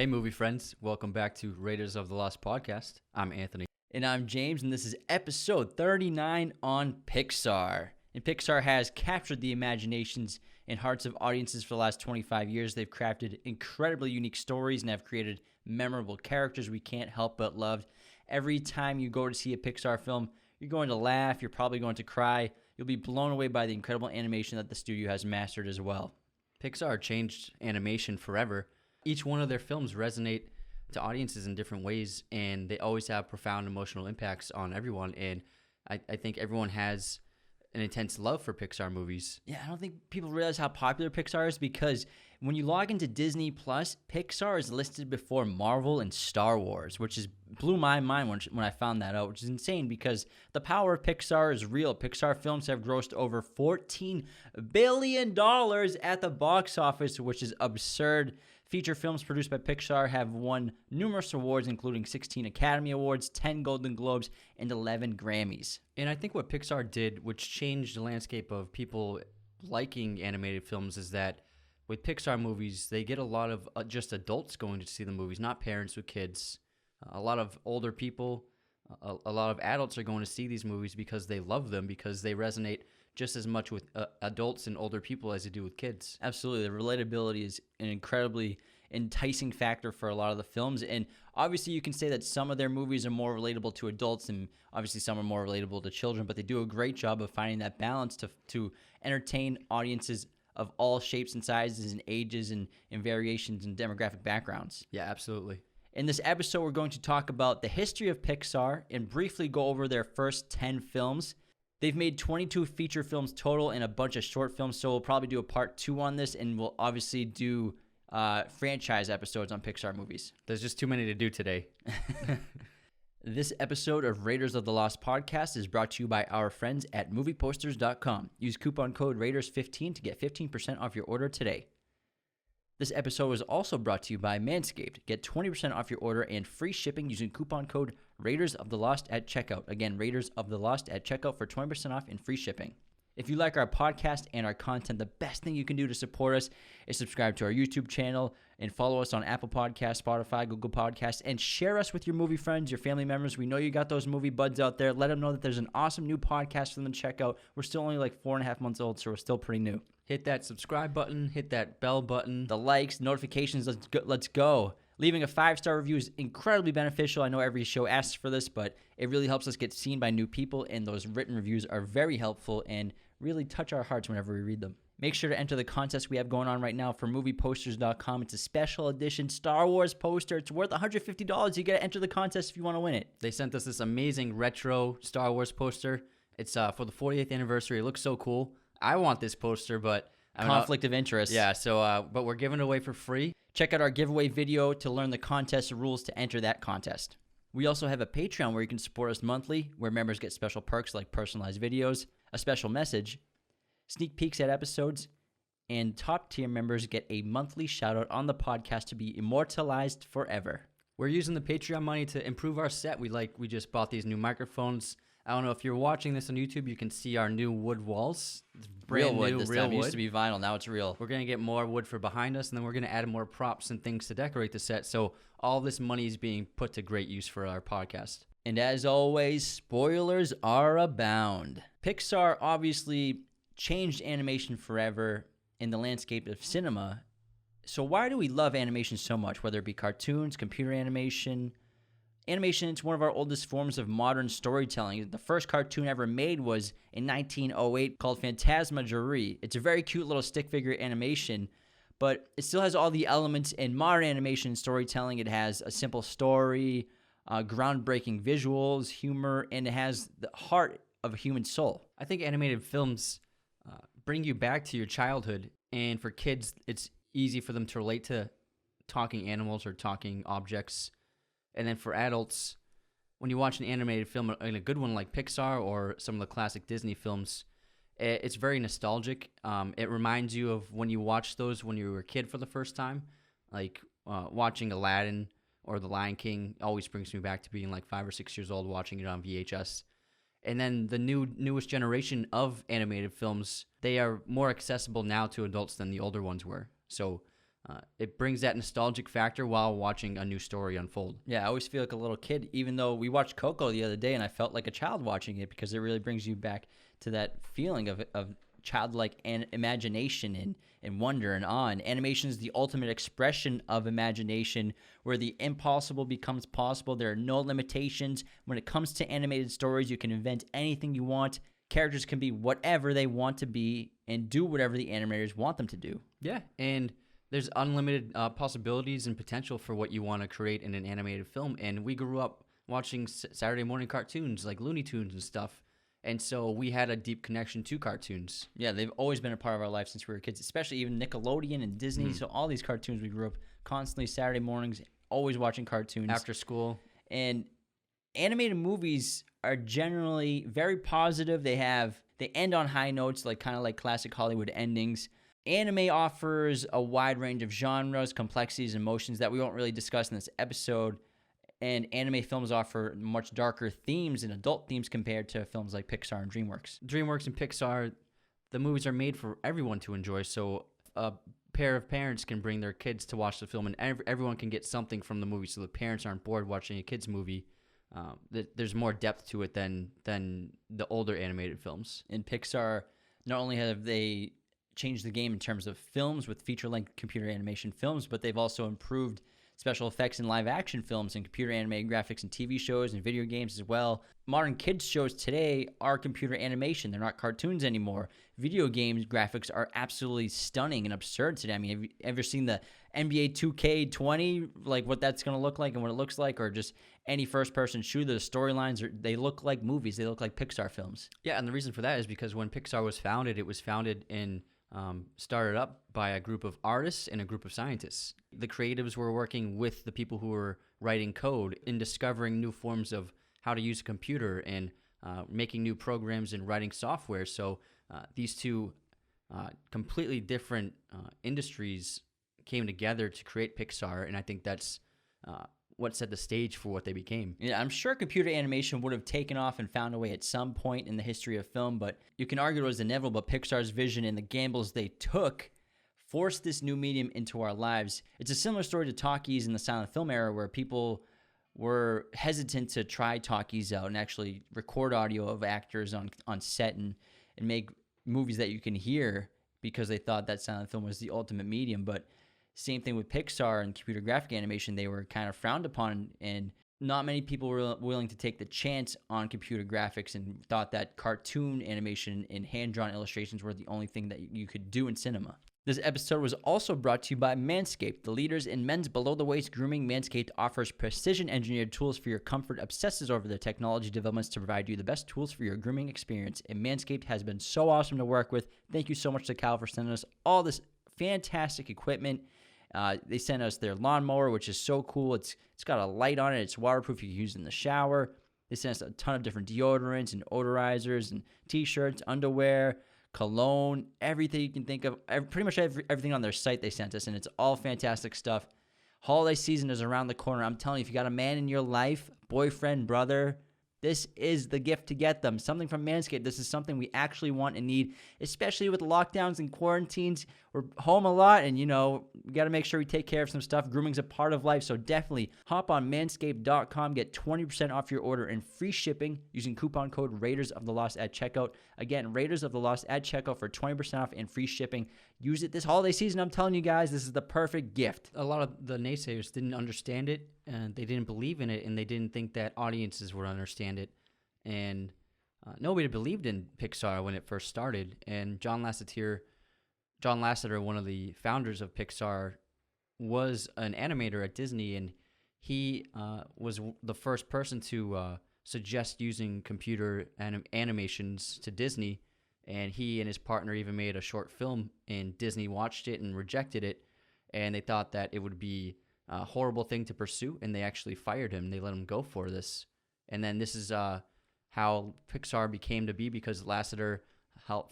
Hey, movie friends. Welcome back to Raiders of the Lost podcast. I'm Anthony. And I'm James, and this is episode 39 on Pixar. And Pixar has captured the imaginations and hearts of audiences for the last 25 years. They've crafted incredibly unique stories and have created memorable characters we can't help but love. Every time you go to see a Pixar film, you're going to laugh, you're probably going to cry. You'll be blown away by the incredible animation that the studio has mastered as well. Pixar changed animation forever. Each one of their films resonate to audiences in different ways, and they always have profound emotional impacts on everyone. And I think everyone has an intense love for Pixar movies. Yeah, I don't think people realize how popular Pixar is because when you log into Disney Plus, Pixar is listed before Marvel and Star Wars, which blew my mind when I found that out, which is insane because the power of Pixar is real. Pixar films have grossed over $14 billion at the box office, which is absurd. Feature films produced by Pixar have won numerous awards, including 16 Academy Awards, 10 Golden Globes, and 11 Grammys. And I think what Pixar did, which changed the landscape of people liking animated films, is that with Pixar movies, they get a lot of just adults going to see the movies, not parents with kids. A lot of older people, a lot of adults are going to see these movies because they love them, because they resonate just as much with adults and older people as they do with kids. Absolutely. The relatability is an incredibly enticing factor for a lot of the films. And obviously you can say that some of their movies are more relatable to adults and obviously some are more relatable to children, but they do a great job of finding that balance to entertain audiences of all shapes and sizes and ages and variations and demographic backgrounds. Yeah, absolutely. In this episode, we're going to talk about the history of Pixar and briefly go over their first 10 films. They've made 22 feature films total and a bunch of short films, so we'll probably do a part 2 on this, and we'll obviously do franchise episodes on Pixar movies. There's just too many to do today. This episode of Raiders of the Lost podcast is brought to you by our friends at movieposters.com. Use coupon code Raiders15 to get 15% off your order today. This episode was also brought to you by Manscaped. Get 20% off your order and free shipping using coupon code Raiders of the Lost at checkout. Again, Raiders of the Lost at checkout for 20% off and free shipping. If you like our podcast and our content, the best thing you can do to support us is subscribe to our YouTube channel and follow us on Apple Podcasts, Spotify, Google Podcasts, and share us with your movie friends, your family members. We know you got those movie buds out there. Let them know that there's an awesome new podcast for them to check out. We're still only like 4.5 months old, so we're still pretty new. Hit that subscribe button, hit that bell button. The likes, notifications, let's go. Leaving a 5-star review is incredibly beneficial. I know every show asks for this, but it really helps us get seen by new people, and those written reviews are very helpful and really touch our hearts whenever we read them. Make sure to enter the contest we have going on right now for movieposters.com. It's a special edition Star Wars poster. It's worth $150. You got to enter the contest if you want to win it. They sent us this amazing retro Star Wars poster. It's for the 40th anniversary. It looks so cool. I want this poster, but conflict of interest. Yeah, so but we're giving it away for free. Check out our giveaway video to learn the contest rules to enter that contest. We also have a Patreon where you can support us monthly, where members get special perks like personalized videos, a special message, sneak peeks at episodes, and top-tier members get a monthly shout-out on the podcast to be immortalized forever. We're using the Patreon money to improve our set. We just bought these new microphones. I don't know if you're watching this on YouTube, you can see our new wood walls. It's brand real new, wood. It used to be vinyl, now it's real. We're going to get more wood for behind us, and then we're going to add more props and things to decorate the set. So all this money is being put to great use for our podcast. And as always, spoilers are abound. Pixar obviously changed animation forever in the landscape of cinema. So why do we love animation so much, whether it be cartoons, computer animation? Animation, it's one of our oldest forms of modern storytelling. The first cartoon ever made was in 1908 called Phantasmagorie. It's a very cute little stick figure animation, but it still has all the elements in modern animation storytelling. It has a simple story, groundbreaking visuals, humor, and it has the heart of a human soul. I think animated films bring you back to your childhood, and for kids, it's easy for them to relate to talking animals or talking objects. And then for adults, when you watch an animated film, and a good one like Pixar or some of the classic Disney films, it's very nostalgic. It reminds you of when you watched those when you were a kid for the first time. Like watching Aladdin or The Lion King always brings me back to being like 5 or 6 years old watching it on VHS. And then the newest generation of animated films, they are more accessible now to adults than the older ones were. So it brings that nostalgic factor while watching a new story unfold. Yeah, I always feel like a little kid, even though we watched Coco the other day and I felt like a child watching it because it really brings you back to that feeling of childlike imagination and wonder and awe. And animation is the ultimate expression of imagination where the impossible becomes possible. There are no limitations. When it comes to animated stories, you can invent anything you want. Characters can be whatever they want to be and do whatever the animators want them to do. Yeah, and there's unlimited possibilities and potential for what you want to create in an animated film. And we grew up watching Saturday morning cartoons like Looney Tunes and stuff. And so we had a deep connection to cartoons. Yeah, they've always been a part of our life since we were kids, especially even Nickelodeon and Disney. So all these cartoons, we grew up constantly Saturday mornings, always watching cartoons. After school. And animated movies are generally very positive. They end on high notes, kind of like classic Hollywood endings. Anime offers a wide range of genres, complexities, and emotions that we won't really discuss in this episode. And anime films offer much darker themes and adult themes compared to films like Pixar and DreamWorks. DreamWorks and Pixar, the movies are made for everyone to enjoy. So a pair of parents can bring their kids to watch the film, and everyone can get something from the movie. So the parents aren't bored watching a kid's movie. There's more depth to it than the older animated films. In Pixar, not only have they changed the game in terms of films with feature-length computer animation films, but they've also improved special effects in live-action films and computer animated graphics in TV shows and video games as well. Modern kids shows today are computer animation. They're not cartoons anymore. Video games graphics are absolutely stunning and absurd today. I mean, have you ever seen the NBA 2K20, like what that's going to look like and what it looks like, or just any first-person shooter? The storylines, they look like movies. They look like Pixar films. Yeah, and the reason for that is because when Pixar was founded, it was founded in started up by a group of artists and a group of scientists. The creatives were working with the people who were writing code in discovering new forms of how to use a computer and making new programs and writing software. So these two completely different industries came together to create Pixar, and I think that's what set the stage for what they became. Yeah, I'm sure computer animation would have taken off and found a way at some point in the history of film, but you can argue it was inevitable. But Pixar's vision and the gambles they took forced this new medium into our lives. It's a similar story to talkies in the silent film era, where people were hesitant to try talkies out and actually record audio of actors on set and make movies that you can hear because they thought that silent film was the ultimate medium. But same thing with Pixar and computer graphic animation. They were kind of frowned upon, and not many people were willing to take the chance on computer graphics and thought that cartoon animation and hand-drawn illustrations were the only thing that you could do in cinema. This episode was also brought to you by Manscaped, the leaders in men's below-the-waist grooming. Manscaped offers precision-engineered tools for your comfort, obsesses over the technology developments to provide you the best tools for your grooming experience. And Manscaped has been so awesome to work with. Thank you so much to Cal for sending us all this fantastic equipment. They sent us their lawnmower, which is so cool. It's got a light on it. It's waterproof. You can use it in the shower. They sent us a ton of different deodorants and odorizers and T-shirts, underwear, cologne, everything you can think of. Pretty much everything on their site they sent us, and it's all fantastic stuff. Holiday season is around the corner. I'm telling you, if you got a man in your life, boyfriend, brother, this is the gift to get them. Something from Manscaped. This is something we actually want and need, especially with lockdowns and quarantines. We're home a lot, and, we got to make sure we take care of some stuff. Grooming's a part of life, so definitely hop on manscaped.com. Get 20% off your order and free shipping using coupon code RaidersOfTheLost at checkout. Again, Raiders of the Lost at checkout for 20% off and free shipping. Use it this holiday season. I'm telling you guys, this is the perfect gift. A lot of the naysayers didn't understand it, and they didn't believe in it, and they didn't think that audiences would understand it. And nobody believed in Pixar when it first started. And John Lasseter, one of the founders of Pixar, was an animator at Disney, and he was the first person to suggest using computer animations to Disney. And he and his partner even made a short film, and Disney watched it and rejected it, and they thought that it would be a horrible thing to pursue, and they actually fired him. They let him go for this. And then this is how Pixar became to be, because Lasseter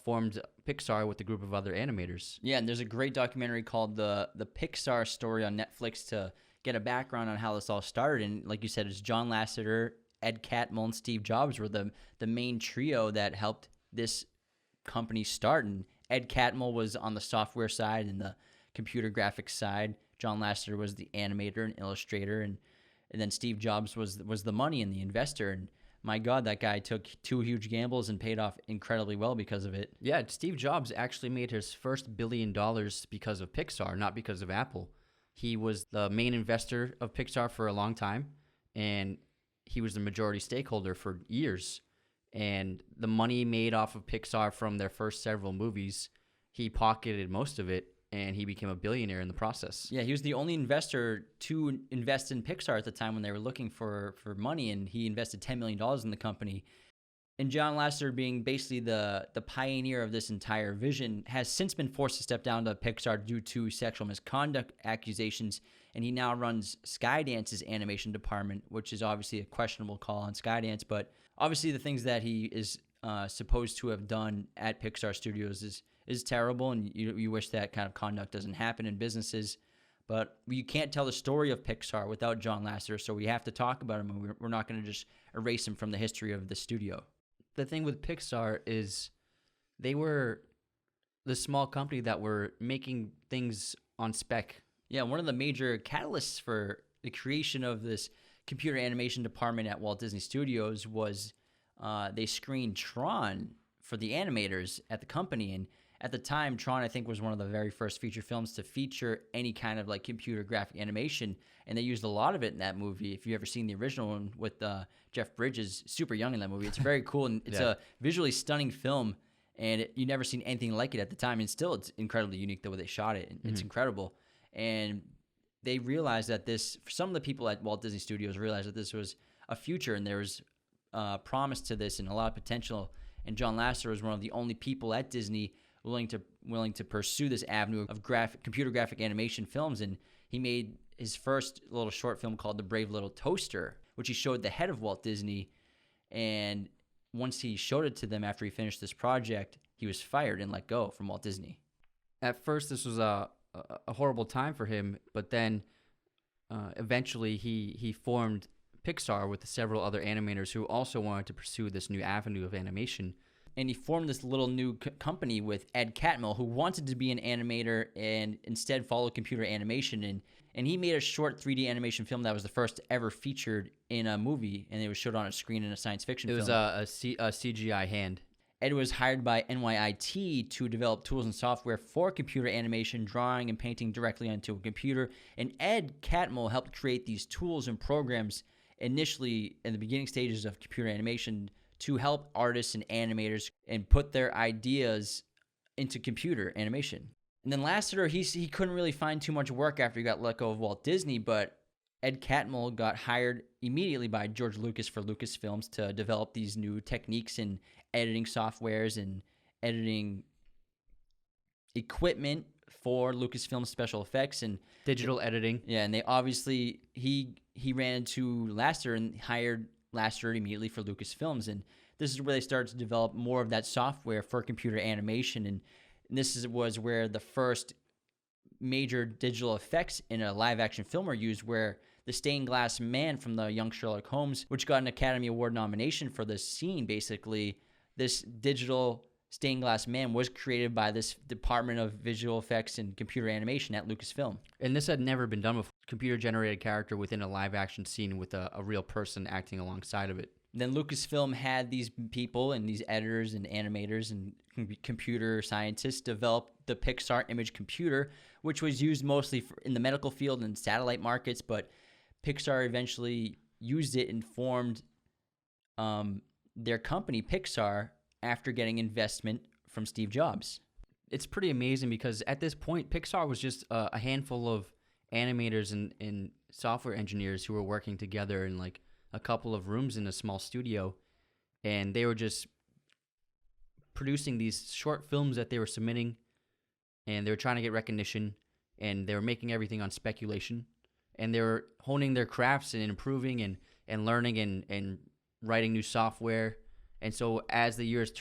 formed Pixar with a group of other animators. Yeah, and there's a great documentary called the Pixar Story on Netflix to get a background on how this all started. And like you said, it's John Lasseter, Ed Catmull, and Steve Jobs were the main trio that helped this company start. And Ed Catmull was on the software side, and the computer graphics side. John Lasseter was the animator and illustrator, and then Steve Jobs was the money and the investor. And my God, that guy took 2 huge gambles and paid off incredibly well because of it. Yeah, Steve Jobs actually made his first $1 billion because of Pixar, not because of Apple. He was the main investor of Pixar for a long time, and he was the majority stakeholder for years. And the money made off of Pixar from their first several movies, he pocketed most of it, and he became a billionaire in the process. Yeah, he was the only investor to invest in Pixar at the time when they were looking for money, and he invested $10 million in the company. And John Lasseter, being basically the pioneer of this entire vision, has since been forced to step down to Pixar due to sexual misconduct accusations, and he now runs Skydance's animation department, which is obviously a questionable call on Skydance, but obviously the things that he is supposed to have done at Pixar Studios is terrible, and you wish that kind of conduct doesn't happen in businesses. But you can't tell the story of Pixar without John Lasseter, so we have to talk about him, and we're not going to just erase him from the history of the studio. The thing with Pixar is they were the small company that were making things on spec. Yeah, one of the major catalysts for the creation of this computer animation department at Walt Disney Studios was they screened Tron for the animators at the company. And at the time, Tron, I think, was one of the very first feature films to feature any kind of like computer graphic animation. And they used a lot of it in that movie. If you've ever seen the original one with Jeff Bridges, super young in that movie, it's very cool. And it's a visually stunning film. And you never seen anything like it at the time. And still, it's incredibly unique the way they shot it. It's incredible. And they realized that some of the people at Walt Disney Studios realized that this was a future and there was promise to this and a lot of potential. And John Lasseter was one of the only people at Disney willing to pursue this avenue of computer graphic animation films. And he made his first little short film called The Brave Little Toaster, which he showed the head of Walt Disney. And once he showed it to them after he finished this project, he was fired and let go from Walt Disney. At first, this was a horrible time for him, but then eventually he formed Pixar with several other animators who also wanted to pursue this new avenue of animation. And he formed this little new company with Ed Catmull, who wanted to be an animator and instead follow computer animation. And he made a short 3D animation film that was the first ever featured in a movie, and it was showed on a screen in a science fiction film. It was a CGI hand. Ed was hired by NYIT to develop tools and software for computer animation, drawing and painting directly onto a computer. And Ed Catmull helped create these tools and programs initially in the beginning stages of computer animation to help artists and animators and put their ideas into computer animation. And then Lasseter, he couldn't really find too much work after he got let go of Walt Disney, but Ed Catmull got hired immediately by George Lucas for Lucasfilms to develop these new techniques in editing softwares and editing equipment for Lucasfilm special effects and digital editing. Yeah, and they obviously he ran into Lasseter and hired Lasseter immediately for Lucasfilms, and this is where they started to develop more of that software for computer animation. And this was where the first major digital effects in a live-action film were used, where the stained glass man from the Young Sherlock Holmes, which got an Academy Award nomination for this scene, basically, this digital stained glass man was created by this Department of Visual Effects and Computer Animation at Lucasfilm. And this had never been done before. Computer-generated character within a live-action scene with a real person acting alongside of it. Then Lucasfilm had these people and these editors and animators and computer scientists develop the Pixar image computer, which was used mostly in the medical field and satellite markets, but Pixar eventually used it and formed their company, Pixar, after getting investment from Steve Jobs. It's pretty amazing because at this point, Pixar was just a handful of animators and software engineers who were working together in like a couple of rooms in a small studio, and they were just producing these short films that they were submitting, and they were trying to get recognition, and they were making everything on speculation, and they were honing their crafts and improving and learning and writing new software. And so as the years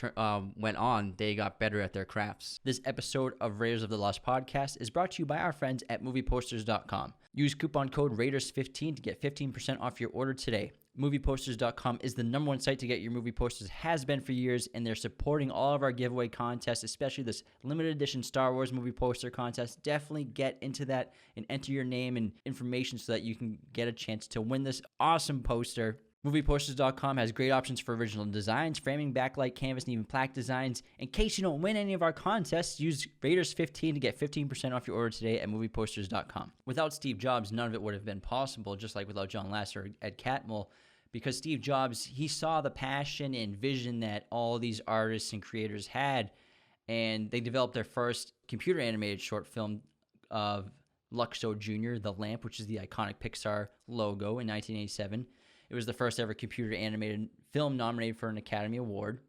went on, they got better at their crafts. This episode of Raiders of the Lost podcast is brought to you by our friends at movieposters.com. Use coupon code RAIDERS15 to get 15% off your order today. MoviePosters.com is the number one site to get your movie posters, has been for years, and they're supporting all of our giveaway contests, especially this limited edition Star Wars movie poster contest. Definitely get into that and enter your name and information so that you can get a chance to win this awesome poster. MoviePosters.com has great options for original designs, framing, backlight, canvas, and even plaque designs. In case you don't win any of our contests, use Raiders15 to get 15% off your order today at MoviePosters.com. Without Steve Jobs, none of it would have been possible, just like without John Lasseter or Ed Catmull, because Steve Jobs, he saw the passion and vision that all these artists and creators had, and they developed their first computer animated short film of Luxo Jr., The Lamp, which is the iconic Pixar logo, in 1987. It was the first ever computer animated film nominated for an Academy Award.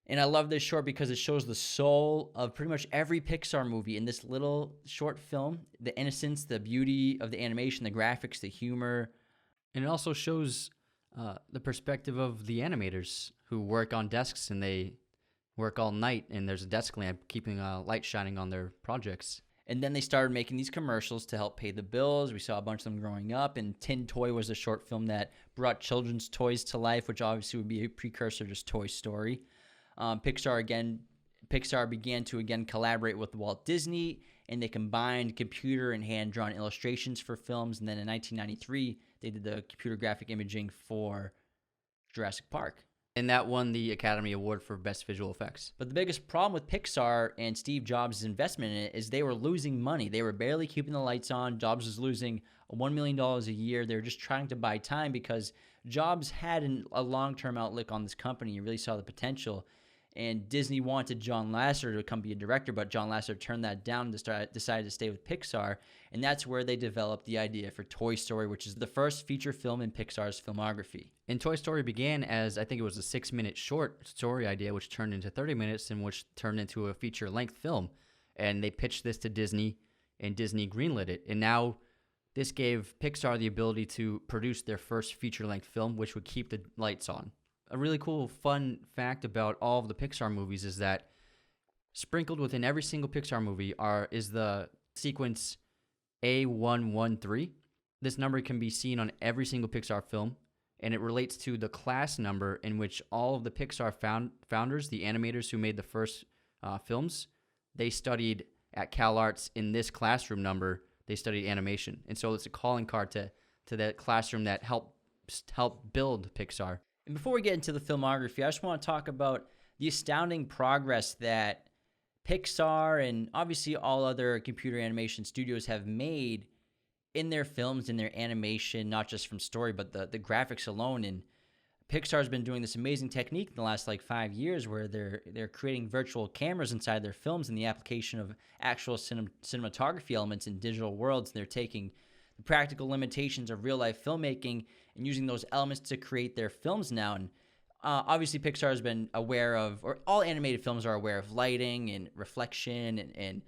And I love this short because it shows the soul of pretty much every Pixar movie in this little short film. The innocence, the beauty of the animation, the graphics, the humor. And it also shows the perspective of the animators who work on desks and they work all night, and there's a desk lamp keeping a light shining on their projects. And then they started making these commercials to help pay the bills. We saw a bunch of them growing up. And Tin Toy was a short film that brought children's toys to life, which obviously would be a precursor to Toy Story. Pixar began to collaborate with Walt Disney, and they combined computer and hand-drawn illustrations for films. And then in 1993, they did the computer graphic imaging for Jurassic Park. And that won the Academy Award for Best Visual Effects. But the biggest problem with Pixar and Steve Jobs' investment in it is they were losing money. They were barely keeping the lights on. Jobs was losing $1 million a year. They were just trying to buy time because Jobs had a long-term outlook on this company and really saw the potential. And Disney wanted John Lasseter to come be a director, but John Lasseter turned that down and decided to stay with Pixar. And that's where they developed the idea for Toy Story, which is the first feature film in Pixar's filmography. And Toy Story began as, I think it was a 6-minute short story idea, which turned into 30 minutes and which turned into a feature-length film. And they pitched this to Disney, and Disney greenlit it. And now this gave Pixar the ability to produce their first feature-length film, which would keep the lights on. A really cool, fun fact about all of the Pixar movies is that sprinkled within every single Pixar movie is the sequence A113. This number can be seen on every single Pixar film, and it relates to the class number in which all of the Pixar founders, the animators who made the first films, they studied at CalArts. In this classroom number, they studied animation. And so it's a calling card to that classroom that helped build Pixar. And before we get into the filmography, I just want to talk about the astounding progress that Pixar and obviously all other computer animation studios have made in their films, in their animation, not just from story, but the graphics alone. And Pixar's been doing this amazing technique in the last 5 years where they're creating virtual cameras inside their films and the application of actual cinematography elements in digital worlds. They're taking the practical limitations of real-life filmmaking and using those elements to create their films now. And obviously Pixar has been aware of, or all animated films are aware of, lighting and reflection and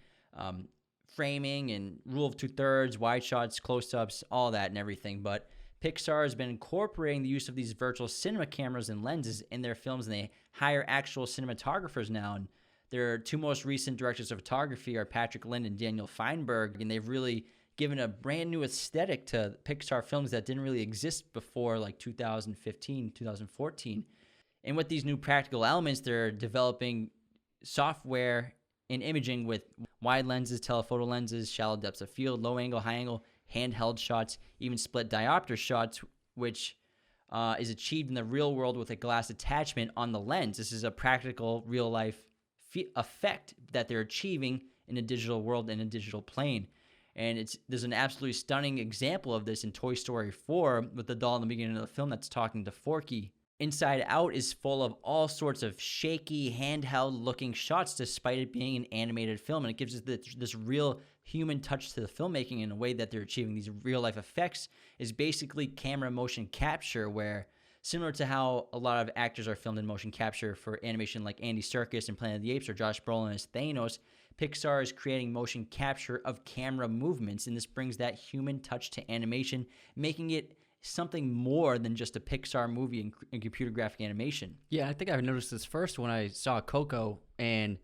framing and rule of 2/3, wide shots, close-ups, all that and everything. But Pixar has been incorporating the use of these virtual cinema cameras and lenses in their films, and they hire actual cinematographers now. And their two most recent directors of photography are Patrick Lind and Daniel Feinberg, and they've really given a brand new aesthetic to Pixar films that didn't really exist before 2015, 2014. And with these new practical elements, they're developing software and imaging with wide lenses, telephoto lenses, shallow depths of field, low angle, high angle, handheld shots, even split diopter shots, which is achieved in the real world with a glass attachment on the lens. This is a practical, real-life effect that they're achieving in a digital world, in a digital plane. And there's an absolutely stunning example of this in Toy Story 4 with the doll in the beginning of the film that's talking to Forky. Inside Out is full of all sorts of shaky, handheld-looking shots despite it being an animated film. And it gives us this real human touch to the filmmaking in a way that they're achieving these real-life effects is basically camera motion capture, where similar to how a lot of actors are filmed in motion capture for animation like Andy Serkis in Planet of the Apes or Josh Brolin as Thanos, Pixar is creating motion capture of camera movements, and this brings that human touch to animation, making it something more than just a Pixar movie in computer graphic animation. Yeah, I think I noticed this first when I saw Coco, and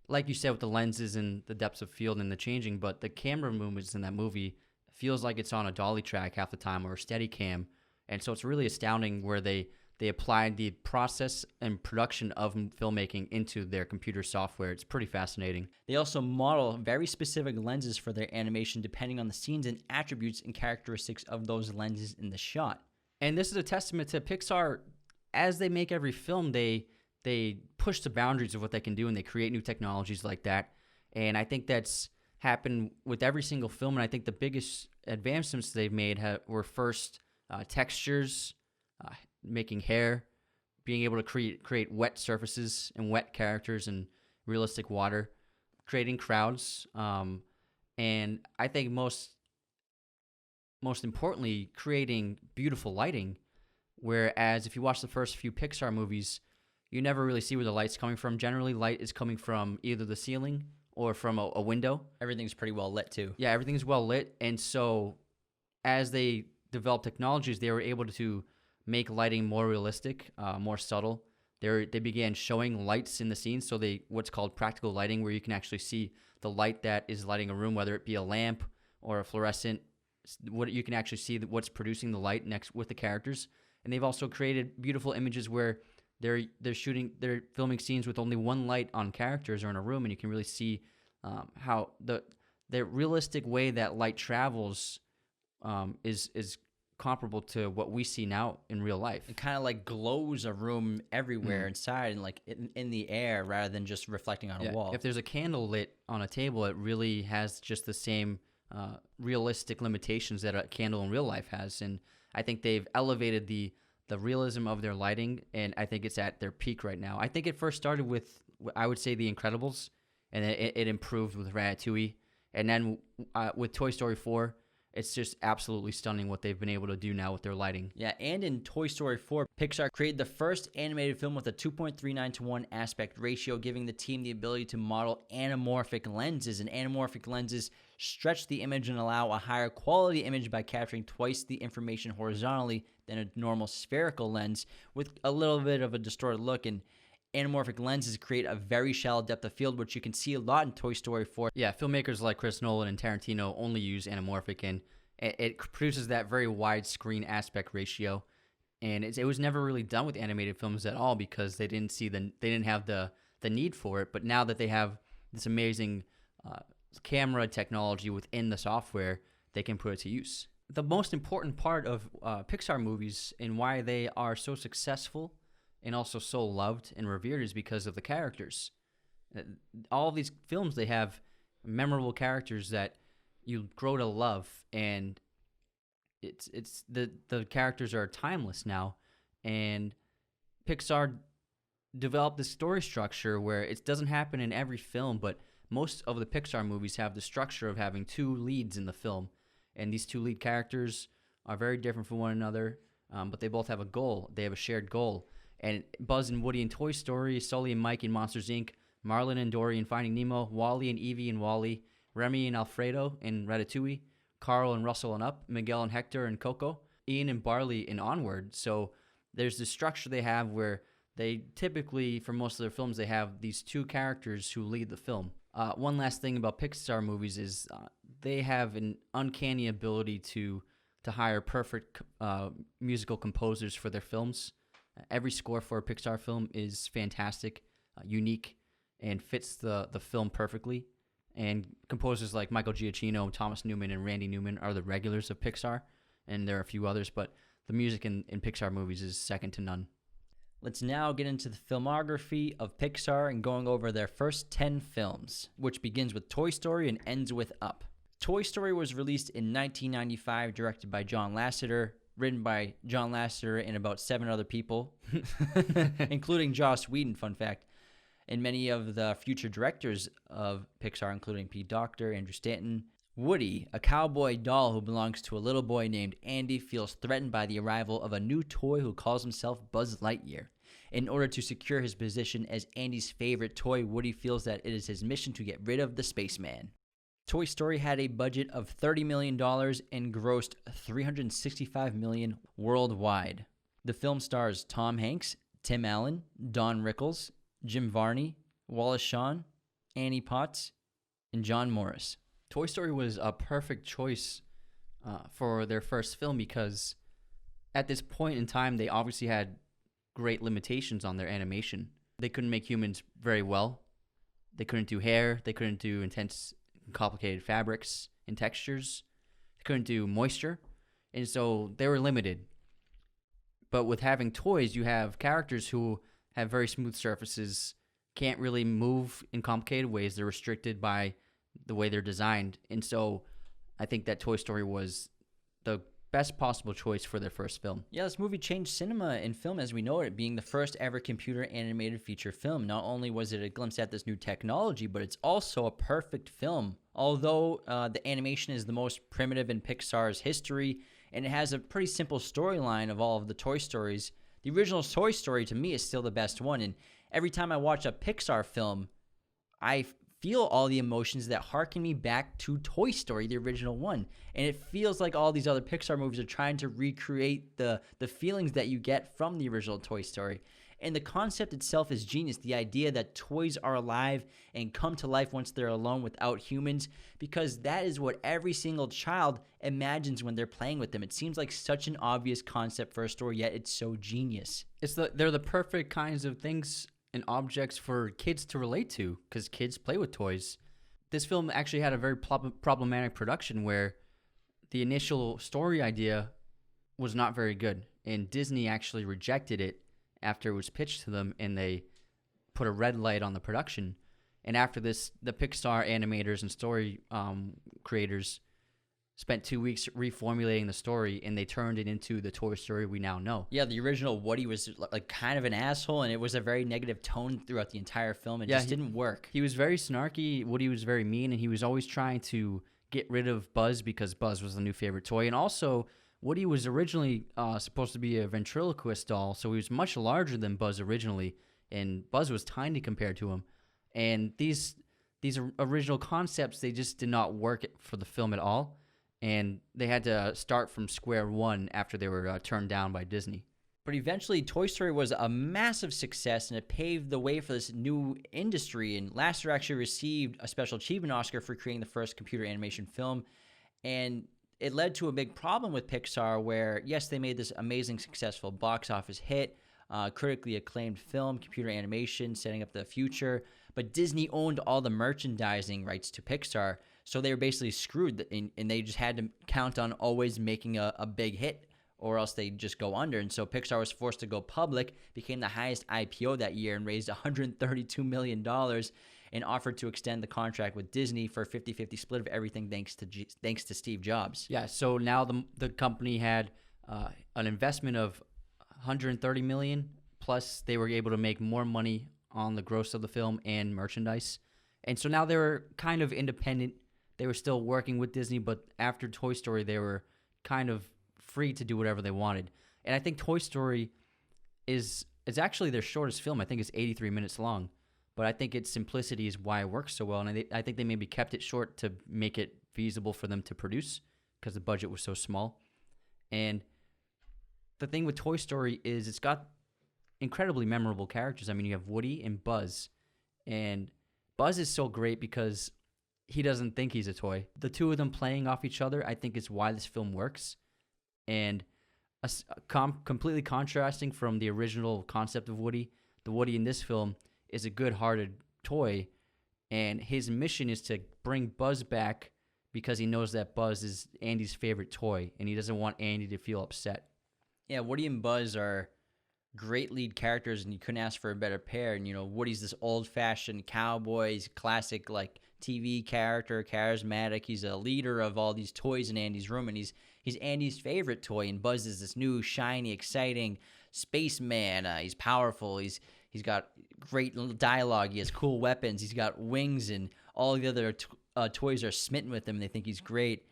like you said with the lenses and the depths of field and the changing, but the camera movements in that movie feels like it's on a dolly track half the time or a steady cam, And so it's really astounding where they applied the process and production of filmmaking into their computer software. It's pretty fascinating. They also model very specific lenses for their animation depending on the scenes and attributes and characteristics of those lenses in the shot. And this is a testament to Pixar. As they make every film, they push the boundaries of what they can do, and they create new technologies like that. And I think that's happened with every single film. And I think the biggest advancements they've made were first textures, making hair, being able to create wet surfaces and wet characters and realistic water, creating crowds, and I think most importantly, creating beautiful lighting. Whereas if you watch the first few Pixar movies, you never really see where the light's coming from. Generally, light is coming from either the ceiling or from a window. Everything's pretty well lit too. Yeah, everything's well lit, and so as they developed technologies, they were able to make lighting more realistic, more subtle. They began showing lights in the scene, so what's called practical lighting, where you can actually see the light that is lighting a room, whether it be a lamp or a fluorescent. What you can actually see what's producing the light next with the characters. And they've also created beautiful images where they're filming scenes with only one light on characters or in a room, and you can really see how the realistic way that light travels is comparable to what we see now in real life. It kind of like glows a room everywhere inside and like in the air rather than just reflecting on a wall. If there's a candle lit on a table, it really has just the same realistic limitations that a candle in real life has. And I think they've elevated the realism of their lighting, and I think it's at their peak right now. I think it first started with, I would say, The Incredibles, and it improved with Ratatouille. And then with Toy Story 4, it's just absolutely stunning what they've been able to do now with their lighting. Yeah, and in Toy Story 4, Pixar created the first animated film with a 2.39 to 1 aspect ratio, giving the team the ability to model anamorphic lenses. And anamorphic lenses stretch the image and allow a higher quality image by capturing twice the information horizontally than a normal spherical lens, with a little bit of a distorted look. And anamorphic lenses create a very shallow depth of field, which you can see a lot in Toy Story 4. Yeah, filmmakers like Chris Nolan and Tarantino only use anamorphic, and it produces that very wide screen aspect ratio. And it was never really done with animated films at all because they didn't have the need for it. But now that they have this amazing camera technology within the software, they can put it to use. The most important part of Pixar movies and why they are so successful and also so loved and revered is because of the characters. All of these films, they have memorable characters that you grow to love, and it's the characters are timeless now. And Pixar developed this story structure where it doesn't happen in every film, but most of the Pixar movies have the structure of having two leads in the film, and these two lead characters are very different from one another, but they both have a goal. They have a shared goal. And Buzz and Woody in Toy Story, Sully and Mike in Monsters, Inc., Marlin and Dory in Finding Nemo, Wally and Evie in Wall-E, Remy and Alfredo in Ratatouille, Carl and Russell in Up, Miguel and Hector in Coco, Ian and Barley in Onward. So there's this structure they have where they typically, for most of their films, they have these two characters who lead the film. One last thing about Pixar movies is they have an uncanny ability to hire perfect musical composers for their films. Every score for a Pixar film is fantastic, unique, and fits the film perfectly. And composers like Michael Giacchino, Thomas Newman, and Randy Newman are the regulars of Pixar, and there are a few others, but the music in Pixar movies is second to none. Let's now get into the filmography of Pixar and going over their first 10 films, which begins with Toy Story and ends with Up. Toy Story was released in 1995, directed by John Lasseter, written by John Lasseter and about 7 other people, including Joss Whedon, fun fact, and many of the future directors of Pixar, including Pete Docter, Andrew Stanton. Woody, a cowboy doll who belongs to a little boy named Andy, feels threatened by the arrival of a new toy who calls himself Buzz Lightyear. In order to secure his position as Andy's favorite toy, Woody feels that it is his mission to get rid of the spaceman. Toy Story had a budget of $30 million and grossed $365 million worldwide. The film stars Tom Hanks, Tim Allen, Don Rickles, Jim Varney, Wallace Shawn, Annie Potts, and John Morris. Toy Story was a perfect choice for their first film because at this point in time, they obviously had great limitations on their animation. They couldn't make humans very well. They couldn't do hair. They couldn't do intense, complicated fabrics and textures. They couldn't do moisture. And so they were limited. But with having toys, you have characters who have very smooth surfaces, can't really move in complicated ways. They're restricted by the way they're designed. And so I think that Toy Story was the best possible choice for their first film. Yeah, this movie changed cinema and film as we know it, being the first ever computer animated feature film. Not only was it a glimpse at this new technology, but it's also a perfect film. Although the animation is the most primitive in Pixar's history, and it has a pretty simple storyline of all of the Toy Stories, the original Toy Story to me is still the best one. And every time I watch a Pixar film, I feel all the emotions that harken me back to Toy Story, the original one. And it feels like all these other Pixar movies are trying to recreate the feelings that you get from the original Toy Story. And the concept itself is genius. The idea that toys are alive and come to life once they're alone without humans, because that is what every single child imagines when they're playing with them. It seems like such an obvious concept for a story, yet it's so genius. They're the perfect kinds of things and objects for kids to relate to, because kids play with toys. This film actually had a very problematic production where the initial story idea was not very good, and Disney actually rejected it after it was pitched to them, and they put a red light on the production. And after this, the Pixar animators and story creators spent 2 weeks reformulating the story, and they turned it into the Toy Story we now know. Yeah, the original Woody was like kind of an asshole, and it was a very negative tone throughout the entire film. It just didn't work. He was very snarky. Woody was very mean, and he was always trying to get rid of Buzz because Buzz was the new favorite toy. And also, Woody was originally supposed to be a ventriloquist doll, so he was much larger than Buzz originally, and Buzz was tiny compared to him. And these original concepts, they just did not work for the film at all, and they had to start from square one after they were turned down by Disney. But eventually, Toy Story was a massive success, and it paved the way for this new industry. And Lasseter actually received a Special Achievement Oscar for creating the first computer animation film, and it led to a big problem with Pixar where, yes, they made this amazing, successful box office hit, critically acclaimed film, computer animation, setting up the future, but Disney owned all the merchandising rights to Pixar, so they were basically screwed, and they just had to count on always making a big hit, or else they'd just go under. And so Pixar was forced to go public, became the highest IPO that year, and raised $132 million, and offered to extend the contract with Disney for a 50-50 split of everything thanks to Steve Jobs. Yeah, so now the company had an investment of $130 million, plus they were able to make more money on the gross of the film and merchandise. And so now they were kind of independent. They were still working with Disney, but after Toy Story, they were kind of free to do whatever they wanted. And I think Toy Story is actually their shortest film. I think it's 83 minutes long. But I think its simplicity is why it works so well. And I think they maybe kept it short to make it feasible for them to produce because the budget was so small. And the thing with Toy Story is it's got incredibly memorable characters. I mean, you have Woody and Buzz. And Buzz is so great because he doesn't think he's a toy. The two of them playing off each other, I think, is why this film works. And completely contrasting from the original concept of Woody, the Woody in this film is a good-hearted toy, and his mission is to bring Buzz back because he knows that Buzz is Andy's favorite toy, and he doesn't want Andy to feel upset. Yeah, Woody and Buzz are great lead characters, and you couldn't ask for a better pair. And, Woody's this old-fashioned cowboy, he's classic, TV character, charismatic. He's a leader of all these toys in Andy's room, and he's Andy's favorite toy. And Buzz is this new, shiny, exciting spaceman. He's powerful. He's got great dialogue. He has cool weapons. He's got wings, and all the other toys are smitten with him. They think he's great.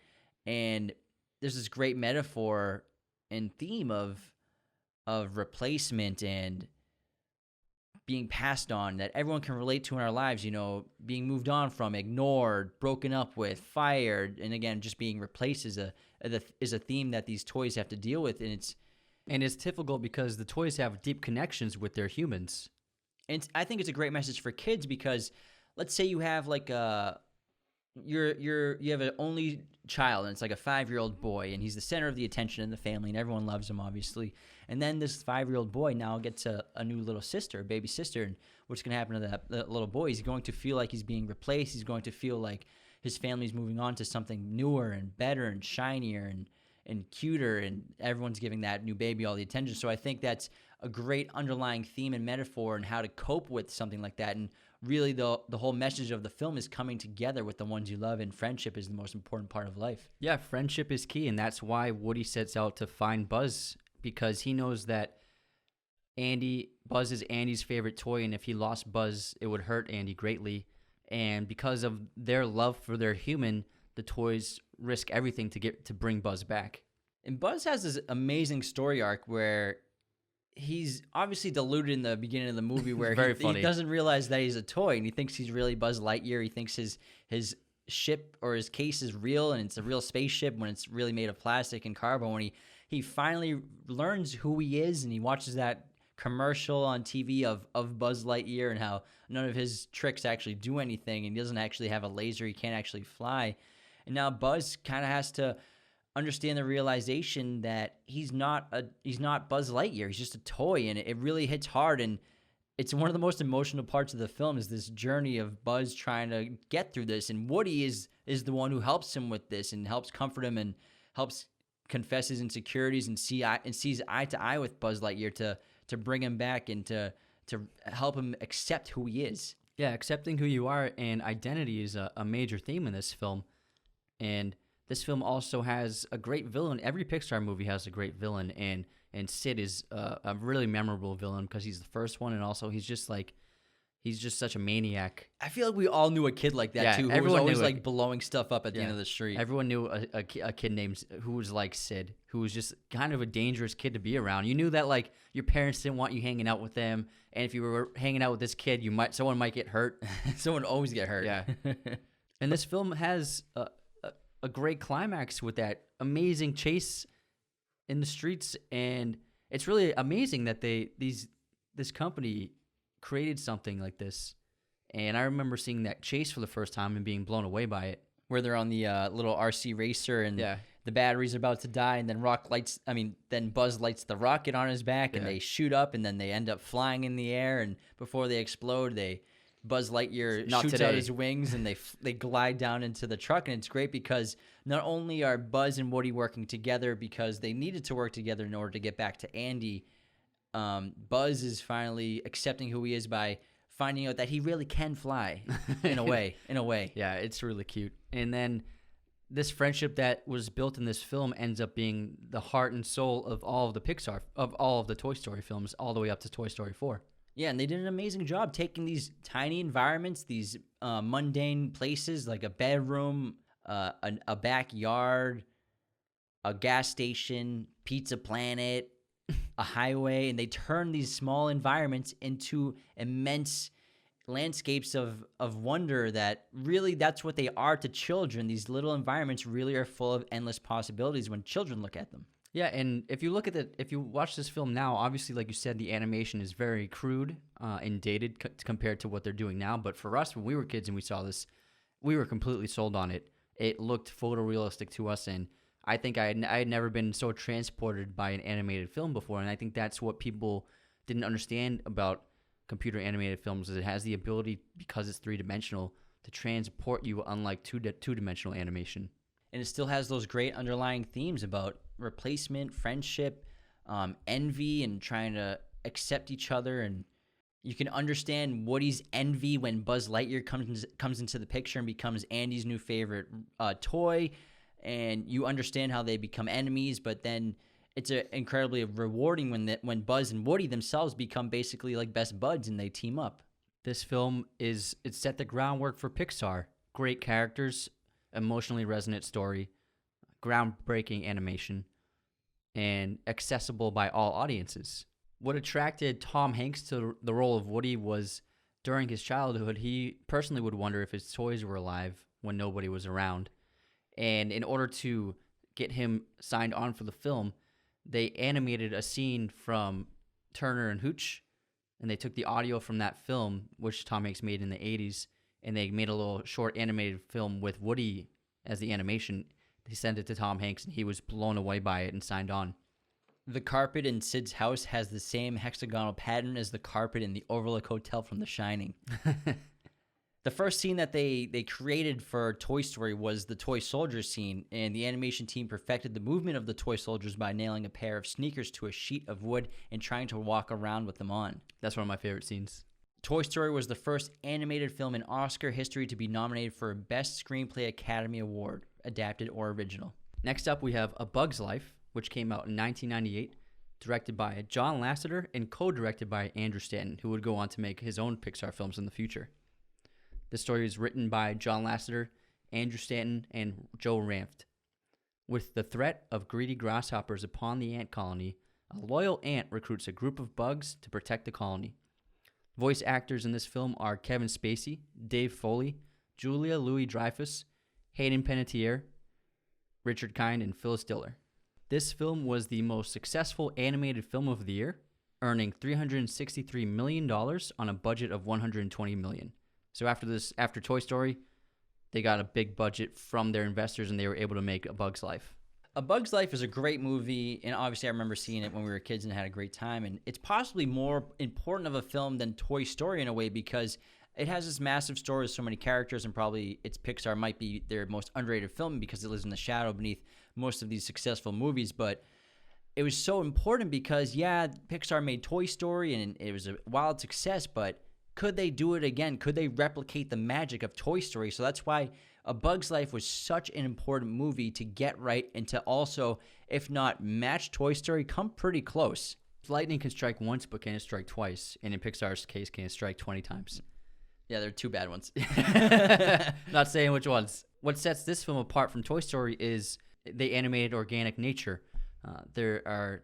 And there's this great metaphor and theme of replacement and being passed on that everyone can relate to in our lives, being moved on from, ignored, broken up with, fired, and again, just being replaced is a theme that these toys have to deal with, and it's difficult because the toys have deep connections with their humans. And I think it's a great message for kids because let's say you have you have an only child, and it's like a 5-year-old boy, and he's the center of the attention in the family, and everyone loves him, obviously. And then this 5-year-old boy now gets a new little sister, a baby sister, and what's going to happen to that little boy? He's going to feel like he's being replaced. He's going to feel like his family's moving on to something newer and better and shinier and cuter, and everyone's giving that new baby all the attention. So I think that's a great underlying theme and metaphor and how to cope with something like that. And really the whole message of the film is coming together with the ones you love, and friendship is the most important part of life. Yeah, friendship is key, and that's why Woody sets out to find Buzz, because he knows that Buzz is Andy's favorite toy, and if he lost Buzz, it would hurt Andy greatly. And because of their love for their human, the toys risk everything to bring Buzz back. And Buzz has this amazing story arc where he's obviously deluded in the beginning of the movie, where he doesn't realize that he's a toy, and he thinks he's really Buzz Lightyear. He thinks his ship or his case is real, and it's a real spaceship when it's really made of plastic and cardboard. When he finally learns who he is, and he watches that commercial on TV of Buzz Lightyear and how none of his tricks actually do anything, and he doesn't actually have a laser, he can't actually fly. And now Buzz kind of has to understand the realization that he's not Buzz Lightyear. He's just a toy, and it really hits hard. And it's one of the most emotional parts of the film, is this journey of Buzz trying to get through this. And Woody is the one who helps him with this and helps comfort him and helps confess his insecurities and sees eye to eye with Buzz Lightyear to bring him back and to help him accept who he is. Yeah, accepting who you are and identity is a major theme in this film. And this film also has a great villain. Every Pixar movie has a great villain, and Sid is a really memorable villain because he's the first one, and also he's just such a maniac. I feel like we all knew a kid like that too, who was always like blowing stuff up at the end of the street. Everyone knew a kid named who was like Sid, who was just kind of a dangerous kid to be around. You knew that like your parents didn't want you hanging out with them, and if you were hanging out with this kid, someone might get hurt. Someone always get hurt. Yeah. And this film has a great climax with that amazing chase in the streets, and it's really amazing that this company created something like this. And I remember seeing that chase for the first time and being blown away by it, where they're on the little RC racer, and the battery's about to die, and then then Buzz lights the rocket on his back, and they shoot up, and then they end up flying in the air, and before they explode, Buzz Lightyear shoots out his wings, and they glide down into the truck. And it's great because not only are Buzz and Woody working together because they needed to work together in order to get back to Andy, Buzz is finally accepting who he is by finding out that he really can fly in a way. Yeah, it's really cute. And then this friendship that was built in this film ends up being the heart and soul of all of the Toy Story films, all the way up to Toy Story 4. Yeah, and they did an amazing job taking these tiny environments, these mundane places like a bedroom, a backyard, a gas station, Pizza Planet, a highway, and they turn these small environments into immense landscapes of wonder that really that's what they are to children. These little environments really are full of endless possibilities when children look at them. Yeah, and if you watch this film now, obviously, like you said, the animation is very crude and dated compared to what they're doing now. But for us, when we were kids and we saw this, we were completely sold on it. It looked photorealistic to us, and I think I had never been so transported by an animated film before. And I think that's what people didn't understand about computer animated films, is it has the ability, because it's three-dimensional, to transport you, unlike two-dimensional animation. And it still has those great underlying themes about replacement, friendship, envy, and trying to accept each other. And you can understand Woody's envy when Buzz Lightyear comes into the picture and becomes Andy's new favorite toy. And you understand how they become enemies, but then it's incredibly rewarding when Buzz and Woody themselves become basically like best buds and they team up. This film it set the groundwork for Pixar. Great characters, emotionally resonant story, groundbreaking animation, and accessible by all audiences. What attracted Tom Hanks to the role of Woody was, during his childhood, he personally would wonder if his toys were alive when nobody was around. And in order to get him signed on for the film, they animated a scene from Turner and Hooch, and they took the audio from that film, which Tom Hanks made in the 80s, and they made a little short animated film with Woody as the animation. They sent it to Tom Hanks, and he was blown away by it and signed on. The carpet in Sid's house has the same hexagonal pattern as the carpet in the Overlook Hotel from The Shining. The first scene that they created for Toy Story was the toy soldiers scene, and the animation team perfected the movement of the toy soldiers by nailing a pair of sneakers to a sheet of wood and trying to walk around with them on. That's one of my favorite scenes. Toy Story was the first animated film in Oscar history to be nominated for a Best Screenplay Academy Award, adapted or original. Next up, we have A Bug's Life, which came out in 1998, directed by John Lasseter and co-directed by Andrew Stanton, who would go on to make his own Pixar films in the future. The story is written by John Lasseter, Andrew Stanton, and Joe Ranft. With the threat of greedy grasshoppers upon the ant colony, a loyal ant recruits a group of bugs to protect the colony. Voice actors in this film are Kevin Spacey, Dave Foley, Julia Louis-Dreyfus, Hayden Panettiere, Richard Kind, and Phyllis Diller. This film was the most successful animated film of the year, earning $363 million on a budget of $120 million. So after Toy Story, they got a big budget from their investors, and they were able to make A Bug's Life. A Bug's Life is a great movie, and obviously I remember seeing it when we were kids and had a great time, and it's possibly more important of a film than Toy Story in a way because it has this massive story with so many characters, and probably Pixar might be their most underrated film because it lives in the shadow beneath most of these successful movies. But it was so important because, yeah, Pixar made Toy Story, and it was a wild success, but could they do it again? Could they replicate the magic of Toy Story? So that's why A Bug's Life was such an important movie to get right and to also, if not match Toy Story, come pretty close. Lightning can strike once, but can it strike twice? And in Pixar's case, can it strike 20 times? Yeah, there are two bad ones. Not saying which ones. What sets this film apart from Toy Story is the animated organic nature. There are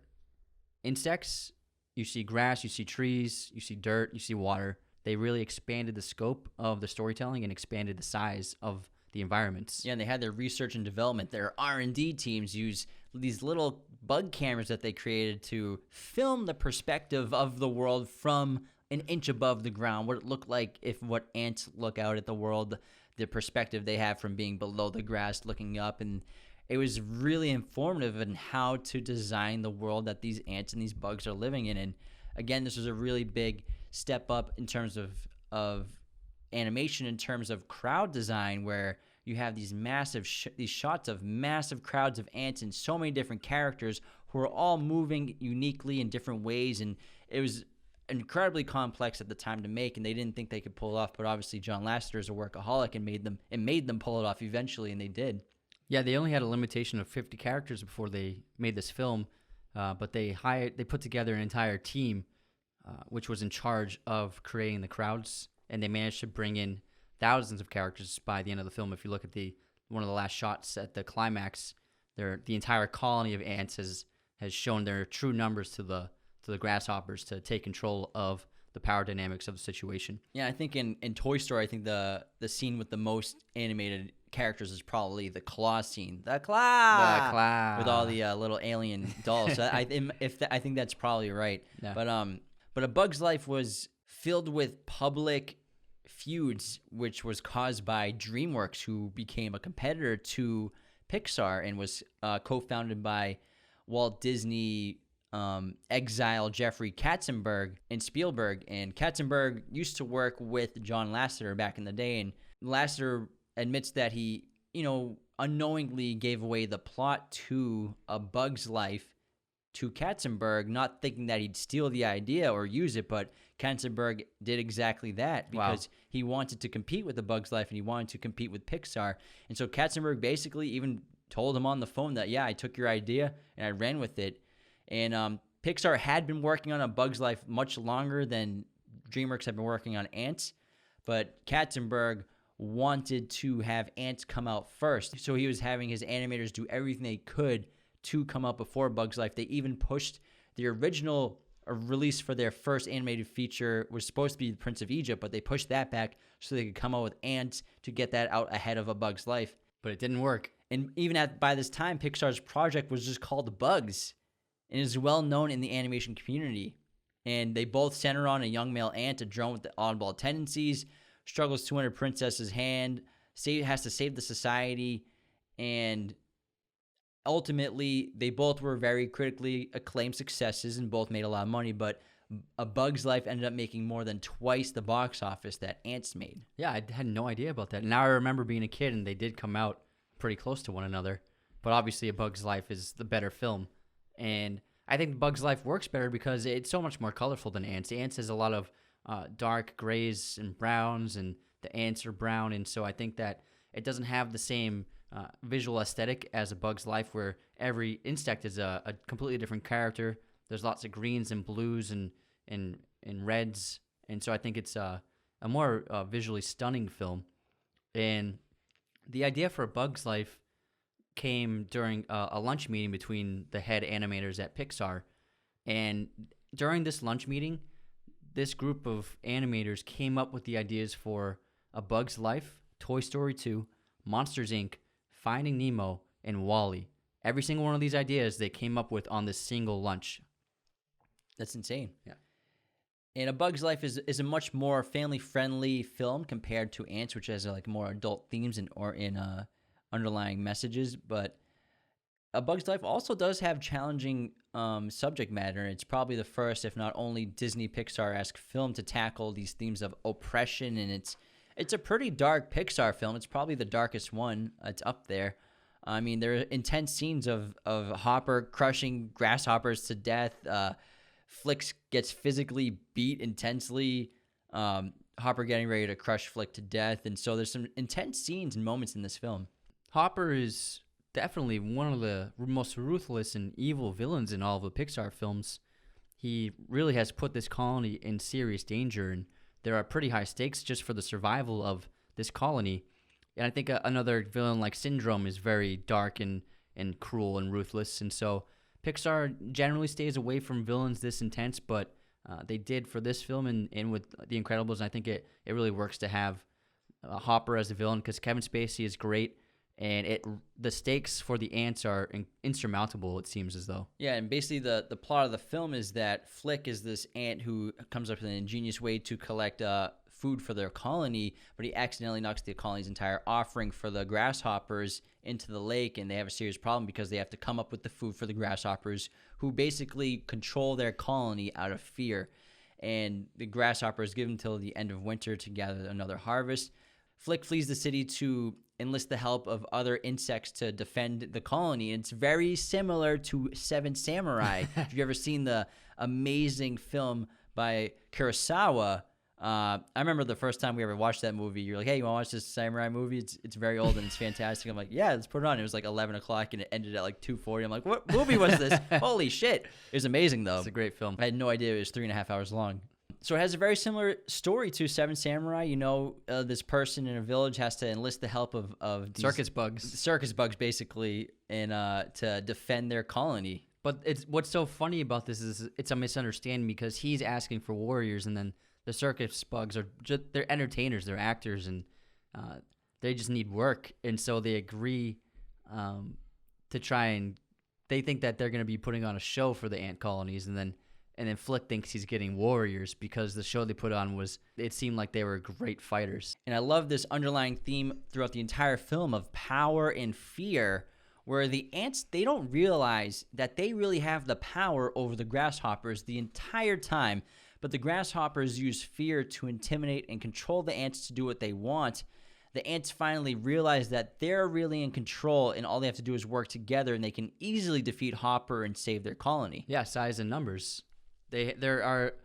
insects, you see grass, you see trees, you see dirt, you see water. They really expanded the scope of the storytelling and expanded the size of the environments. Yeah, and they had their research and development. Their R&D teams use these little bug cameras that they created to film the perspective of the world from an inch above the ground, what it looked like what ants look out at the world, the perspective they have from being below the grass looking up. And it was really informative in how to design the world that these ants and these bugs are living in. And again, this was a really big step up in terms of animation, in terms of crowd design, where you have these massive these shots of massive crowds of ants and so many different characters who are all moving uniquely in different ways. And it was incredibly complex at the time to make, and they didn't think they could pull it off. But obviously, John Lasseter is a workaholic and made them pull it off eventually, and they did. Yeah, they only had a limitation of 50 characters before they made this film, but they put together an entire team, which was in charge of creating the crowds, and they managed to bring in thousands of characters by the end of the film. If you look at one of the last shots at the climax, the entire colony of ants has shown their true numbers to the grasshoppers to take control of the power dynamics of the situation. Yeah, I think in Toy Story, I think the scene with the most animated characters is probably the claw scene. The claw! With all the little alien dolls. So I think that's probably right. Yeah. But A Bug's Life was filled with public feuds, which was caused by DreamWorks, who became a competitor to Pixar and was co-founded by Walt Disney exile Jeffrey Katzenberg and Spielberg. And Katzenberg used to work with John Lasseter back in the day, and Lasseter admits that he, unknowingly gave away the plot to A Bug's Life to Katzenberg, not thinking that he'd steal the idea or use it, but Katzenberg did exactly that because he wanted to compete with A Bug's Life and he wanted to compete with Pixar. And so Katzenberg basically even told him on the phone that, yeah, I took your idea and I ran with it. And Pixar had been working on A Bug's Life much longer than DreamWorks had been working on Ants, but Katzenberg wanted to have Ants come out first. So he was having his animators do everything they could to come out before Bug's Life. They even pushed the original release for their first animated feature was supposed to be The Prince of Egypt, but they pushed that back so they could come out with Ants to get that out ahead of A Bug's Life. But it didn't work. And even by this time, Pixar's project was just called Bugs, and is well known in the animation community. And they both center on a young male ant, a drone with the oddball tendencies, struggles to win a princess's hand, has to save the society, and ultimately they both were very critically acclaimed successes and both made a lot of money, but A Bug's Life ended up making more than twice the box office that Ants made. Yeah, I had no idea about that. Now I remember being a kid and they did come out pretty close to one another. But obviously A Bug's Life is the better film. And I think Bug's Life works better because it's so much more colorful than Ants. Ants has a lot of dark grays and browns, and the ants are brown. And so I think that it doesn't have the same visual aesthetic as A Bug's Life, where every insect is a completely different character. There's lots of greens and blues and reds. And so I think it's a more visually stunning film. And the idea for A Bug's Life came during a lunch meeting between the head animators at Pixar. And during this lunch meeting, this group of animators came up with the ideas for A Bug's Life, Toy Story 2, Monsters, Inc., Finding Nemo, and WALL-E. Every single one of these ideas they came up with on this single lunch. That's insane. Yeah. And A Bug's Life is a much more family-friendly film compared to Ants, which has like more adult themes and underlying messages. But A Bug's Life also does have challenging subject matter. It's probably the first, if not only, Disney Pixar-esque film to tackle these themes of oppression, and it's a pretty dark Pixar film. It's probably the darkest one. It's up there. I mean, there are intense scenes of Hopper crushing grasshoppers to death. Flick gets physically beat intensely. Hopper getting ready to crush Flick to death. And so there's some intense scenes and moments in this film. Hopper is definitely one of the most ruthless and evil villains in all of the Pixar films. He really has put this colony in serious danger, and there are pretty high stakes just for the survival of this colony. And I think another villain like Syndrome is very dark and cruel and ruthless. And so Pixar generally stays away from villains this intense, but they did for this film and with The Incredibles. And I think it really works to have Hopper as a villain, because Kevin Spacey is great, and the stakes for the ants are insurmountable, it seems as though. Yeah, and basically the plot of the film is that Flick is this ant who comes up with an ingenious way to collect food for their colony, but he accidentally knocks the colony's entire offering for the grasshoppers into the lake, and they have a serious problem because they have to come up with the food for the grasshoppers, who basically control their colony out of fear. And the grasshoppers give them until the end of winter to gather another harvest. Flick flees the city to enlist the help of other insects to defend the colony. It's very similar to Seven Samurai. If you've ever seen the amazing film by Kurosawa, I remember the first time we ever watched that movie, you're like, hey, you want to watch this samurai movie? It's very old and it's fantastic. I'm like, yeah, let's put it on. It was like 11 o'clock and it ended at like 2:40. I'm like, what movie was this? Holy shit. It was amazing, though. It's a great film. I had no idea it was 3.5 hours long. So it has a very similar story to Seven Samurai. You know, this person in a village has to enlist the help of these Circus bugs, basically, and to defend their colony. But what's so funny about this is it's a misunderstanding, because he's asking for warriors, and then the circus bugs are they're entertainers, they're actors, and they just need work. And so they agree to try, and they think that they're going to be putting on a show for the ant colonies, and then Flick thinks he's getting warriors because the show they put on it seemed like they were great fighters. And I love this underlying theme throughout the entire film of power and fear, where the ants, they don't realize that they really have the power over the grasshoppers the entire time. But the grasshoppers use fear to intimidate and control the ants to do what they want. The ants finally realize that they're really in control, and all they have to do is work together, and they can easily defeat Hopper and save their colony. Yeah, size and numbers. There are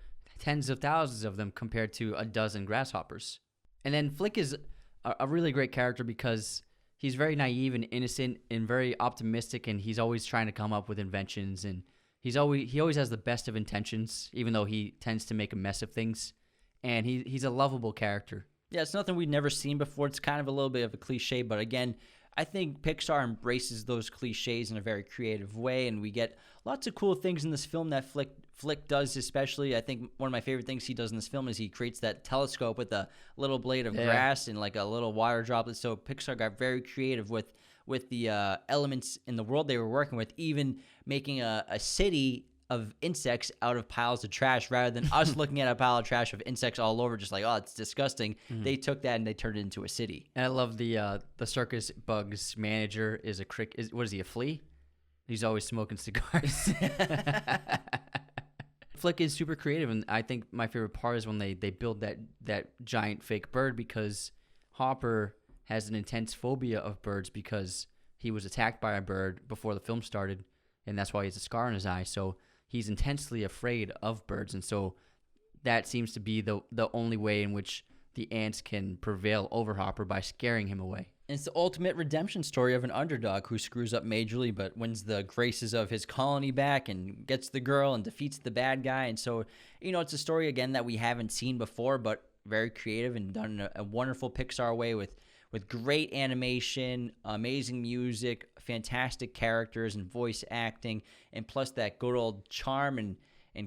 tens of thousands of them compared to a dozen grasshoppers. And then Flick is a really great character because he's very naive and innocent and very optimistic, and he's always trying to come up with inventions, and he always has the best of intentions, even though he tends to make a mess of things. And he's a lovable character. Yeah, it's nothing we've never seen before. It's kind of a little bit of a cliche, but again, I think Pixar embraces those cliches in a very creative way, and we get lots of cool things in this film that Flick does, especially. I think one of my favorite things he does in this film is he creates that telescope with a little blade of grass and like a little water droplet. So Pixar got very creative with the elements in the world they were working with, even making a city of insects out of piles of trash rather than us looking at a pile of trash of insects all over, just like, oh, it's disgusting. They took that and they turned it into a city. And I love the circus bugs manager is a what is he, a flea? He's always smoking cigars. Flick is super creative, and I think my favorite part is when they build that giant fake bird, because Hopper has an intense phobia of birds because he was attacked by a bird before the film started, and that's why he has a scar on his eye. So he's intensely afraid of birds, and so that seems to be the only way in which the ants can prevail over Hopper, by scaring him away. It's the ultimate redemption story of an underdog who screws up majorly but wins the graces of his colony back and gets the girl and defeats the bad guy. And so, it's a story, again, that we haven't seen before, but very creative and done in a wonderful Pixar way with great animation, amazing music, fantastic characters and voice acting, and plus that good old charm and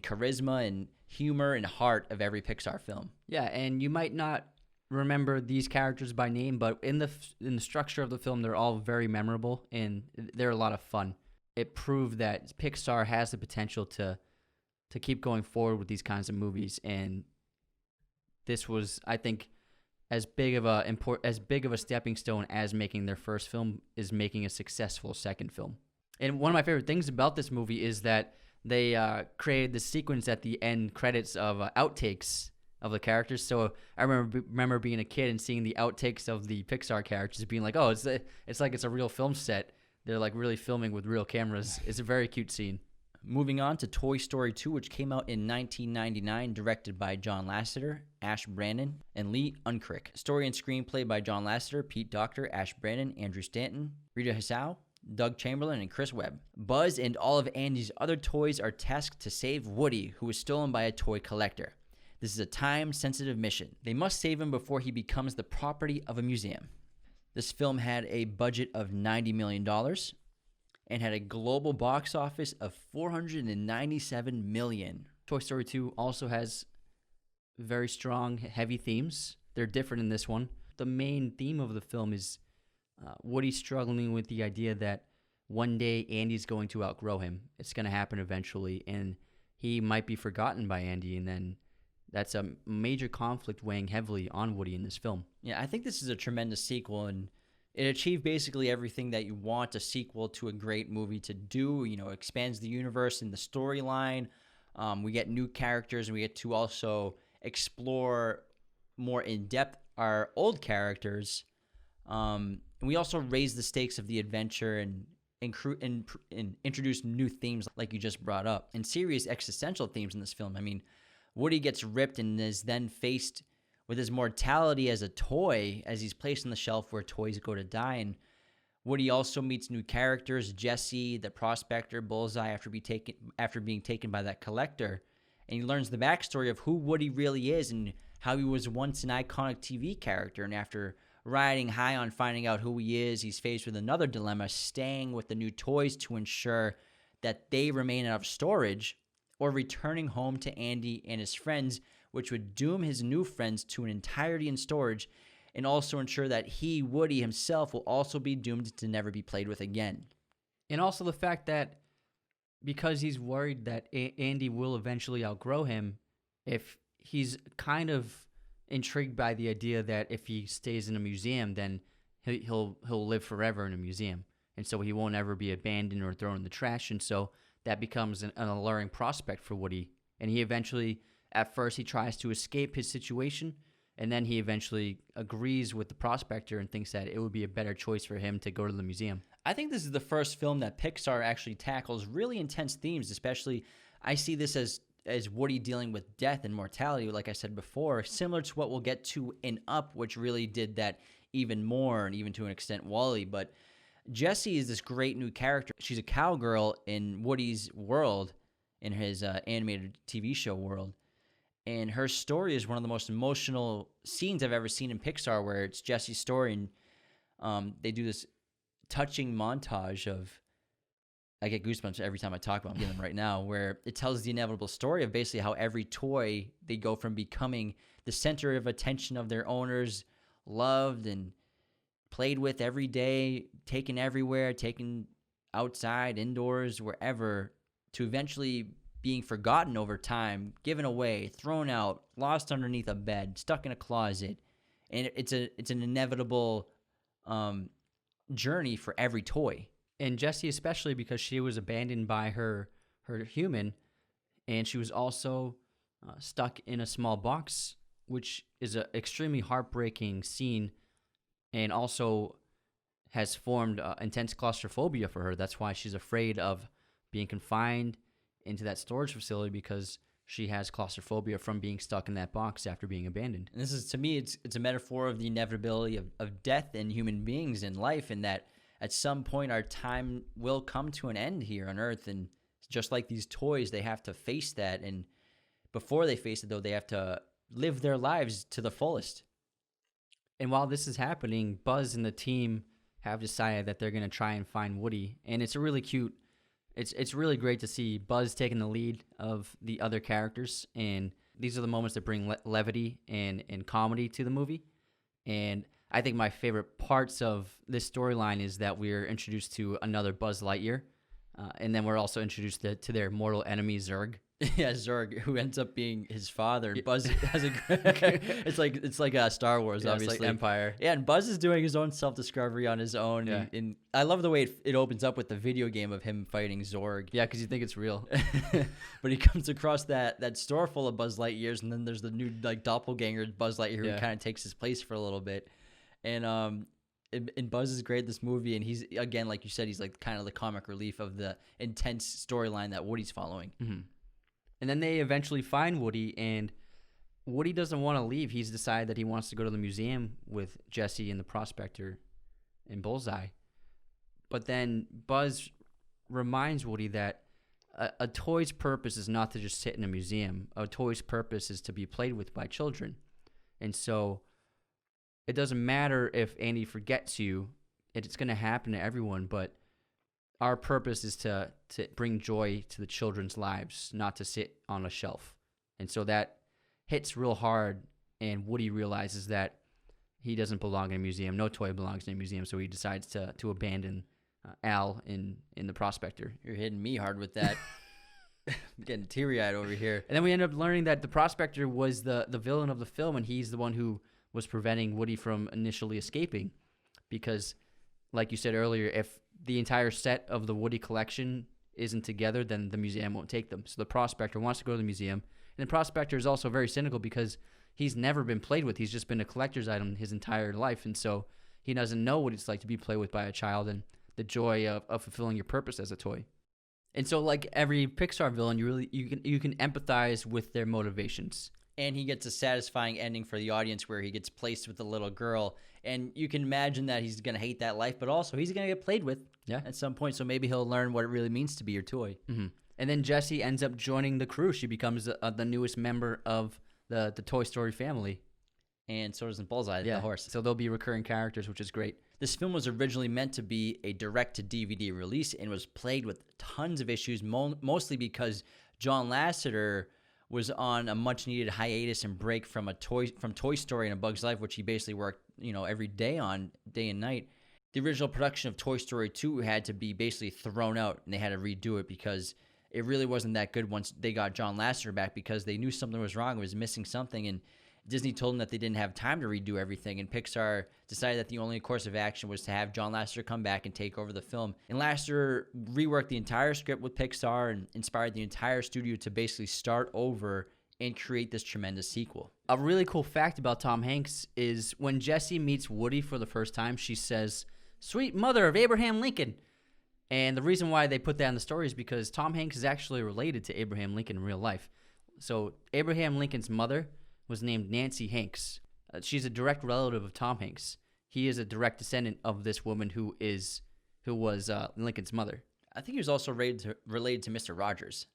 charisma and humor and heart of every Pixar film. Yeah, and you might not remember these characters by name, but in the structure of the film, they're all very memorable and they're a lot of fun. It proved that Pixar has the potential to keep going forward with these kinds of movies, and this was, I think, as big of a stepping stone as making their first film is making a successful second film. And one of my favorite things about this movie is that they created the sequence at the end credits of outtakes of the characters. So I remember being a kid and seeing the outtakes of the Pixar characters, being like, oh, it's like it's a real film set. They're like really filming with real cameras. It's a very cute scene. Moving on to Toy Story 2, which came out in 1999, directed by John Lasseter, Ash Brannon, and Lee Unkrich. Story and screenplay by John Lasseter, Pete Docter, Ash Brannon, Andrew Stanton, Rita Hisao, Doug Chamberlain, and Chris Webb. Buzz and all of Andy's other toys are tasked to save Woody, who was stolen by a toy collector. This is a time-sensitive mission. They must save him before he becomes the property of a museum. This film had a budget of $90 million and had a global box office of $497 million. Toy Story 2 also has very strong, heavy themes. They're different in this one. The main theme of the film is Woody struggling with the idea that one day Andy's going to outgrow him. It's going to happen eventually, and he might be forgotten by Andy, and then that's a major conflict weighing heavily on Woody in this film. Yeah, I think this is a tremendous sequel, and it achieved basically everything that you want a sequel to a great movie to do. Expands the universe and the storyline. We get new characters, and we get to also explore more in depth our old characters. And we also raise the stakes of the adventure and introduce new themes like you just brought up, and serious existential themes in this film. I mean, Woody gets ripped and is then faced with his mortality as a toy as he's placed on the shelf where toys go to die. And Woody also meets new characters, Jesse, the prospector, Bullseye, after being taken by that collector. And he learns the backstory of who Woody really is and how he was once an iconic TV character. And after riding high on finding out who he is, he's faced with another dilemma, staying with the new toys to ensure that they remain out of storage, or returning home to Andy and his friends, which would doom his new friends to an entirety in storage, and also ensure that he, Woody himself, will also be doomed to never be played with again. And also the fact that because he's worried that Andy will eventually outgrow him, if he's kind of intrigued by the idea that if he stays in a museum, then he'll live forever in a museum, and so he won't ever be abandoned or thrown in the trash, and so that becomes an alluring prospect for Woody. And he eventually, at first, he tries to escape his situation, and then he eventually agrees with the prospector and thinks that it would be a better choice for him to go to the museum. I think this is the first film that Pixar actually tackles really intense themes, especially I see this as Woody dealing with death and mortality, like I said before, similar to what we'll get to in Up, which really did that even more, and even to an extent Wall-E. But Jessie is this great new character. She's a cowgirl in Woody's world, in his animated TV show world. And her story is one of the most emotional scenes I've ever seen in Pixar, where it's Jessie's story, and they do this touching montage of, I get goosebumps every time I talk about them right now, where it tells the inevitable story of basically how every toy, they go from becoming the center of attention of their owners, loved and played with every day, taken everywhere, taken outside, indoors, wherever, to eventually being forgotten over time, given away, thrown out, lost underneath a bed, stuck in a closet. And it's an inevitable journey for every toy. And Jessie especially, because she was abandoned by her human, and she was also stuck in a small box, which is an extremely heartbreaking scene, and also has formed intense claustrophobia for her. That's why she's afraid of being confined into that storage facility, because she has claustrophobia from being stuck in that box after being abandoned. And this is, to me, it's a metaphor of the inevitability of death in human beings in life, and that at some point our time will come to an end here on Earth. And just like these toys, they have to face that. And before they face it, though, they have to live their lives to the fullest. And while this is happening, Buzz and the team have decided that they're going to try and find Woody. And it's a really cute, it's really great to see Buzz taking the lead of the other characters. And these are the moments that bring levity and comedy to the movie. And I think my favorite parts of this storyline is that we're introduced to another Buzz Lightyear. And then we're also introduced to their mortal enemy, Zurg. Yeah, Zurg, who ends up being his father. And Buzz has a it's like Star Wars, obviously. It's like Empire. Yeah, and Buzz is doing his own self-discovery on his own. Yeah. And I love the way it opens up with the video game of him fighting Zorg. Yeah, because you think it's real. But he comes across that store full of Buzz Lightyears, and then there's the new doppelganger Buzz Lightyear who kind of takes his place for a little bit. And Buzz is great in this movie, and he's, again, like you said, he's like kind of the comic relief of the intense storyline that Woody's following. Mm-hmm. And then they eventually find Woody, and Woody doesn't want to leave. He's decided that he wants to go to the museum with Jessie and the Prospector and Bullseye. But then Buzz reminds Woody that a toy's purpose is not to just sit in a museum. A toy's purpose is to be played with by children. And so it doesn't matter if Andy forgets you. It's going to happen to everyone, but our purpose is to bring joy to the children's lives, not to sit on a shelf. And so that hits real hard, and Woody realizes that he doesn't belong in a museum. No toy belongs in a museum, so he decides to abandon Al in the Prospector. You're hitting me hard with that. I'm getting teary-eyed over here. And then we end up learning that the Prospector was the villain of the film, and he's the one who was preventing Woody from initially escaping. Because, like you said earlier, if the entire set of the Woody collection isn't together, then the museum won't take them. So the Prospector wants to go to the museum. And the Prospector is also very cynical because he's never been played with. He's just been a collector's item his entire life. And so he doesn't know what it's like to be played with by a child and the joy of fulfilling your purpose as a toy. And so, like every Pixar villain, you can empathize with their motivations. And he gets a satisfying ending for the audience where he gets placed with a little girl. And you can imagine that he's going to hate that life, but also he's going to get played with at some point. So maybe he'll learn what it really means to be your toy. Mm-hmm. And then Jessie ends up joining the crew. She becomes the newest member of the Toy Story family. And so does Bullseye, the horse. So they'll be recurring characters, which is great. This film was originally meant to be a direct-to-DVD release and was plagued with tons of issues, mostly because John Lasseter was on a much-needed hiatus and break from Toy Story and A Bug's Life, which he basically worked, every day on, day and night. The original production of Toy Story 2 had to be basically thrown out, and they had to redo it because it really wasn't that good once they got John Lasseter back, because they knew something was wrong, it was missing something, and Disney told them that they didn't have time to redo everything, and Pixar decided that the only course of action was to have John Lasseter come back and take over the film. And Lasseter reworked the entire script with Pixar and inspired the entire studio to basically start over and create this tremendous sequel. A really cool fact about Tom Hanks is when Jessie meets Woody for the first time, she says, "Sweet mother of Abraham Lincoln." And the reason why they put that in the story is because Tom Hanks is actually related to Abraham Lincoln in real life. So Abraham Lincoln's mother was named Nancy Hanks. She's a direct relative of Tom Hanks. He is a direct descendant of this woman who was Lincoln's mother. I think he was also related to Mr. Rogers.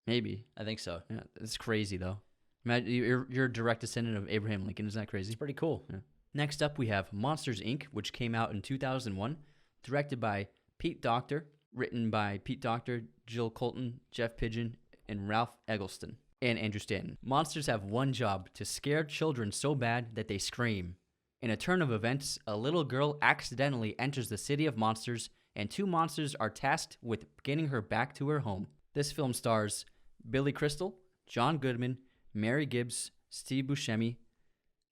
Maybe. I think so. Yeah, it's crazy though. Imagine you're a direct descendant of Abraham Lincoln. Isn't that crazy? It's pretty cool. Yeah. Next up, we have Monsters, Inc., which came out in 2001, directed by Pete Docter, written by Pete Docter, Jill Colton, Jeff Pidgeon, and Ralph Eggleston. And Andrew Stanton. Monsters have one job: to scare children so bad that they scream. In a turn of events, a little girl accidentally enters the city of monsters, and two monsters are tasked with getting her back to her home. This film stars Billy Crystal, John Goodman, Mary Gibbs, Steve Buscemi,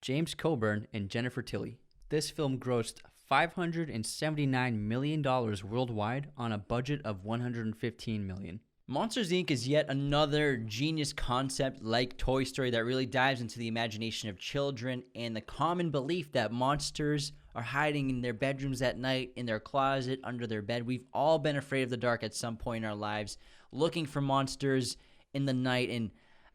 James Coburn, and Jennifer Tilly. This film grossed $579 million worldwide on a budget of $115 million. Monsters, Inc. is yet another genius concept like Toy Story that really dives into the imagination of children and the common belief that monsters are hiding in their bedrooms at night, in their closet, under their bed. We've all been afraid of the dark at some point in our lives, looking for monsters in the night. And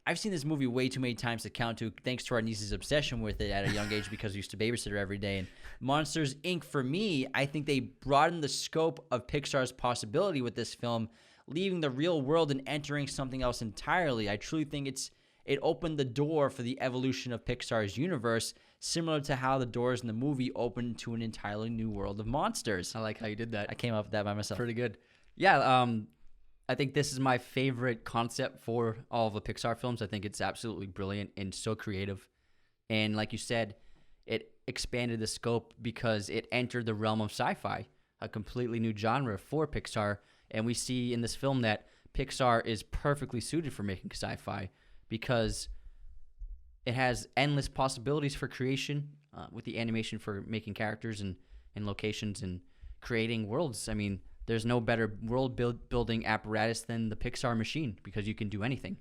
I've seen this movie way too many times to count to, thanks to our niece's obsession with it at a young age because we used to babysit her every day. And Monsters, Inc., for me, I think they broadened the scope of Pixar's possibility with this film, leaving the real world and entering something else entirely. I truly think it opened the door for the evolution of Pixar's universe, similar to how the doors in the movie opened to an entirely new world of monsters. I like how you did that. I came up with that by myself. Pretty good. Yeah, I think this is my favorite concept for all of the Pixar films. I think it's absolutely brilliant and so creative. And like you said, it expanded the scope because it entered the realm of sci-fi, a completely new genre for Pixar. And we see in this film that Pixar is perfectly suited for making sci-fi because it has endless possibilities for creation with the animation for making characters and locations and creating worlds. I mean, there's no better world building apparatus than the Pixar machine because you can do anything.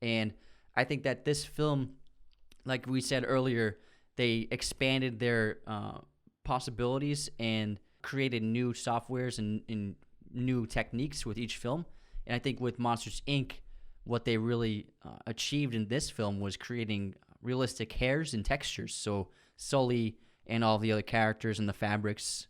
And I think that this film, like we said earlier, they expanded their possibilities and created new softwares and new techniques with each film. And I think with Monsters, Inc., what they really achieved in this film was creating realistic hairs and textures. So Sully and all the other characters and the fabrics,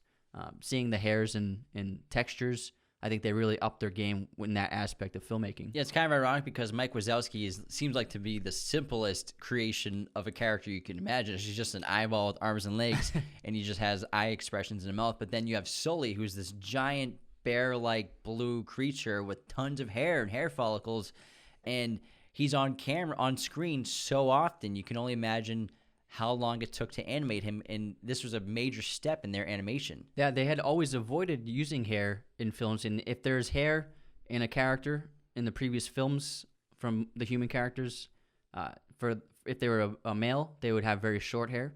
seeing the hairs and textures, I think they really upped their game in that aspect of filmmaking. Yeah, it's kind of ironic because Mike Wazowski seems like to be the simplest creation of a character you can imagine. She's just an eyeball with arms and legs, and he just has eye expressions in a mouth. But then you have Sully, who's this giant bear-like blue creature with tons of hair and hair follicles, and he's on camera, on screen so often. You can only imagine how long it took to animate him, and this was a major step in their animation. Yeah, they had always avoided using hair in films, and if there's hair in a character in the previous films from the human characters, if they were a male, they would have very short hair,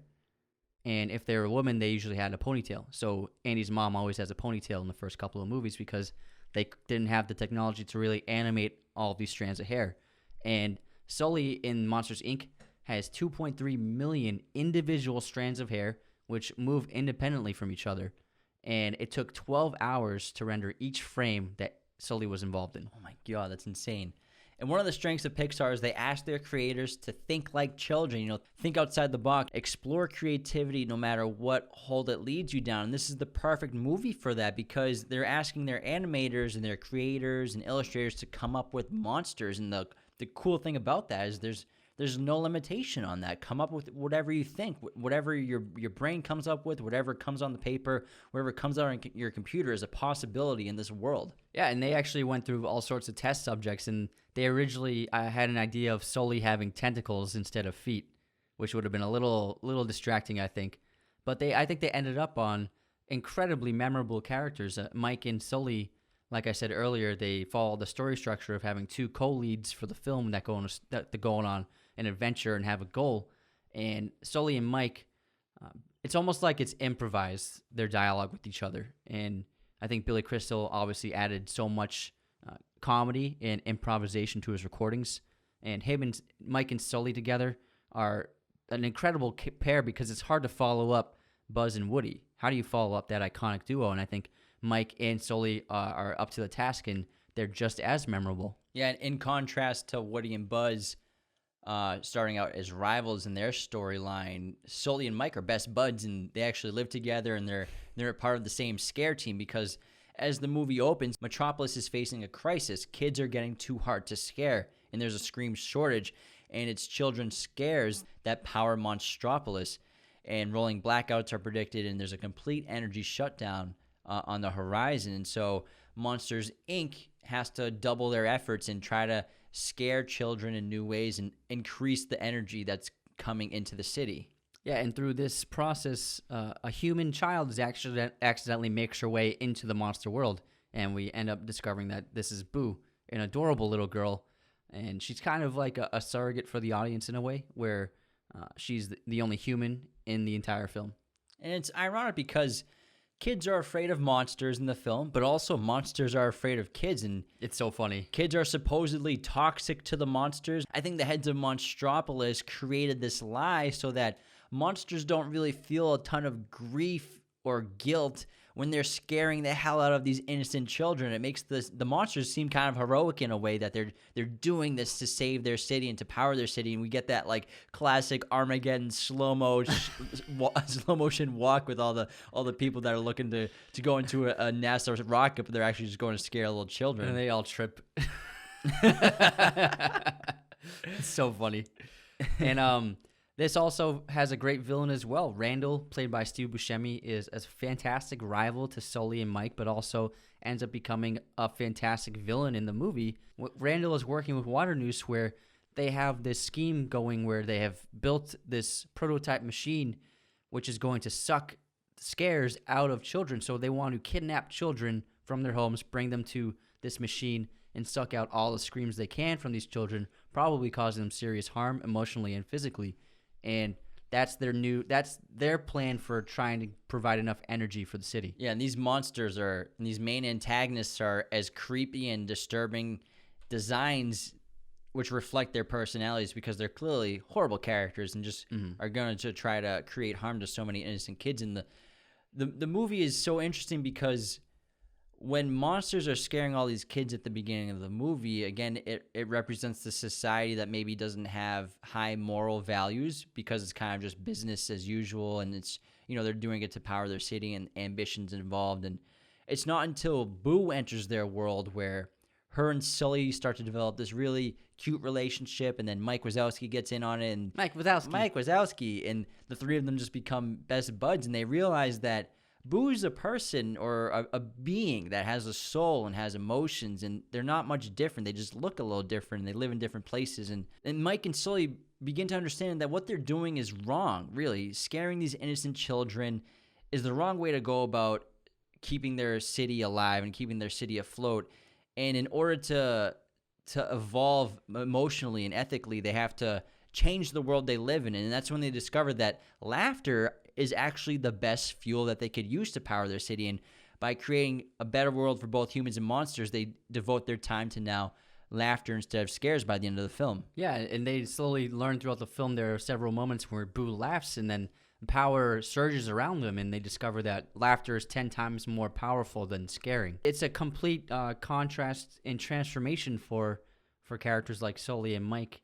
and if they were a woman, they usually had a ponytail. So Andy's mom always has a ponytail in the first couple of movies because they didn't have the technology to really animate all of these strands of hair. And Sully in Monsters, Inc. has 2.3 million individual strands of hair, which move independently from each other. And it took 12 hours to render each frame that Sully was involved in. Oh my God, that's insane. And one of the strengths of Pixar is they ask their creators to think like children, think outside the box, explore creativity no matter what hole it leads you down. And this is the perfect movie for that because they're asking their animators and their creators and illustrators to come up with monsters. And the cool thing about that is there's no limitation on that. Come up with whatever you think, whatever your brain comes up with, whatever comes on the paper, whatever comes out on your computer is a possibility in this world. Yeah, and they actually went through all sorts of test subjects, and they originally had an idea of Sully having tentacles instead of feet, which would have been a little distracting, I think. But I think they ended up on incredibly memorable characters. Mike and Sully, like I said earlier, they follow the story structure of having two co-leads for the film that go on an adventure and have a goal. And Sully and Mike, it's almost like it's improvised, their dialogue with each other. And I think Billy Crystal obviously added so much comedy and improvisation to his recordings. And him and Mike and Sully together are an incredible pair because it's hard to follow up Buzz and Woody. How do you follow up that iconic duo? And I think Mike and Sully are up to the task, and they're just as memorable. Yeah, and in contrast to Woody and Buzz starting out as rivals in their storyline, Sully and Mike are best buds, and they actually live together, and they're a part of the same scare team because as the movie opens, Metropolis is facing a crisis. Kids are getting too hard to scare, and there's a scream shortage, and it's children's scares that power Monstropolis, and rolling blackouts are predicted, and there's a complete energy shutdown on the horizon. And so Monsters, Inc. has to double their efforts and try to scare children in new ways and increase the energy that's coming into the city. Yeah, and through this process, a human child is actually accidentally makes her way into the monster world, and we end up discovering that this is Boo, an adorable little girl and she's kind of like a surrogate for the audience in a way, where she's the only human in the entire film. And it's ironic because kids are afraid of monsters in the film, but also monsters are afraid of kids, and It's so funny. kids are supposedly toxic to the monsters. I think the heads of Monstropolis created this lie so that monsters don't really feel a ton of grief or guilt when they're scaring the hell out of these innocent children. It makes the monsters seem kind of heroic in a way, that they're doing this to save their city and to power their city. And we get that like classic Armageddon slow motion walk with all the people that are looking to go into a NASA rocket, but they're actually just going to scare little children. And they all trip. It's so funny. And this also has a great villain as well. Randall, played by Steve Buscemi, is a fantastic rival to Sully and Mike, but also ends up becoming a fantastic villain in the movie. Randall is working with Water News, where they have this scheme going where they have built this prototype machine which is going to suck scares out of children. So they want to kidnap children from their homes, bring them to this machine, and suck out all the screams they can from these children, probably causing them serious harm emotionally and physically. And that's their plan for trying to provide enough energy for the city. Yeah, and these monsters these main antagonists are as creepy and disturbing designs, which reflect their personalities, because they're clearly horrible characters and just are going to try to create harm to so many innocent kids. And the movie is so interesting because when monsters are scaring all these kids at the beginning of the movie, again, it represents the society that maybe doesn't have high moral values, because it's kind of just business as usual, and it's, they're doing it to power their city and ambitions involved. And it's not until Boo enters their world where her and Sully start to develop this really cute relationship, and then Mike Wazowski gets in on it, and Mike Wazowski, and the three of them just become best buds, and they realize that Boo's a person or a being that has a soul and has emotions, and they're not much different. They just look a little different, and they live in different places. And Mike and Sully begin to understand that what they're doing is wrong, really. Scaring these innocent children is the wrong way to go about keeping their city alive and keeping their city afloat. And in order to evolve emotionally and ethically, they have to change the world they live in. And that's when they discovered that laughter is actually the best fuel that they could use to power their city. And by creating a better world for both humans and monsters, they devote their time to now laughter instead of scares by the end of the film. Yeah, and they slowly learn throughout the film. There are several moments where Boo laughs, and then power surges around them, and they discover that laughter is 10 times more powerful than scaring. It's a complete contrast and transformation for characters like Sully and Mike,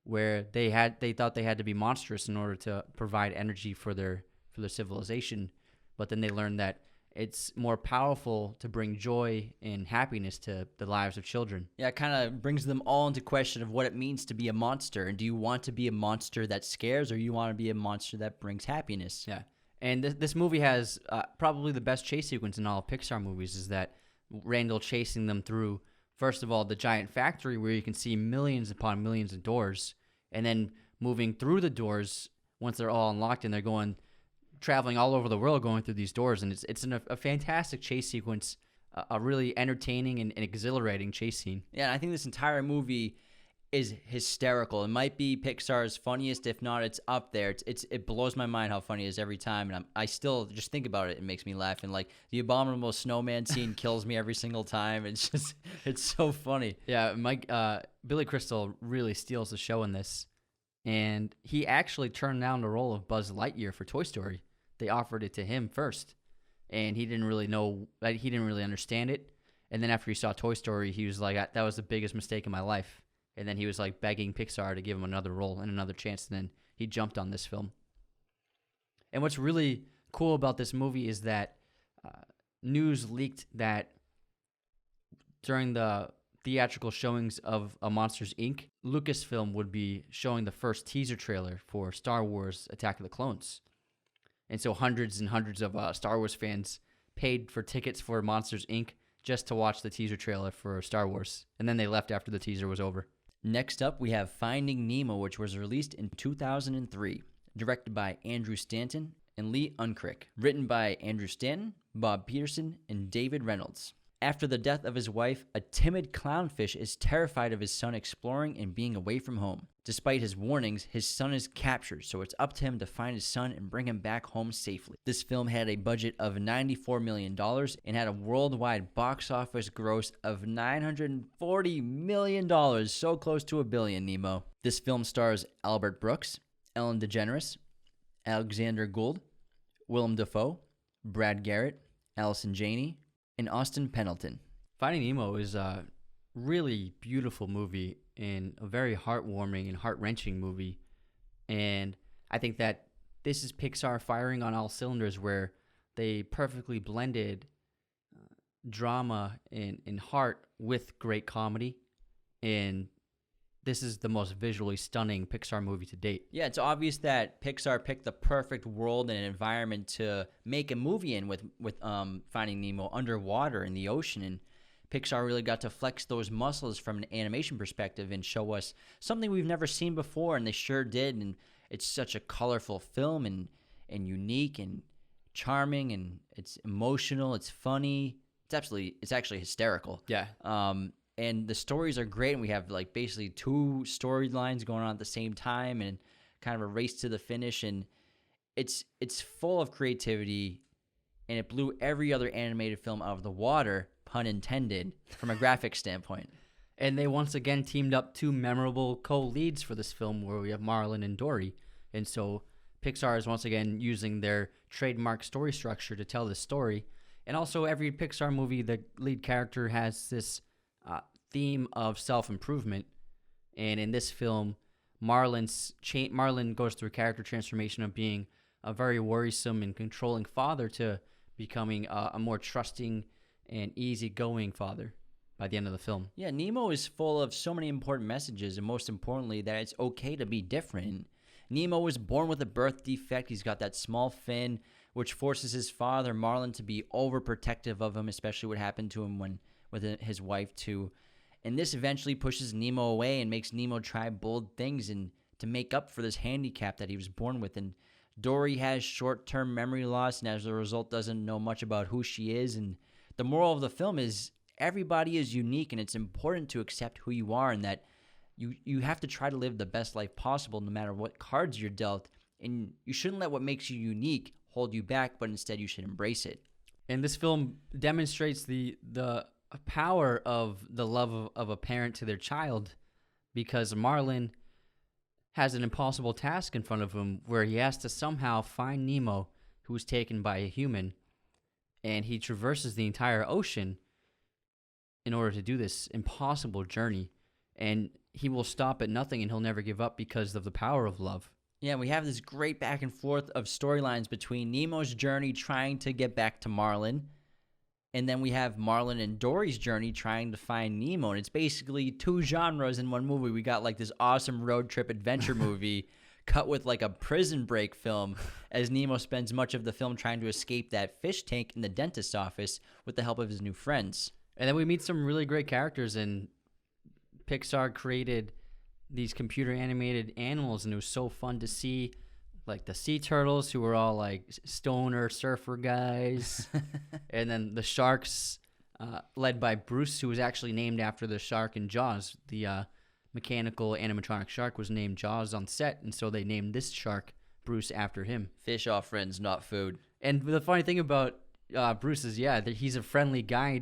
where they thought they had to be monstrous in order to provide energy for their civilization, but then they learned that it's more powerful to bring joy and happiness to the lives of children. Yeah, it kind of brings them all into question of what it means to be a monster. And do you want to be a monster that scares, or you want to be a monster that brings happiness? Yeah, and this movie has probably the best chase sequence in all of Pixar movies, is that Randall chasing them through, first of all, the giant factory where you can see millions upon millions of doors, and then moving through the doors once they're all unlocked, and they're traveling all over the world going through these doors. And it's a fantastic chase sequence, a really entertaining and exhilarating chase scene. Yeah, I think this entire movie is hysterical. It might be Pixar's funniest, if not it's up there. It blows my mind how funny it is every time, and I still just think about it, it makes me laugh. And like the abominable snowman scene kills me every single time. It's so funny. Yeah, Billy Crystal really steals the show in this, and he actually turned down the role of Buzz Lightyear for Toy Story. They offered it to him first, and he didn't really understand it. And then after he saw Toy Story, he was like, that was the biggest mistake in my life. And then he was like begging Pixar to give him another role and another chance, and then he jumped on this film. And what's really cool about this movie is that news leaked that during the theatrical showings of Monsters, Inc., Lucasfilm would be showing the first teaser trailer for Star Wars Attack of the Clones. And so hundreds and hundreds of Star Wars fans paid for tickets for Monsters, Inc. just to watch the teaser trailer for Star Wars. And then they left after the teaser was over. Next up, we have Finding Nemo, which was released in 2003. Directed by Andrew Stanton and Lee Unkrich. Written by Andrew Stanton, Bob Peterson, and David Reynolds. After the death of his wife, a timid clownfish is terrified of his son exploring and being away from home. Despite his warnings, his son is captured, so it's up to him to find his son and bring him back home safely. This film had a budget of $94 million and had a worldwide box office gross of $940 million, so close to $1 billion, Nemo. This film stars Albert Brooks, Ellen DeGeneres, Alexander Gould, Willem Dafoe, Brad Garrett, Allison Janney, and Austin Pendleton. Finding Nemo is a really beautiful movie and a very heartwarming and heart-wrenching movie. And I think that this is Pixar firing on all cylinders, where they perfectly blended drama and heart with great comedy. And this is the most visually stunning Pixar movie to date. Yeah, it's obvious that Pixar picked the perfect world and environment to make a movie in with Finding Nemo underwater in the ocean. And Pixar really got to flex those muscles from an animation perspective and show us something we've never seen before, and they sure did. And it's such a colorful film and unique and charming, and it's emotional, it's funny. It's actually hysterical. Yeah. And the stories are great, and we have like basically two storylines going on at the same time, and kind of a race to the finish. And it's full of creativity, and it blew every other animated film out of the water, pun intended, from a graphic standpoint. And they once again teamed up two memorable co-leads for this film, where we have Marlin and Dory. And so Pixar is once again using their trademark story structure to tell this story. And also every Pixar movie, the lead character has this theme of self-improvement. And in this film, Marlin goes through a character transformation of being a very worrisome and controlling father to becoming a more trusting and easygoing father by the end of the film. Yeah, Nemo is full of so many important messages, and most importantly, that it's okay to be different. Nemo was born with a birth defect. He's got that small fin, which forces his father, Marlin, to be overprotective of him, especially what happened to him with his wife, too. And this eventually pushes Nemo away and makes Nemo try bold things and to make up for this handicap that he was born with. And Dory has short-term memory loss, and as a result doesn't know much about who she is. And the moral of the film is everybody is unique, and it's important to accept who you are, and that you have to try to live the best life possible no matter what cards you're dealt. And you shouldn't let what makes you unique hold you back, but instead you should embrace it. And this film demonstrates the power of the love of a parent to their child, because Marlin has an impossible task in front of him where he has to somehow find Nemo, who was taken by a human, and he traverses the entire ocean in order to do this impossible journey. And he will stop at nothing, and he'll never give up because of the power of love. Yeah, we have this great back and forth of storylines between Nemo's journey trying to get back to Marlin, and then we have Marlin and Dory's journey trying to find Nemo. And it's basically two genres in one movie. We got like this awesome road trip adventure movie cut with like a prison break film, as Nemo spends much of the film trying to escape that fish tank in the dentist's office with the help of his new friends. And then we meet some really great characters, and Pixar created these computer animated animals, and it was so fun to see, like the sea turtles, who were all like stoner surfer guys, and then the sharks, led by Bruce, who was actually named after the shark in Jaws. The mechanical animatronic shark was named Jaws on set, and so they named this shark Bruce after him. Fish are friends, not food. And the funny thing about Bruce is, that he's a friendly guy.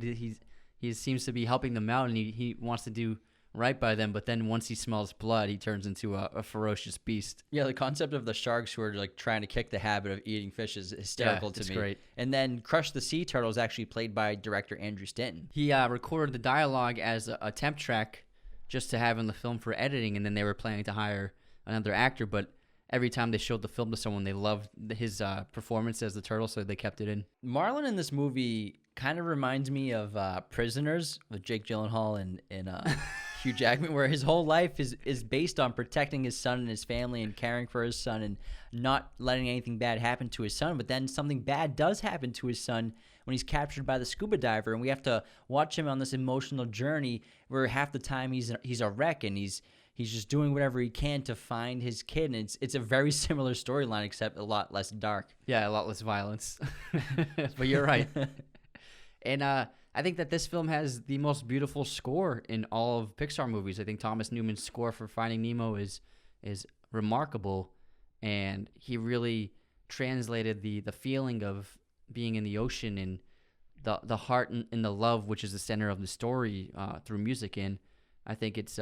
He seems to be helping them out, and he wants to do right by them, but then once he smells blood, he turns into a ferocious beast. Yeah, the concept of the sharks who are like trying to kick the habit of eating fish is hysterical to me. It's great. And then Crush the Sea Turtle is actually played by director Andrew Stanton. He recorded the dialogue as a temp track just to have in the film for editing, and then they were planning to hire another actor, but every time they showed the film to someone, they loved his performance as the turtle, so they kept it in. Marlin in this movie kind of reminds me of Prisoners with Jake Gyllenhaal and Hugh Jackman, where his whole life is based on protecting his son and his family and caring for his son and not letting anything bad happen to his son. But then something bad does happen to his son when he's captured by the scuba diver, and we have to watch him on this emotional journey where half the time he's a wreck, and he's just doing whatever he can to find his kid. And it's a very similar storyline, except a lot less dark. Yeah, a lot less violence. But you're right. And I I think that this film has the most beautiful score in all of Pixar movies. I think Thomas Newman's score for Finding Nemo is remarkable, and he really translated the feeling of being in the ocean and the heart and the love, which is the center of the story, through music. And I think it's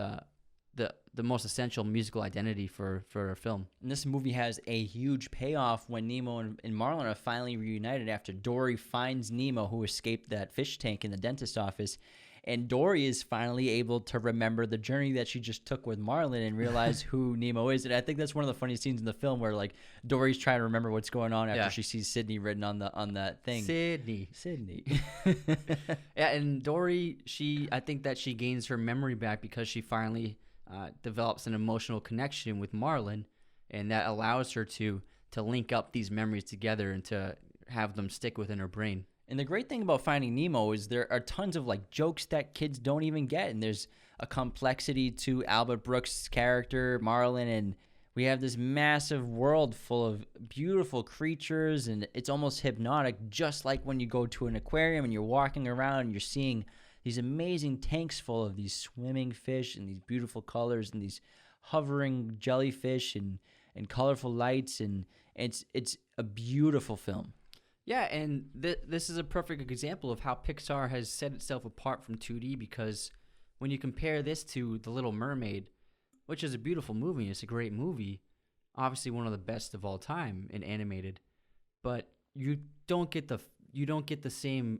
the most essential musical identity for a film. And this movie has a huge payoff when Nemo and Marlin are finally reunited after Dory finds Nemo, who escaped that fish tank in the dentist's office. And Dory is finally able to remember the journey that she just took with Marlin and realize who Nemo is. And I think that's one of the funniest scenes in the film where, like, Dory's trying to remember what's going on after she sees Sydney written on that thing. Sydney. Yeah, and Dory, I think that she gains her memory back because she finally develops an emotional connection with Marlin, and that allows her to link up these memories together and to have them stick within her brain. And the great thing about Finding Nemo is there are tons of like jokes that kids don't even get, and there's a complexity to Albert Brooks' character, Marlin, and we have this massive world full of beautiful creatures, and it's almost hypnotic, just like when you go to an aquarium and you're walking around and you're seeing these amazing tanks full of these swimming fish and these beautiful colors and these hovering jellyfish and colorful lights, and it's a beautiful film. Yeah, and this is a perfect example of how Pixar has set itself apart from 2D, because when you compare this to The Little Mermaid, which is a beautiful movie, it's a great movie, obviously one of the best of all time in animated, but you don't get the same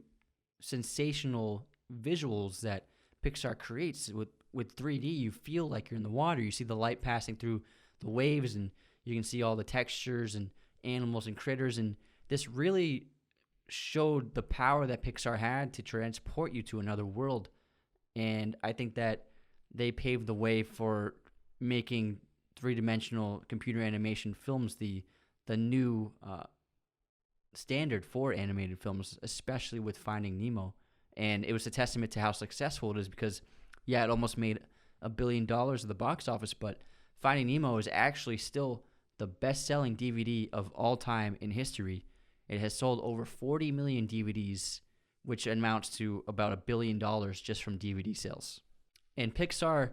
sensational visuals that Pixar creates. With 3D, you feel like you're in the water. You see the light passing through the waves, and you can see all the textures and animals and critters, and this really showed the power that Pixar had to transport you to another world. And I think that they paved the way for making three-dimensional computer animation films the new standard for animated films, especially with Finding Nemo. And it was a testament to how successful it is, because, yeah, it almost made $1 billion at the box office, but Finding Nemo is actually still the best-selling DVD of all time in history. It has sold over 40 million DVDs, which amounts to about $1 billion just from DVD sales. And Pixar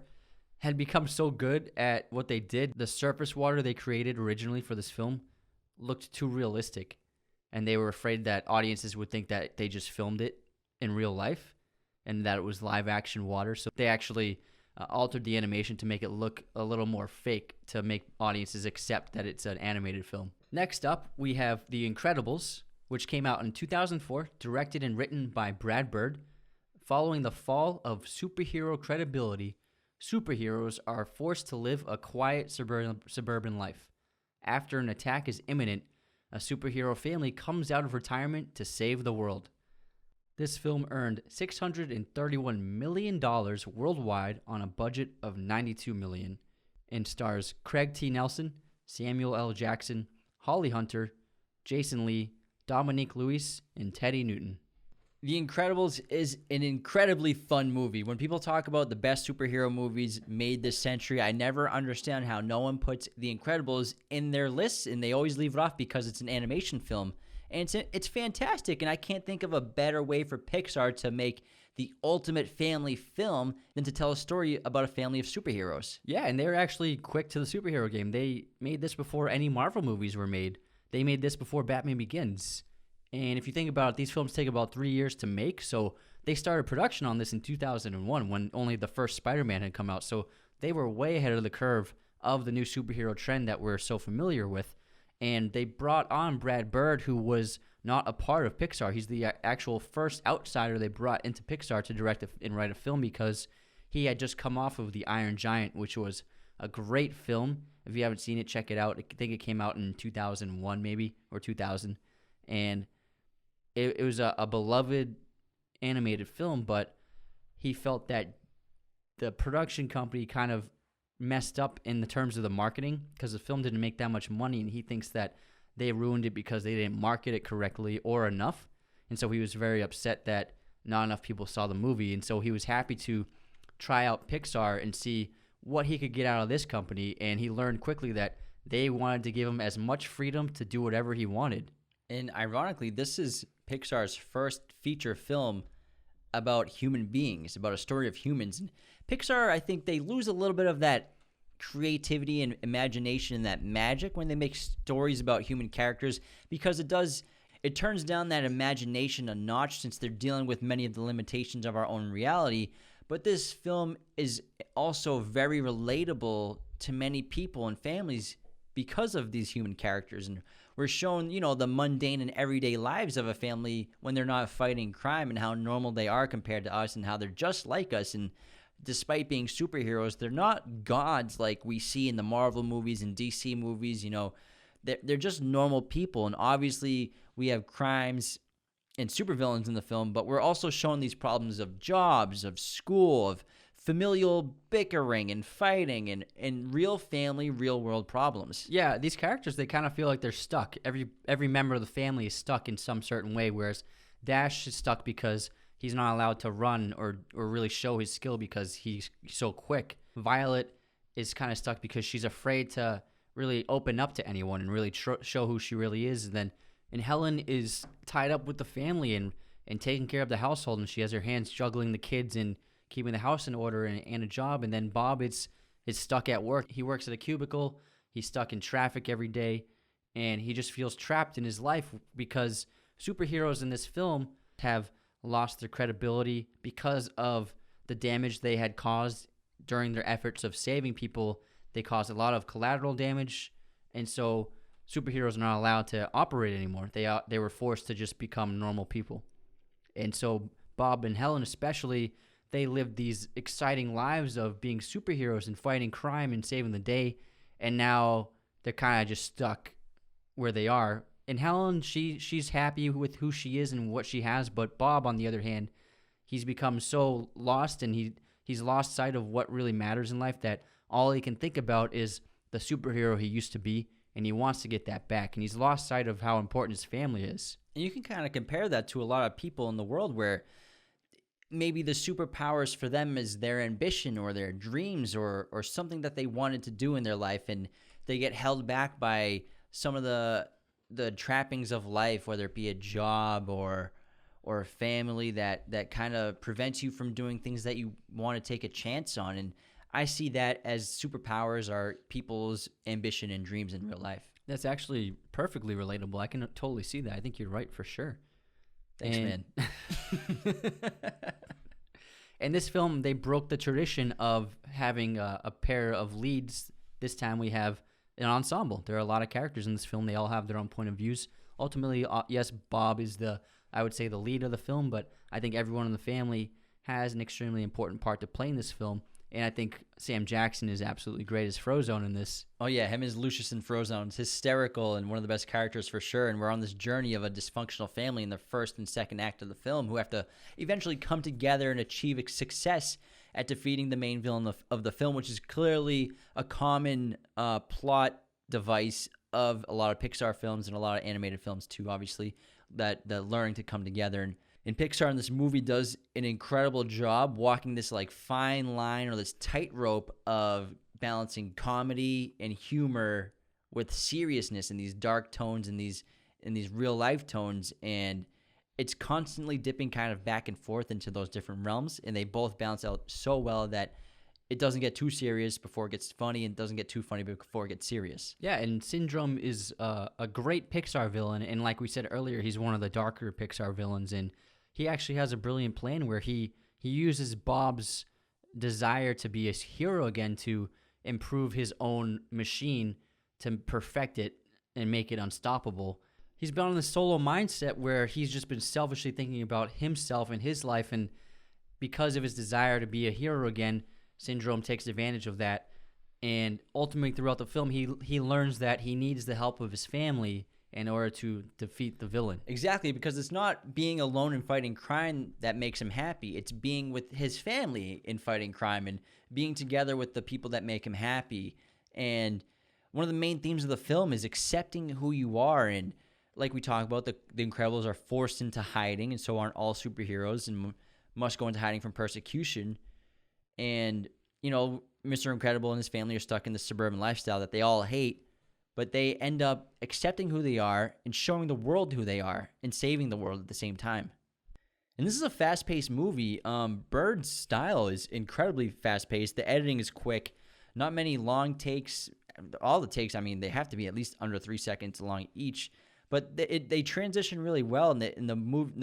had become so good at what they did. The surface water they created originally for this film looked too realistic, and they were afraid that audiences would think that they just filmed it in real life and that it was live action water. So they actually altered the animation to make it look a little more fake, to make audiences accept that it's an animated film. Next up, we have The Incredibles, which came out in 2004, directed and written by Brad Bird. Following the fall of superhero credibility, superheroes are forced to live a quiet suburban life. After an attack is imminent, a superhero family comes out of retirement to save the world. This film earned $631 million worldwide on a budget of $92 million, and stars Craig T. Nelson, Samuel L. Jackson, Holly Hunter, Jason Lee, Dominique Lewis, and Teddy Newton. The Incredibles is an incredibly fun movie. When people talk about the best superhero movies made this century, I never understand how no one puts The Incredibles in their lists, and they always leave it off because it's an animation film. And it's fantastic, and I can't think of a better way for Pixar to make the ultimate family film than to tell a story about a family of superheroes. Yeah, and they're actually quick to the superhero game. They made this before any Marvel movies were made. They made this before Batman Begins. And if you think about it, these films take about 3 years to make, so they started production on this in 2001 when only the first Spider-Man had come out. So they were way ahead of the curve of the new superhero trend that we're so familiar with. And they brought on Brad Bird, who was not a part of Pixar. He's the actual first outsider they brought into Pixar to direct and write a film, because he had just come off of The Iron Giant, which was a great film. If you haven't seen it, check it out. I think it came out in 2001 maybe, or 2000. And it was a beloved animated film, but he felt that the production company kind of messed up in the terms of the marketing, because the film didn't make that much money, and he thinks that they ruined it because they didn't market it correctly or enough. And so he was very upset that not enough people saw the movie, and so he was happy to try out Pixar and see what he could get out of this company, and he learned quickly that they wanted to give him as much freedom to do whatever he wanted. And ironically, this is Pixar's first feature film about human beings, about a story of humans. And Pixar, I think they lose a little bit of that creativity and imagination and that magic when they make stories about human characters, because it turns down that imagination a notch, since they're dealing with many of the limitations of our own reality. But this film is also very relatable to many people and families because of these human characters. And we're shown, the mundane and everyday lives of a family when they're not fighting crime, and how normal they are compared to us, and how they're just like us. And despite being superheroes, they're not gods like we see in the Marvel movies and DC movies. They're just normal people. And obviously we have crimes and supervillains in the film, but we're also shown these problems of jobs, of school, of familial bickering and fighting, and real family, real world problems. Yeah, these characters, they kind of feel like they're stuck. Every member of the family is stuck in some certain way, whereas Dash is stuck because he's not allowed to run or really show his skill because he's so quick. Violet is kind of stuck because she's afraid to really open up to anyone and really show who she really is. And Helen is tied up with the family and taking care of the household, and she has her hands juggling the kids and keeping the house in order and a job. And then Bob is stuck at work. He works at a cubicle. He's stuck in traffic every day, and he just feels trapped in his life because superheroes in this film have lost their credibility because of the damage they had caused during their efforts of saving people. They caused a lot of collateral damage, and so superheroes are not allowed to operate anymore. They were forced to just become normal people. And so Bob and Helen especially, they lived these exciting lives of being superheroes and fighting crime and saving the day, and now they're kind of just stuck where they are. And Helen, she's happy with who she is and what she has, but Bob, on the other hand, he's become so lost, and he's lost sight of what really matters in life, that all he can think about is the superhero he used to be, and he wants to get that back, and he's lost sight of how important his family is. And you can kind of compare that to a lot of people in the world where maybe the superpowers for them is their ambition or their dreams or something that they wanted to do in their life, and they get held back by some of the trappings of life, whether it be a job or a family that kind of prevents you from doing things that you want to take a chance on. And I see that as superpowers are people's ambition and dreams in real life. That's actually perfectly relatable. I can totally see that. I think you're right for sure. Thanks, man. In this film, they broke the tradition of having a pair of leads. This time we have an ensemble. There are a lot of characters in this film. They all have their own point of views. Ultimately, yes, Bob is I would say the lead of the film, but I think everyone in the family has an extremely important part to play in this film. And I think Sam Jackson is absolutely great as Frozone in this. Oh, yeah. Him as Lucius in Frozone is hysterical and one of the best characters for sure. And we're on this journey of a dysfunctional family in the first and second act of the film who have to eventually come together and achieve success at defeating the main villain of the film, which is clearly a common plot device of a lot of Pixar films and a lot of animated films too, obviously, that learning to come together. And Pixar in this movie does an incredible job walking this like fine line or this tightrope of balancing comedy and humor with seriousness and these dark tones and these real life tones. And it's constantly dipping kind of back and forth into those different realms. And they both balance out so well that it doesn't get too serious before it gets funny, and doesn't get too funny before it gets serious. Yeah, and Syndrome is a great Pixar villain. And like we said earlier, he's one of the darker Pixar villains. And he actually has a brilliant plan where he uses Bob's desire to be a hero again to improve his own machine, to perfect it and make it unstoppable. He's been on the solo mindset where he's just been selfishly thinking about himself and his life, and because of his desire to be a hero again, Syndrome takes advantage of that. And ultimately throughout the film, he learns that he needs the help of his family in order to defeat the villain. Exactly, because it's not being alone and fighting crime that makes him happy. It's being with his family in fighting crime and being together with the people that make him happy. And one of the main themes of the film is accepting who you are. And like we talk about, the Incredibles are forced into hiding, and so aren't all superheroes, and must go into hiding from persecution. And, Mr. Incredible and his family are stuck in this suburban lifestyle that they all hate, but they end up accepting who they are and showing the world who they are and saving the world at the same time. And this is a fast-paced movie. Bird's style is incredibly fast-paced. The editing is quick. Not many long takes. All the takes, I mean, they have to be at least under 3 seconds long each. But they transition really well, and the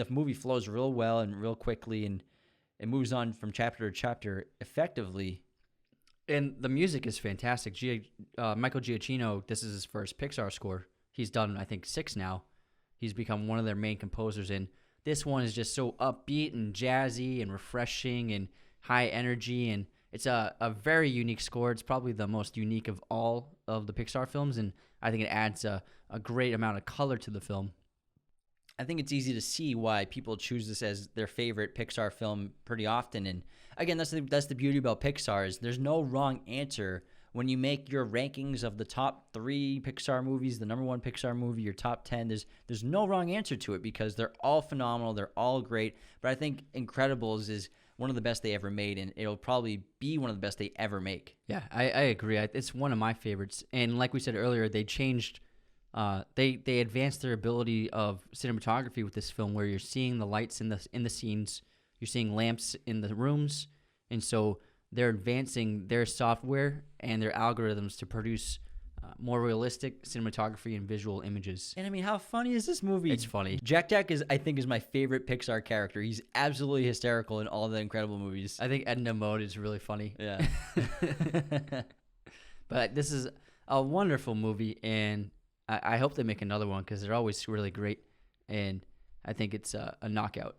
movie flows real well and real quickly, and it moves on from chapter to chapter effectively. And the music is fantastic. Michael Giacchino, this is his first Pixar score. He's done, I think, 6 now. He's become one of their main composers, and this one is just so upbeat and jazzy and refreshing and high energy, and it's a very unique score. It's probably the most unique of all of the Pixar films, and I think it adds a great amount of color to the film. I think it's easy to see why people choose this as their favorite Pixar film pretty often. And again, that's the beauty about Pixar is there's no wrong answer. When you make your rankings of the top 3 Pixar movies, the number 1 Pixar movie, your top 10, there's no wrong answer to it because they're all phenomenal. They're all great. But I think Incredibles is one of the best they ever made, and it'll probably be one of the best they ever make. Yeah, I agree. It's one of my favorites. And like we said earlier, they changed, they advanced their ability of cinematography with this film, where you're seeing the lights in the scenes, you're seeing lamps in the rooms, and so they're advancing their software and their algorithms to produce more realistic cinematography and visual images. And I mean, how funny is this movie? It's funny. Jack Jack I think is my favorite Pixar character. He's absolutely hysterical in all the Incredible movies. I think Edna Mode is really funny. Yeah. But this is a wonderful movie, and I hope they make another one because they're always really great, and I think it's a knockout.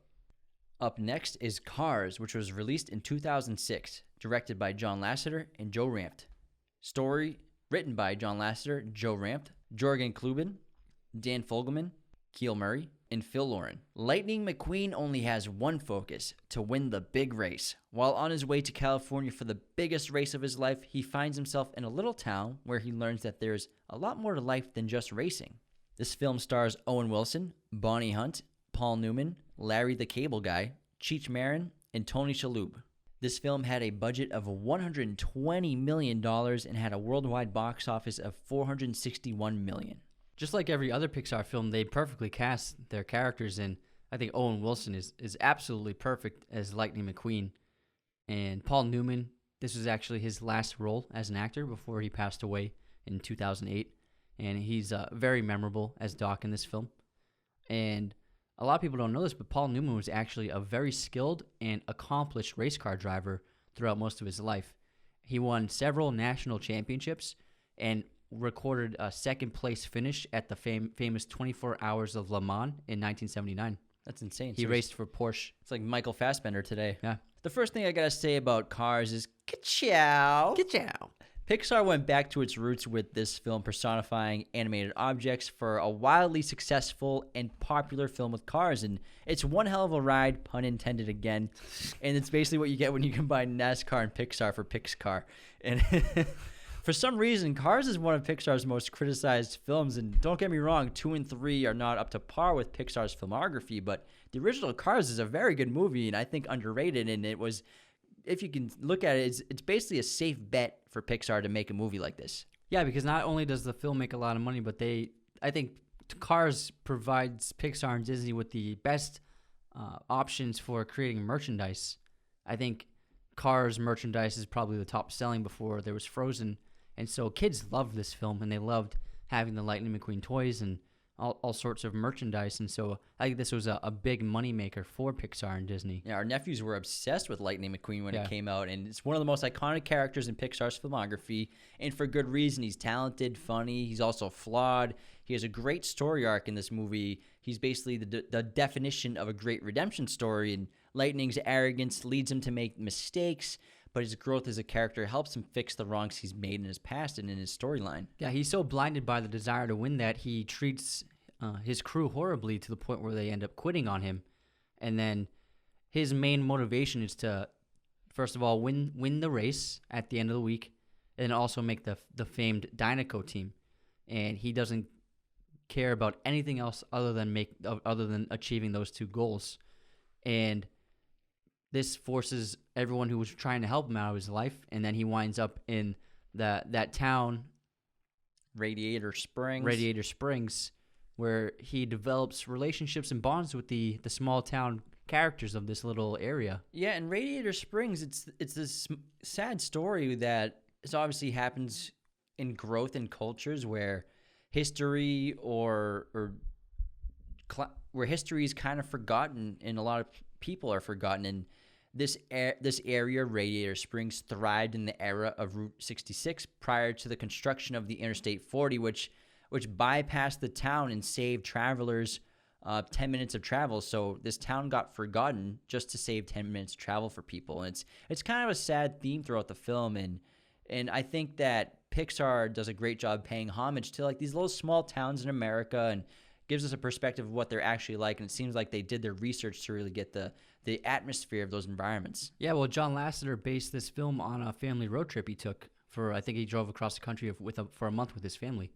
Up next is Cars, which was released in 2006, directed by John Lasseter and Joe Ranft. Story written by John Lasseter, Joe Ranft, Jorgen Klubin, Dan Fogelman, Keel Murray, and Phil Lauren. Lightning McQueen only has one focus: to win the big race. While on his way to California for the biggest race of his life, he finds himself in a little town where he learns that there's a lot more to life than just racing. This film stars Owen Wilson, Bonnie Hunt, Paul Newman, Larry the Cable Guy, Cheech Marin, and Tony Shalhoub. This film had a budget of $120 million and had a worldwide box office of $461 million. Just like every other Pixar film, they perfectly cast their characters, and I think Owen Wilson is absolutely perfect as Lightning McQueen. And Paul Newman, this was actually his last role as an actor before he passed away in 2008, and he's very memorable as Doc in this film. And a lot of people don't know this, but Paul Newman was actually a very skilled and accomplished race car driver throughout most of his life. He won several national championships and recorded a second-place finish at the famous 24 Hours of Le Mans in 1979. That's insane. He raced for Porsche. It's like Michael Fassbender today. Yeah. The first thing I gotta say about Cars is ka-chow. Ka-chow. Pixar went back to its roots with this film personifying animated objects for a wildly successful and popular film with cars, and it's one hell of a ride, pun intended again, and it's basically what you get when you combine NASCAR and Pixar for PIXAR. And for some reason, Cars is one of Pixar's most criticized films, and don't get me wrong, 2 and 3 are not up to par with Pixar's filmography, but the original Cars is a very good movie, and I think underrated, and it was, if you can look at it, it's basically a safe bet for Pixar to make a movie like this. Yeah, because not only does the film make a lot of money, but I think Cars provides Pixar and Disney with the best options for creating merchandise. I think Cars merchandise is probably the top selling before there was Frozen, and so kids loved this film, and they loved having the Lightning McQueen toys and all sorts of merchandise, and so I think this was a big moneymaker for Pixar and Disney. Yeah, our nephews were obsessed with Lightning McQueen when it came out, and it's one of the most iconic characters in Pixar's filmography, and for good reason. He's talented, funny, he's also flawed. He has a great story arc in this movie. He's basically the definition of a great redemption story, and Lightning's arrogance leads him to make mistakes, but his growth as a character helps him fix the wrongs he's made in his past and in his storyline. Yeah, he's so blinded by the desire to win that he treats his crew horribly to the point where they end up quitting on him. And then his main motivation is to, first of all, win the race at the end of the week, and also make the famed Dynaco team. And he doesn't care about anything else other than achieving those 2 goals. And this forces everyone who was trying to help him out of his life, and then he winds up in that town, Radiator Springs, where he develops relationships and bonds with the small town characters of this little area. Yeah, and Radiator Springs, it's this sad story that is obviously happens in growth in cultures where history where history is kind of forgotten, and a lot of people are forgotten. And this area, Radiator Springs, thrived in the era of Route 66 prior to the construction of the Interstate 40, which bypassed the town and saved travelers 10 minutes of travel. So this town got forgotten just to save 10 minutes of travel for people. And it's kind of a sad theme throughout the film. And I think that Pixar does a great job paying homage to like these little small towns in America and gives us a perspective of what they're actually like. And it seems like they did their research to really get the atmosphere of those environments. Yeah, well, John Lasseter based this film on a family road trip he took I think he drove across the country for a month with his family.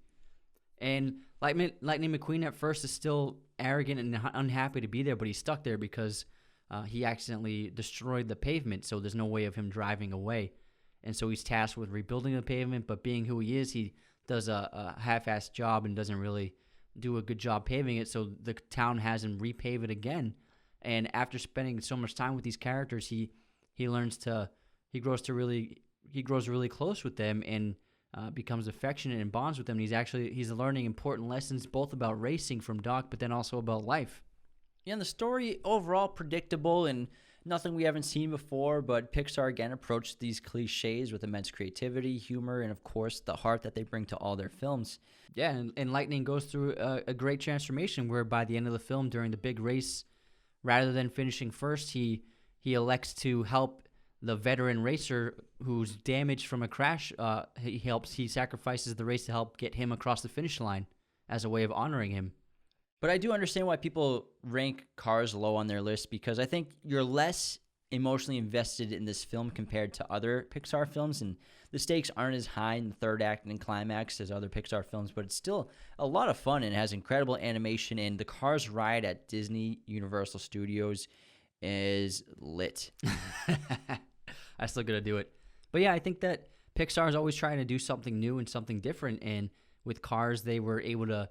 And Lightning McQueen at first is still arrogant and unhappy to be there, but he's stuck there because he accidentally destroyed the pavement, so there's no way of him driving away. And so he's tasked with rebuilding the pavement, but being who he is, he does a half-assed job and doesn't really do a good job paving it, so the town has him repave it again. And after spending so much time with these characters, he grows really close with them and becomes affectionate and bonds with them. And he's learning important lessons both about racing from Doc, but then also about life. Yeah, and the story overall predictable and nothing we haven't seen before, but Pixar again approached these cliches with immense creativity, humor, and of course the heart that they bring to all their films. Yeah, and Lightning goes through a great transformation where by the end of the film, during the big race, rather than finishing first, he elects to help the veteran racer who's damaged from a crash. He sacrifices the race to help get him across the finish line as a way of honoring him. But I do understand why people rank Cars low on their list, because I think you're less emotionally invested in this film compared to other Pixar films, and the stakes aren't as high in the third act and climax as other Pixar films, but it's still a lot of fun and has incredible animation, and the Cars ride at Disney Universal Studios is lit. I still gotta do it. But yeah, I think that Pixar is always trying to do something new and something different, and with Cars, they were able to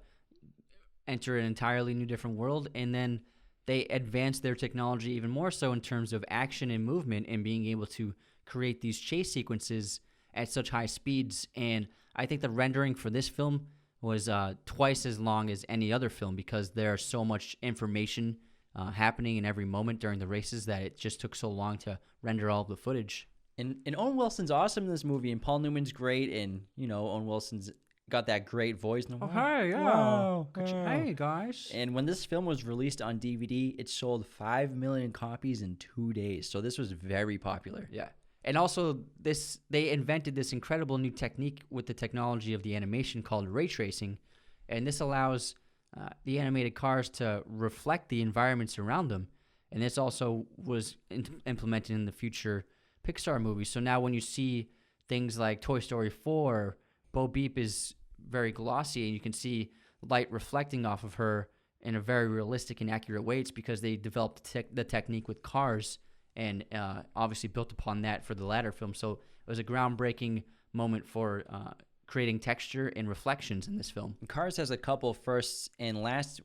enter an entirely new different world, and then they advanced their technology even more so in terms of action and movement and being able to create these chase sequences at such high speeds. And I think the rendering for this film was twice as long as any other film because there's so much information happening in every moment during the races that it just took so long to render all of the footage. And Owen Wilson's awesome in this movie, and Paul Newman's great, and Owen Wilson's got that great voice. Hey, yeah. Wow. Hey, guys. And when this film was released on DVD, it sold 5 million copies in 2 days. So this was very popular. Yeah. And also, they invented this incredible new technique with the technology of the animation called ray tracing. And this allows the animated cars to reflect the environments around them. And this also was implemented in the future Pixar movies. So now when you see things like Toy Story 4, Bo Peep is very glossy, and you can see light reflecting off of her in a very realistic and accurate way. It's because they developed the technique with Cars and obviously built upon that for the latter film. So it was a groundbreaking moment for creating texture and reflections in this film. Cars has a couple firsts, and last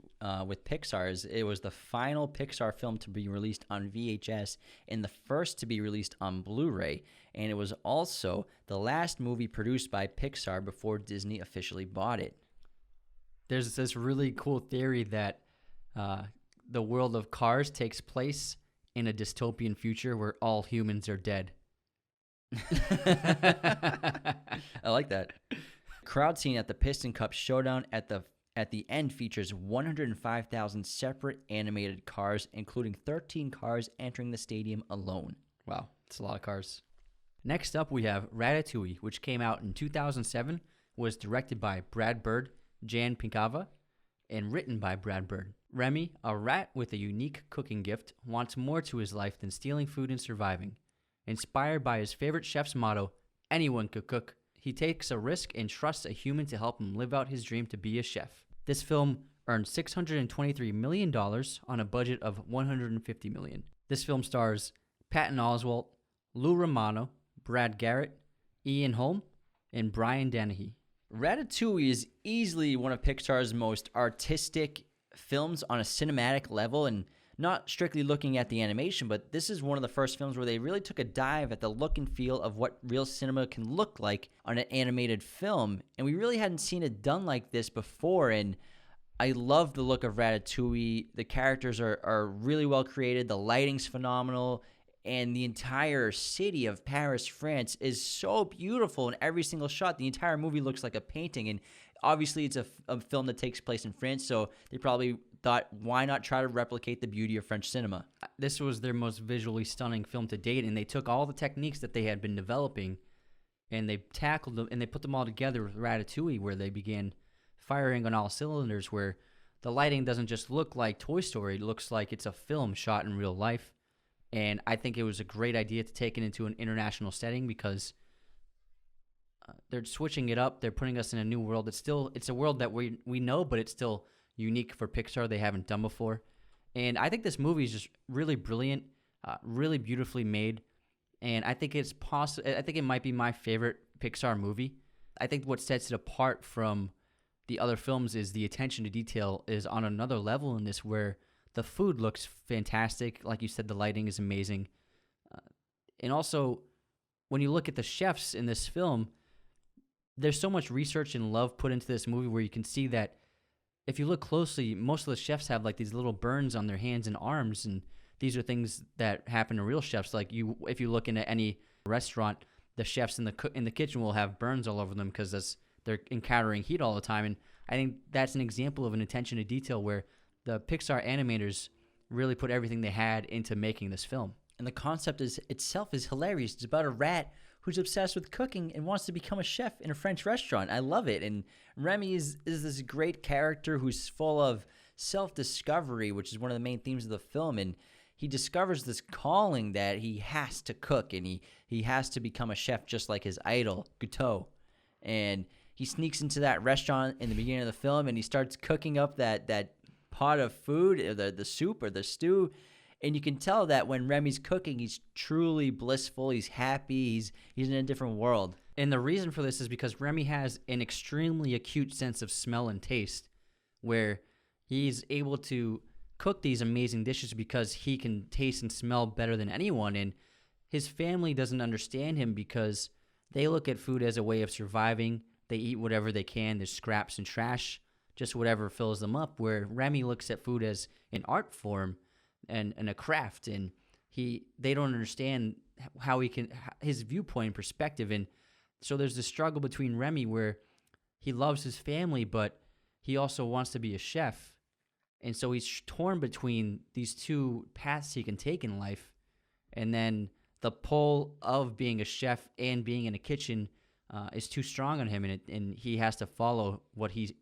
with Pixar's, it was the final Pixar film to be released on VHS and the first to be released on Blu-ray, and it was also the last movie produced by Pixar before Disney officially bought it. There's this really cool theory that the world of Cars takes place in a dystopian future where all humans are dead. I like that. Crowd scene at the Piston Cup showdown at the end features 105,000 separate animated cars, including 13 cars entering the stadium alone. Wow, it's a lot of cars. Next up, we have Ratatouille, which came out in 2007, was directed by Brad Bird, Jan Pinkava, and written by Brad Bird. Remy, a rat with a unique cooking gift, wants more to his life than stealing food and surviving. Inspired by his favorite chef's motto, anyone could cook, he takes a risk and trusts a human to help him live out his dream to be a chef. This film earned $623 million on a budget of $150 million. This film stars Patton Oswalt, Lou Romano, Brad Garrett, Ian Holm, and Brian Dennehy. Ratatouille is easily one of Pixar's most artistic films on a cinematic level, and not strictly looking at the animation, but this is one of the first films where they really took a dive at the look and feel of what real cinema can look like on an animated film. And we really hadn't seen it done like this before. And I love the look of Ratatouille. The characters are really well created. The lighting's phenomenal. And the entire city of Paris, France is so beautiful in every single shot. The entire movie looks like a painting. And obviously it's a film that takes place in France, so they probably thought, why not try to replicate the beauty of French cinema? This was their most visually stunning film to date, and they took all the techniques that they had been developing and they tackled them and they put them all together with Ratatouille, where they began firing on all cylinders, where the lighting doesn't just look like Toy Story, it looks like it's a film shot in real life. And I think it was a great idea to take it into an international setting, because they're switching it up. They're putting us in a new world. It's a world that we know, but it's still unique for Pixar. They haven't done before. And I think this movie is just really brilliant, really beautifully made. And I think it's possible. I think it might be my favorite Pixar movie. I think what sets it apart from the other films is the attention to detail is on another level in this, where the food looks fantastic. Like you said, the lighting is amazing. And also, when you look at the chefs in this film, there's so much research and love put into this movie, where you can see that if you look closely, most of the chefs have like these little burns on their hands and arms, and these are things that happen to real chefs. Like if you look into any restaurant, the chefs in the kitchen will have burns all over them because they're encountering heat all the time. And I think that's an example of an attention to detail where the Pixar animators really put everything they had into making this film. And the concept itself is hilarious. It's about a rat who's obsessed with cooking and wants to become a chef in a French restaurant. I love it. And Remy is this great character who's full of self-discovery, which is one of the main themes of the film. And he discovers this calling that he has to cook, and he has to become a chef just like his idol, Guteau. And he sneaks into that restaurant in the beginning of the film, and he starts cooking up that pot of food, or the soup or the stew. And you can tell that when Remy's cooking, he's truly blissful, he's happy, he's in a different world. And the reason for this is because Remy has an extremely acute sense of smell and taste, where he's able to cook these amazing dishes because he can taste and smell better than anyone. And his family doesn't understand him because they look at food as a way of surviving. They eat whatever they can. There's scraps and trash, just whatever fills them up, where Remy looks at food as an art form and a craft, and they don't understand how his viewpoint and perspective. And so there's this struggle between Remy, where he loves his family, but he also wants to be a chef. And so he's torn between these two paths he can take in life. And then the pull of being a chef and being in a kitchen is too strong on him, and he has to follow he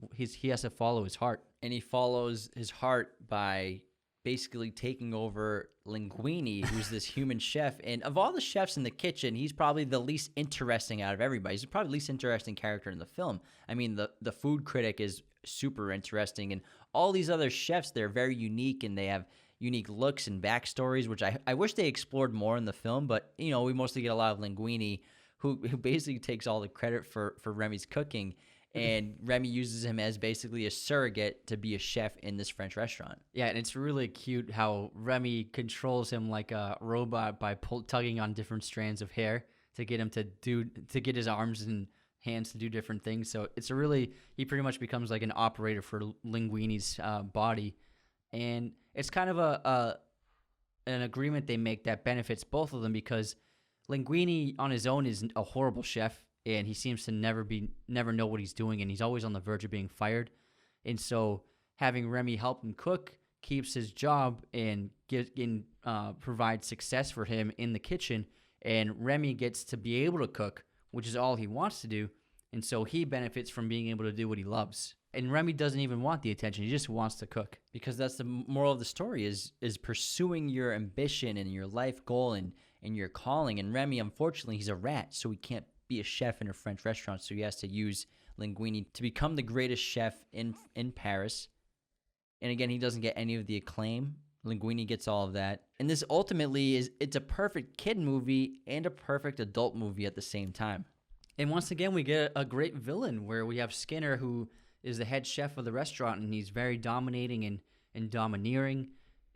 has to follow his heart. And he follows his heart by basically taking over Linguini, who's this human chef. And of all the chefs in the kitchen, he's probably the least interesting out of everybody. He's probably the least interesting character in the film. I mean, the food critic is super interesting, and all these other chefs, they're very unique, and they have unique looks and backstories, which I wish they explored more in the film. But, we mostly get a lot of Linguini, who basically takes all the credit for Remy's cooking. And Remy uses him as basically a surrogate to be a chef in this French restaurant. Yeah, and it's really cute how Remy controls him like a robot by tugging on different strands of hair to get him to get his arms and hands to do different things. So he pretty much becomes like an operator for Linguini's body, and it's kind of an agreement they make that benefits both of them, because Linguini on his own is a horrible chef. And he seems to never know what he's doing, and he's always on the verge of being fired. And so having Remy help him cook keeps his job and provides success for him in the kitchen. And Remy gets to be able to cook, which is all he wants to do. And so he benefits from being able to do what he loves. And Remy doesn't even want the attention. He just wants to cook. Because that's the moral of the story, is pursuing your ambition and your life goal and your calling. And Remy, unfortunately, he's a rat, so he can't be a chef in a French restaurant, so he has to use Linguini to become the greatest chef in Paris. And again, he doesn't get any of the acclaim. Linguini gets all of that. And this ultimately it's a perfect kid movie and a perfect adult movie at the same time. And once again, we get a great villain, where we have Skinner, who is the head chef of the restaurant, and he's very dominating and domineering.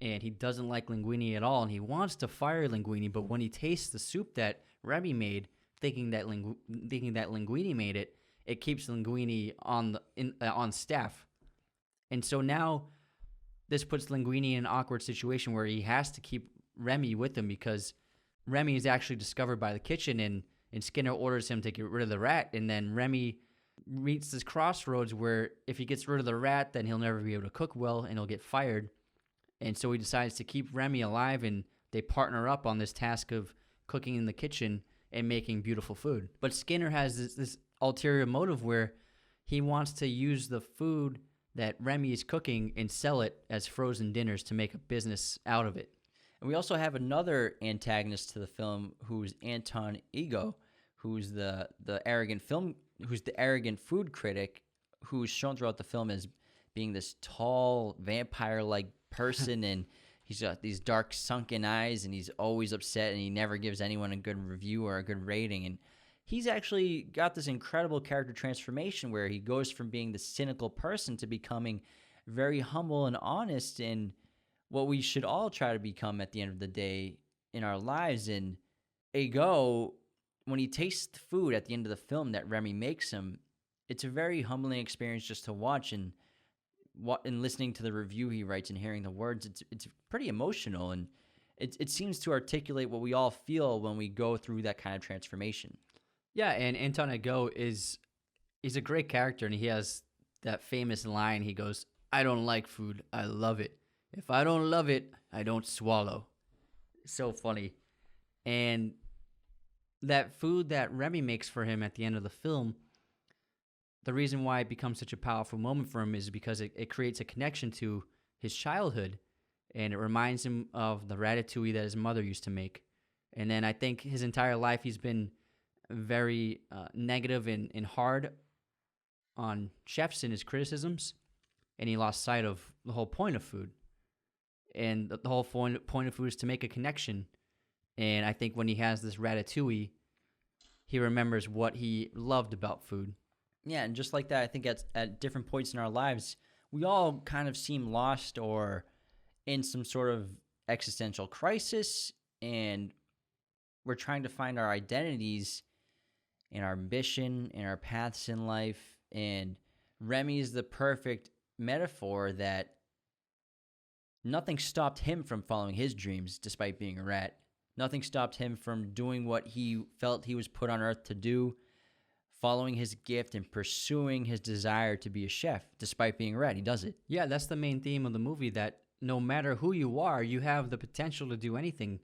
and he doesn't like Linguini at all, and he wants to fire Linguini. But when he tastes the soup that Remy made, thinking that Linguini made it, it keeps Linguini on staff. And so now this puts Linguini in an awkward situation where he has to keep Remy with him because Remy is actually discovered by the kitchen, and Skinner orders him to get rid of the rat. And then Remy reaches this crossroads where if he gets rid of the rat, then he'll never be able to cook well and he'll get fired. And so he decides to keep Remy alive, and they partner up on this task of cooking in the kitchen and making beautiful food. But Skinner has this ulterior motive where he wants to use the food that Remy is cooking and sell it as frozen dinners to make a business out of it. And we also have another antagonist to the film, who's Anton Ego, who's the arrogant food critic, who's shown throughout the film as being this tall vampire-like person, and he's got these dark sunken eyes, and he's always upset, and he never gives anyone a good review or a good rating. And he's actually got this incredible character transformation where he goes from being the cynical person to becoming very humble and honest, and what we should all try to become at the end of the day in our lives. And Ego, when he tastes the food at the end of the film that Remy makes him, it's a very humbling experience just to watch, and listening to the review he writes and hearing the words, it's pretty emotional, and it seems to articulate what we all feel when we go through that kind of transformation. Yeah, and Anton Ego he's a great character, and he has that famous line. He goes, "I don't like food, I love it. If I don't love it, I don't swallow." So funny. And that food that Remy makes for him at the end of the film, the reason why it becomes such a powerful moment for him is because it creates a connection to his childhood, and it reminds him of the ratatouille that his mother used to make. And then I think his entire life he's been very negative and hard on chefs in his criticisms, and he lost sight of the whole point of food. And the whole point of food is to make a connection. And I think when he has this ratatouille, he remembers what he loved about food. Yeah, and just like that, I think at different points in our lives, we all kind of seem lost or in some sort of existential crisis, and we're trying to find our identities and our ambition and our paths in life. And Remy is the perfect metaphor that nothing stopped him from following his dreams despite being a rat. Nothing stopped him from doing what he felt he was put on earth to do, following his gift and pursuing his desire to be a chef despite being a rat. He does it. Yeah, that's the main theme of the movie, that no matter who you are, you have the potential to do anything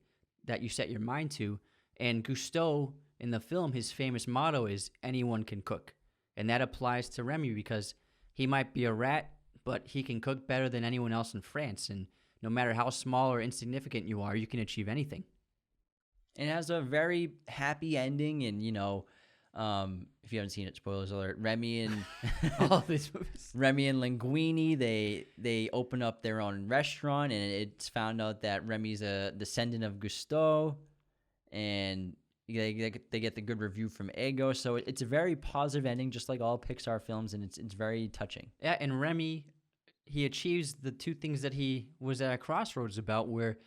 that you set your mind to. And Gusteau, in the film, his famous motto is, "Anyone can cook." And that applies to Remy because he might be a rat, but he can cook better than anyone else in France. And no matter how small or insignificant you are, you can achieve anything. It has a very happy ending, and, if you haven't seen it, spoilers alert, Remy and all these movies. Remy and Linguini, they open up their own restaurant, and it's found out that Remy's a descendant of Gusteau, and they get the good review from Ego. So it's a very positive ending, just like all Pixar films, and it's very touching. Yeah, and Remy, he achieves the two things that he was at a crossroads about, where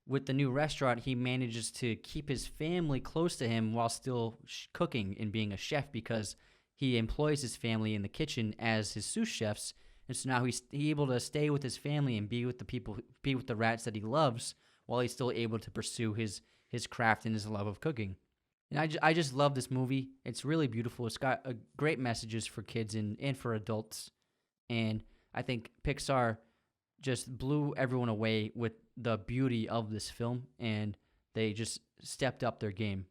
with the new restaurant, he manages to keep his family close to him while still cooking and being a chef, because he employs his family in the kitchen as his sous chefs. And so now he's able to stay with his family and be with the rats that he loves, while he's still able to pursue his craft and his love of cooking. And I just love this movie. It's really beautiful. It's got great messages for kids and for adults. And I think Pixar just blew everyone away with the beauty of this film, and they just stepped up their game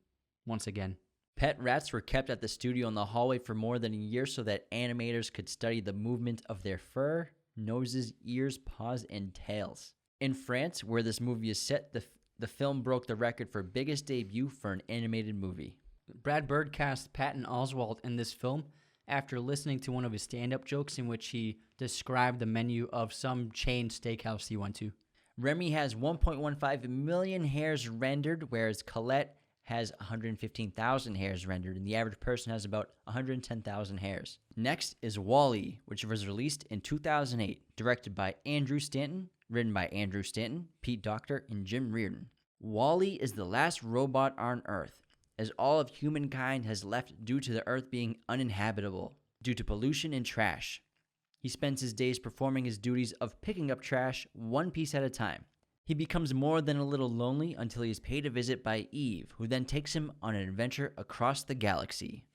once again. Pet rats were kept at the studio in the hallway for more than a year so that animators could study the movement of their fur, noses, ears, paws, and tails. In France, where this movie is set, the film broke the record for biggest debut for an animated movie. Brad Bird cast Patton Oswalt in this film after listening to one of his stand-up jokes in which he described the menu of some chain steakhouse he went to. Remy has 1.15 million hairs rendered, whereas Colette has 115,000 hairs rendered, and the average person has about 110,000 hairs. Next is WALL-E, which was released in 2008, directed by Andrew Stanton, written by Andrew Stanton, Pete Docter, and Jim Reardon. Wall-E is the last robot on Earth, as all of humankind has left due to the Earth being uninhabitable, due to pollution and trash. He spends his days performing his duties of picking up trash one piece at a time. He becomes more than a little lonely until he is paid a visit by Eve, who then takes him on an adventure across the galaxy.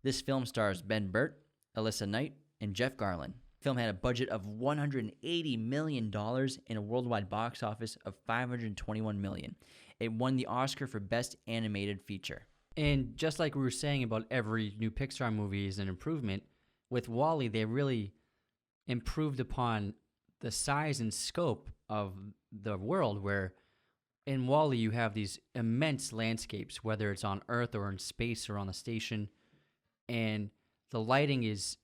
This film stars Ben Burt, Alyssa Knight, and Jeff Garlin. The film had a budget of $180 million and a worldwide box office of $521 million. It won the Oscar for Best Animated Feature. And just like we were saying about every new Pixar movie is an improvement, with Wall-E, they really improved upon the size and scope of the world, where in Wall-E you have these immense landscapes, whether it's on Earth or in space or on the station, and the lighting is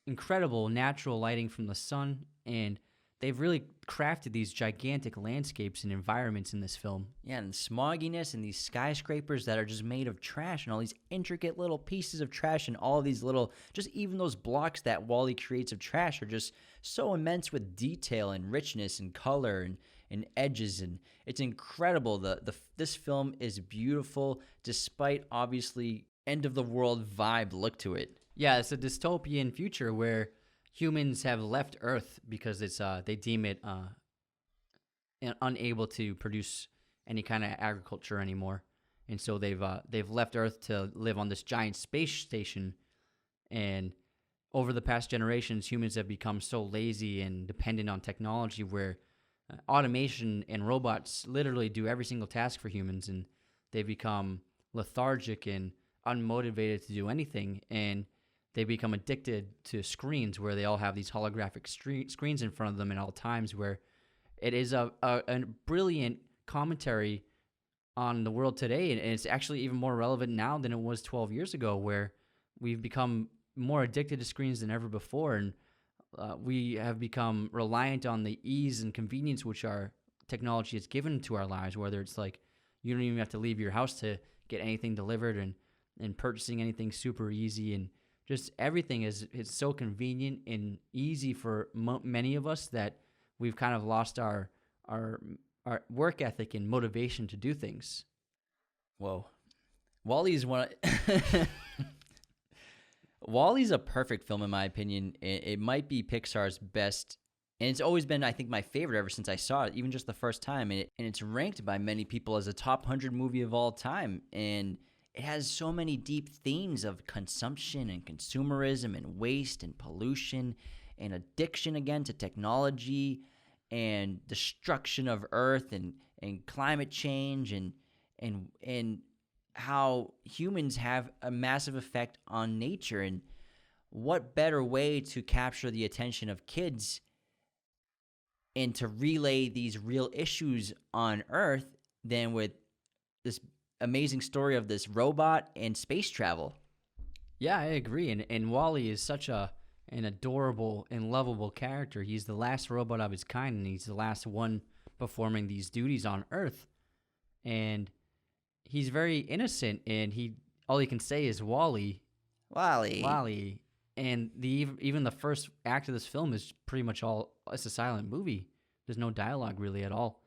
incredible, natural lighting from the sun, and they've really crafted these gigantic landscapes and environments in this film. Yeah, and the smogginess and these skyscrapers that are just made of trash and all these intricate little pieces of trash and all these little, just even those blocks that Wall-E creates of trash are just so immense with detail and richness and color and edges, and it's incredible. This film is beautiful despite obviously end of the world vibe look to it. Yeah, it's a dystopian future where humans have left Earth because it's they deem it unable to produce any kind of agriculture anymore, and so they've left Earth to live on this giant space station. And over the past generations, humans have become so lazy and dependent on technology, where automation and robots literally do every single task for humans, and they've become lethargic and unmotivated to do anything, and they become addicted to screens where they all have these holographic screens in front of them at all times, where it is a brilliant commentary on the world today. And it's actually even more relevant now than it was 12 years ago, where we've become more addicted to screens than ever before. And we have become reliant on the ease and convenience which our technology has given to our lives, whether it's like you don't even have to leave your house to get anything delivered, and purchasing anything super easy, and just everything is so convenient and easy for many of us that we've kind of lost our work ethic and motivation to do things. Whoa. Wall-E's Wall-E's a perfect film in my opinion. It might be Pixar's best, and it's always been, I think, my favorite ever since I saw it, even just the first time. And it's ranked by many people as a top 100 movie of all time. And it has so many deep themes of consumption and consumerism and waste and pollution and addiction again to technology and destruction of Earth and climate change and how humans have a massive effect on nature. And what better way to capture the attention of kids and to relay these real issues on Earth than with this amazing story of this robot and space travel. Yeah, I agree. And Wall-E is such an adorable and lovable character. He's the last robot of his kind, and he's the last one performing these duties on Earth. And he's very innocent, and all he can say is Wall-E. Wall-E. Wall-E. And even the first act of this film is pretty much it's a silent movie. There's no dialogue really at all,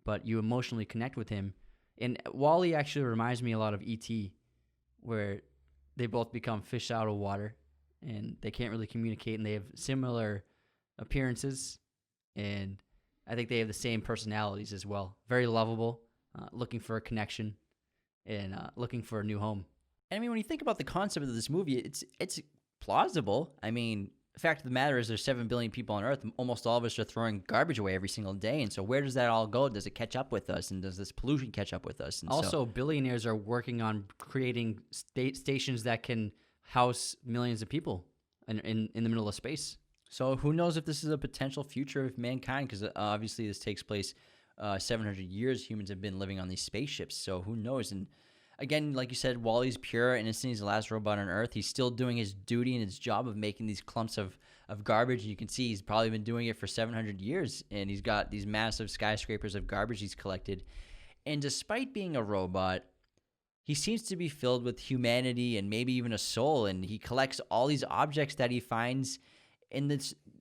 but you emotionally connect with him. And Wall-E actually reminds me a lot of E.T., where they both become fish out of water, and they can't really communicate, and they have similar appearances, and I think they have the same personalities as well. Very lovable, looking for a connection, and looking for a new home. And I mean, when you think about the concept of this movie, it's plausible. I mean, the fact of the matter is there's 7 billion people on Earth. Almost all of us are throwing garbage away every single day. And so where does that all go? Does it catch up with us? And does this pollution catch up with us? And also, billionaires are working on creating stations that can house millions of people in the middle of space. So who knows if this is a potential future of mankind? Because obviously this takes place 700 years. Humans have been living on these spaceships. So who knows? And again, like you said, Wall-E's pure innocent. He's the last robot on Earth. He's still doing his duty and his job of making these clumps of garbage. And you can see he's probably been doing it for 700 years. And he's got these massive skyscrapers of garbage he's collected. And despite being a robot, he seems to be filled with humanity and maybe even a soul. And he collects all these objects that he finds in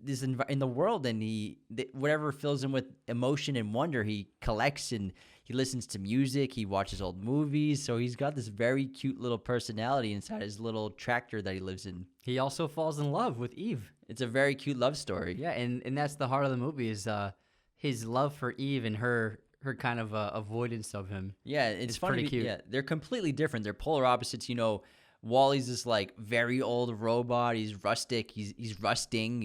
in the world, and whatever fills him with emotion and wonder, he collects, and he listens to music, he watches old movies. So he's got this very cute little personality inside his little tractor that he lives in. He also falls in love with Eve. It's a very cute love story. Yeah, and that's the heart of the movie, is his love for Eve and her kind of avoidance of him. Yeah, it's funny. Pretty cute. Yeah, they're completely different. They're polar opposites. Wally's this like very old robot. He's rustic. He's rusting.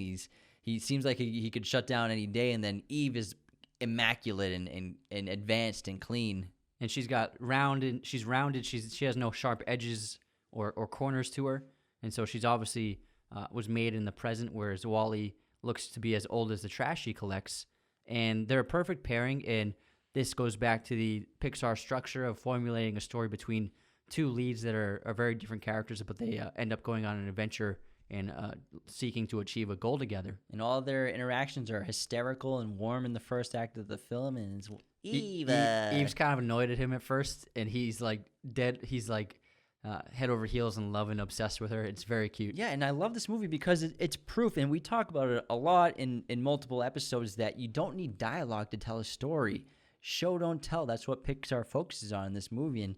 He seems like he could shut down any day. And then Eve is immaculate and advanced and clean. And she's rounded. She has no sharp edges or corners to her. And so she's obviously was made in the present, whereas Wally looks to be as old as the trash he collects. And they're a perfect pairing. And this goes back to the Pixar structure of formulating a story between two leads that are very different characters, but they end up going on an adventure and seeking to achieve a goal together. And all their interactions are hysterical and warm in the first act of the film. And it's Eve's kind of annoyed at him at first, and he's like dead. He's like head over heels in love and obsessed with her. It's very cute. Yeah, and I love this movie because it's proof, and we talk about it a lot in multiple episodes, that you don't need dialogue to tell a story. Show, don't tell. That's what Pixar focuses on in this movie. And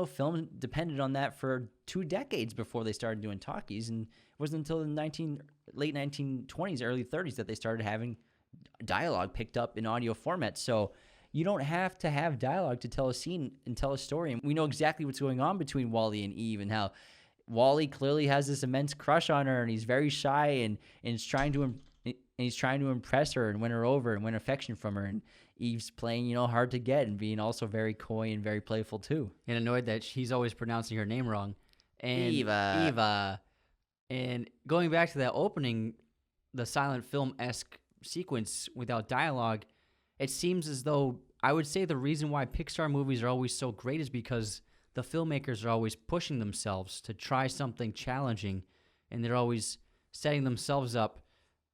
film depended on that for 2 decades before they started doing talkies, and it wasn't until the late 1920s, early 30s that they started having dialogue picked up in audio format. So you don't have to have dialogue to tell a scene and tell a story. And we know exactly what's going on between Wally and Eve, and how Wally clearly has this immense crush on her, and he's very shy and he's trying to impress her and win her over and win affection from her. And Eve's playing, hard to get and being also very coy and very playful too. And annoyed that he's always pronouncing her name wrong. And Eva. And going back to that opening, the silent film-esque sequence without dialogue, it seems as though, I would say the reason why Pixar movies are always so great is because the filmmakers are always pushing themselves to try something challenging, and they're always setting themselves up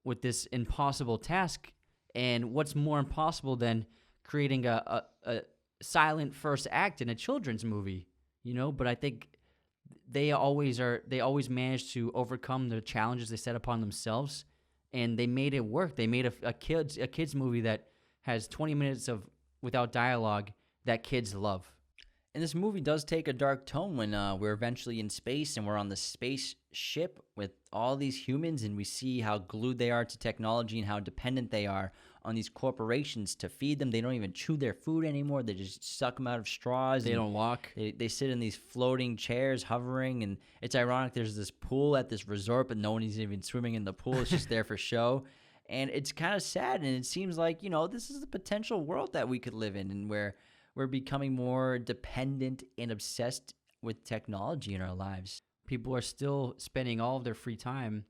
with this impossible task. And what's more impossible than creating a silent first act in a children's movie, But I think they always manage to overcome the challenges they set upon themselves, and they made it work. They made a kids movie that has 20 minutes of without dialogue that kids love. And this movie does take a dark tone when we're eventually in space and we're on the spaceship with all these humans, and we see how glued they are to technology and how dependent they are on these corporations to feed them. They don't even chew their food anymore. They just suck them out of straws. They don't walk. They sit in these floating chairs hovering, and it's ironic. There's this pool at this resort, but no one is even swimming in the pool. It's just there for show. And it's kind of sad, and it seems like, this is the potential world that we could live in, and where we're becoming more dependent and obsessed with technology in our lives. People are still spending all of their free time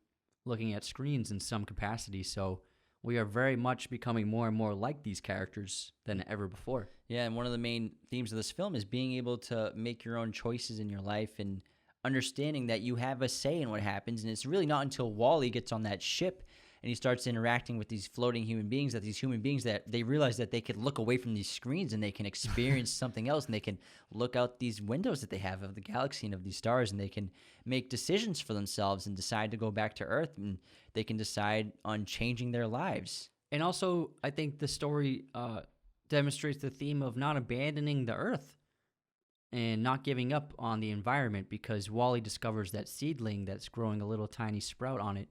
looking at screens in some capacity, so we are very much becoming more and more like these characters than ever before. Yeah, and one of the main themes of this film is being able to make your own choices in your life and understanding that you have a say in what happens. And it's really not until Wally gets on that ship and he starts interacting with these floating human beings that they realize that they could look away from these screens and they can experience something else, and they can look out these windows that they have of the galaxy and of these stars, and they can make decisions for themselves and decide to go back to Earth, and they can decide on changing their lives. And also, I think the story demonstrates the theme of not abandoning the Earth and not giving up on the environment, because Wally discovers that seedling that's growing a little tiny sprout on it.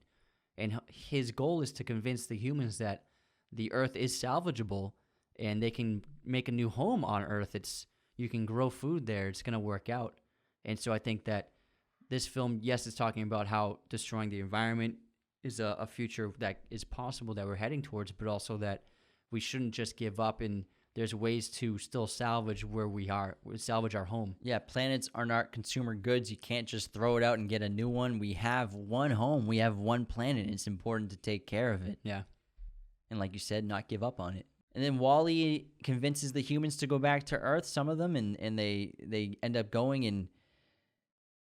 And his goal is to convince the humans that the Earth is salvageable and they can make a new home on Earth. You can grow food there. It's going to work out. And so I think that this film, yes, is talking about how destroying the environment is a future that is possible that we're heading towards, but also that we shouldn't just give up, and there's ways to still salvage where we are, salvage our home. Yeah, planets are not consumer goods. You can't just throw it out and get a new one. We have one home. We have one planet. It's important to take care of it. Yeah. And like you said, not give up on it. And then Wally convinces the humans to go back to Earth, some of them, and they end up going, and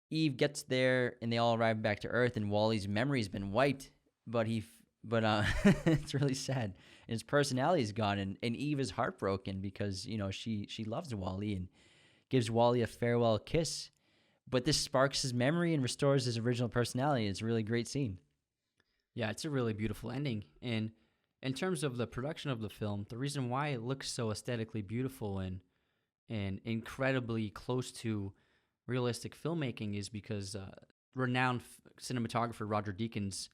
Eve gets there, and they all arrive back to Earth, and Wally's memory's been wiped, but it's really sad. And his personality is gone, and Eve is heartbroken because, she loves Wally and gives Wally a farewell kiss. But this sparks his memory and restores his original personality. It's a really great scene. Yeah, it's a really beautiful ending. And in terms of the production of the film, the reason why it looks so aesthetically beautiful and incredibly close to realistic filmmaking is because renowned cinematographer Roger Deakins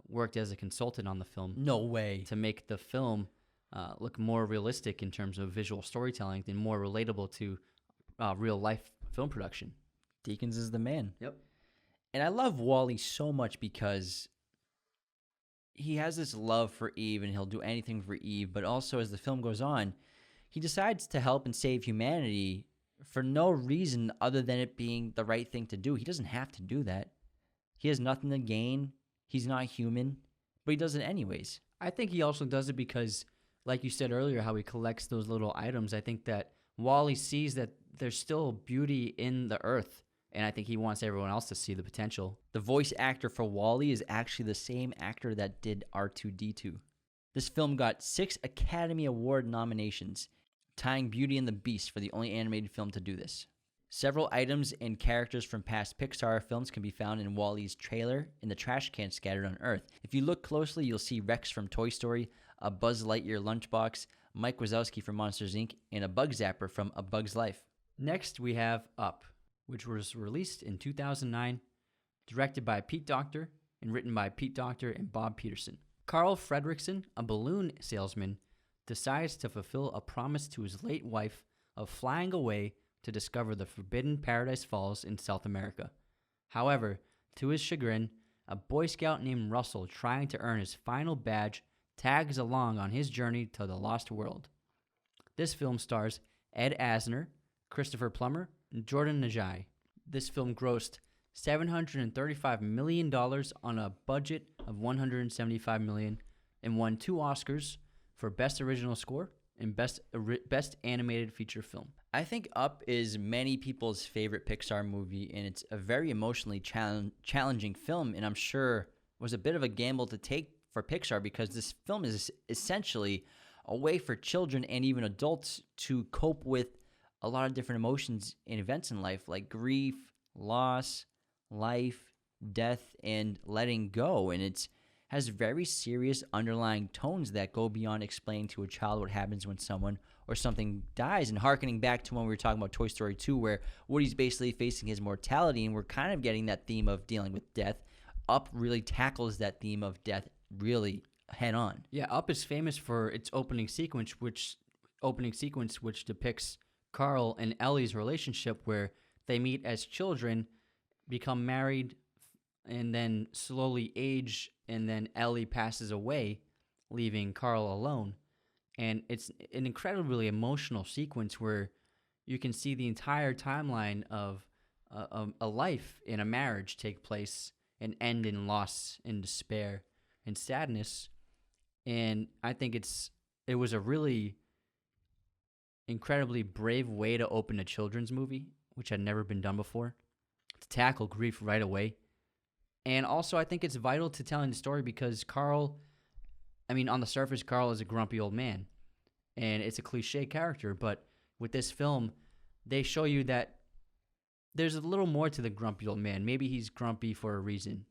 worked as a consultant on the film No way. to make the film look more realistic in terms of visual storytelling and more relatable to real life film production. Deakins is the man. Yep. And I love Wally so much because he has this love for Eve and he'll do anything for Eve, but also as the film goes on, he decides to help and save humanity for no reason other than it being the right thing to do. He doesn't have to do that. He has nothing to gain. He's not human, but he does it anyways. I think he also does it because, like you said earlier, how he collects those little items. I think that Wally sees that there's still beauty in the earth, and I think he wants everyone else to see the potential. The voice actor for Wally is actually the same actor that did R2-D2. This film got 6 Academy Award nominations, tying Beauty and the Beast for the only animated film to do this. Several items and characters from past Pixar films can be found in Wall-E's trailer in the trash can scattered on Earth. If you look closely, you'll see Rex from Toy Story, a Buzz Lightyear lunchbox, Mike Wazowski from Monsters, Inc., and a Bug Zapper from A Bug's Life. Next, we have Up, which was released in 2009, directed by Pete Docter and written by Pete Docter and Bob Peterson. Carl Fredrickson, a balloon salesman, decides to fulfill a promise to his late wife of flying away to discover the forbidden Paradise Falls in South America. However, to his chagrin, a Boy Scout named Russell trying to earn his final badge tags along on his journey to the Lost World. This film stars Ed Asner, Christopher Plummer, and Jordan Najai. This film grossed $735 million on a budget of $175 million and won 2 Oscars for Best Original Score and Best Animated Feature Film. I think Up is many people's favorite Pixar movie, and it's a very emotionally challenging film, and I'm sure was a bit of a gamble to take for Pixar because this film is essentially a way for children and even adults to cope with a lot of different emotions and events in life, like grief, loss, life, death, and letting go. And it has very serious underlying tones that go beyond explaining to a child what happens when someone or something dies, and harkening back to when we were talking about Toy Story 2, where Woody's basically facing his mortality, and we're kind of getting that theme of dealing with death. Up really tackles that theme of death really head on. Yeah, Up is famous for its opening sequence, which depicts Carl and Ellie's relationship, where they meet as children, become married, and then slowly age, and then Ellie passes away, leaving Carl alone. And it's an incredibly emotional sequence where you can see the entire timeline of a life in a marriage take place and end in loss and despair and sadness. And I think it was a really incredibly brave way to open a children's movie, which had never been done before, to tackle grief right away. And also, I think it's vital to telling the story because Carl, on the surface, Carl is a grumpy old man, and it's a cliche character, but with this film, they show you that there's a little more to the grumpy old man. Maybe he's grumpy for a reason,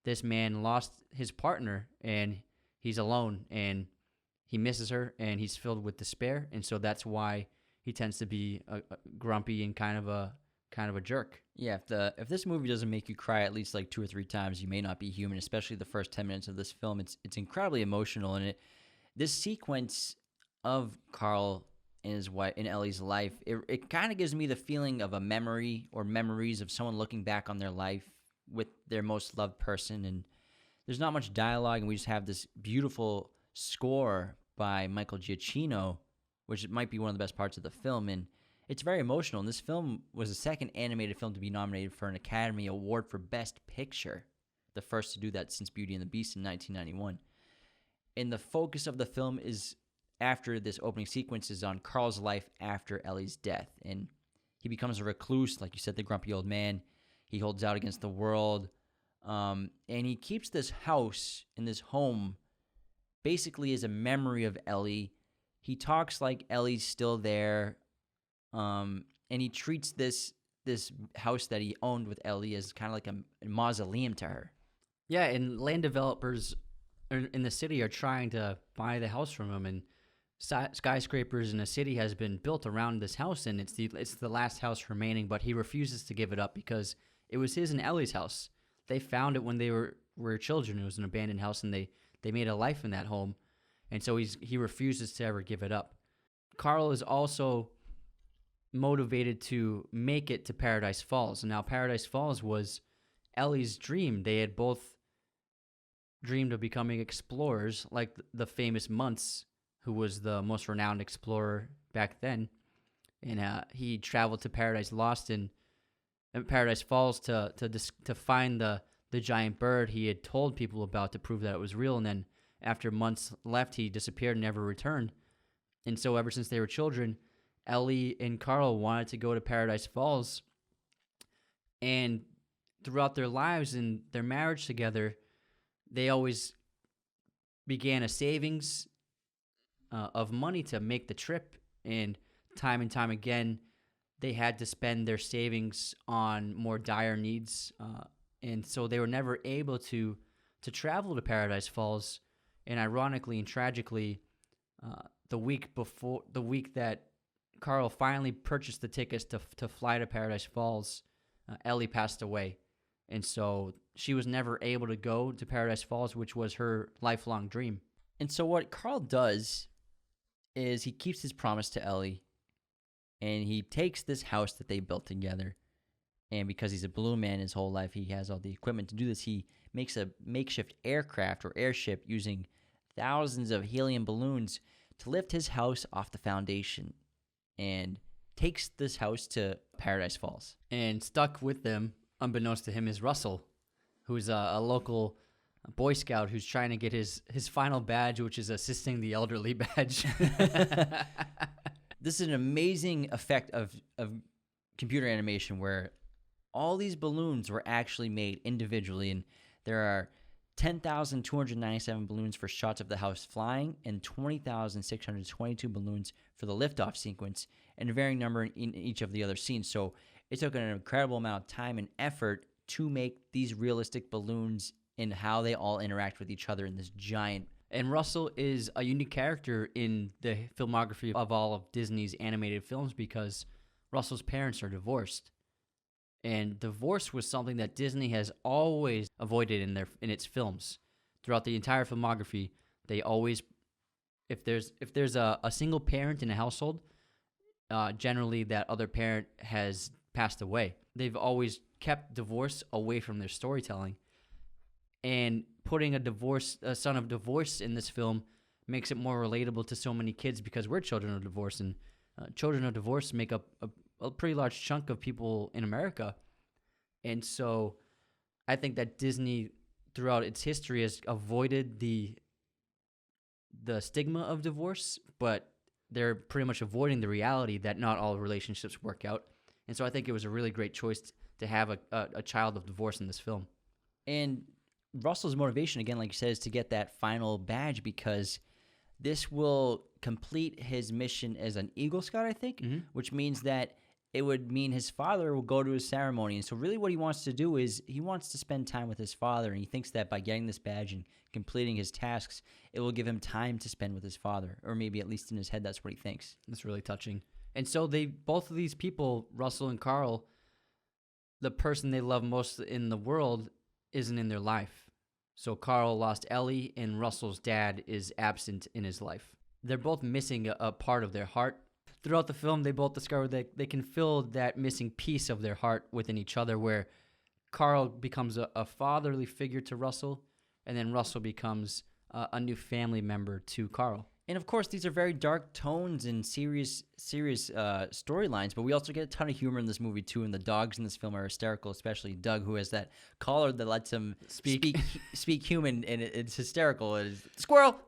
This man lost his partner, and he's alone, and he misses her, and he's filled with despair, and so that's why he tends to be a grumpy and kind of a jerk. Yeah, if this movie doesn't make you cry at least like 2 or 3 times, you may not be human. Especially the first 10 minutes of this film, it's incredibly emotional, and this sequence of Carl and his wife in Ellie's life, it kind of gives me the feeling of a memory or memories of someone looking back on their life with their most loved person, and there's not much dialogue, and we just have this beautiful score by Michael Giacchino, which might be one of the best parts of the film, and it's very emotional. And this film was the second animated film to be nominated for an Academy Award for Best Picture, the first to do that since Beauty and the Beast in 1991. And the focus of the film is, after this opening sequence, is on Carl's life after Ellie's death, and he becomes a recluse, like you said, the grumpy old man. He holds out against the world, and he keeps this house and this home basically as a memory of Ellie. He talks like Ellie's still there, and he treats this house that he owned with Ellie as kind of like a mausoleum to her. Yeah, and land developers in the city are trying to buy the house from him, and skyscrapers in the city has been built around this house, and it's the last house remaining. But he refuses to give it up because it was his and Ellie's house. They found it when they were children. It was an abandoned house, and they made a life in that home, and so he refuses to ever give it up. Carl is also motivated to make it to Paradise Falls. And now Paradise Falls was Ellie's dream. They had both dreamed of becoming explorers, like the famous Muntz, who was the most renowned explorer back then. And he traveled to Paradise Lost and Paradise Falls to find the giant bird he had told people about to prove that it was real. And then after Muntz left, he disappeared and never returned. And so ever since they were children, Ellie and Carl wanted to go to Paradise Falls. And throughout their lives and their marriage together, they always began a savings of money to make the trip. And time again, they had to spend their savings on more dire needs. And so they were never able to travel to Paradise Falls. And ironically and tragically, the week that Carl finally purchased the tickets to fly to Paradise Falls, Ellie passed away. And so she was never able to go to Paradise Falls, which was her lifelong dream. And so what Carl does is he keeps his promise to Ellie, and he takes this house that they built together. And because he's a balloon man his whole life, he has all the equipment to do this. He makes a makeshift aircraft or airship using thousands of helium balloons to lift his house off the foundation, and takes this house to Paradise Falls. And stuck with them, unbeknownst to him, is Russell, who's a local Boy Scout who's trying to get his final badge, which is assisting the elderly badge. This is an amazing effect of computer animation where all these balloons were actually made individually, and there are 10,297 balloons for shots of the house flying and 20,622 balloons for the liftoff sequence, and a varying number in each of the other scenes. So it took an incredible amount of time and effort to make these realistic balloons and how they all interact with each other in this giant. And Russell is a unique character in the filmography of all of Disney's animated films because Russell's parents are divorced. And divorce was something that Disney has always avoided in its films. Throughout the entire filmography, they always, if there's a single parent in a household, generally that other parent has passed away. They've always kept divorce away from their storytelling. And putting a son of divorce in this film makes it more relatable to so many kids because we're children of divorce, and children of divorce make up a pretty large chunk of people in America. And so I think that Disney, throughout its history, has avoided the stigma of divorce, but they're pretty much avoiding the reality that not all relationships work out. And so I think it was a really great choice to have a child of divorce in this film. And Russell's motivation, again, like you said, is to get that final badge because this will complete his mission as an Eagle Scout, I think, which means that it would mean his father will go to his ceremony. And so really what he wants to do is he wants to spend time with his father, and he thinks that by getting this badge and completing his tasks, it will give him time to spend with his father, or maybe at least in his head, that's what he thinks. That's really touching. And so both of these people, Russell and Carl, the person they love most in the world isn't in their life. So Carl lost Ellie, and Russell's dad is absent in his life. They're both missing a part of their heart. Throughout the film, they both discover that they can fill that missing piece of their heart within each other, where Carl becomes a fatherly figure to Russell, and then Russell becomes a new family member to Carl. And of course, these are very dark tones and serious storylines, but we also get a ton of humor in this movie too. And the dogs in this film are hysterical, especially Doug, who has that collar that lets him speak human, and it's hysterical. It's squirrel.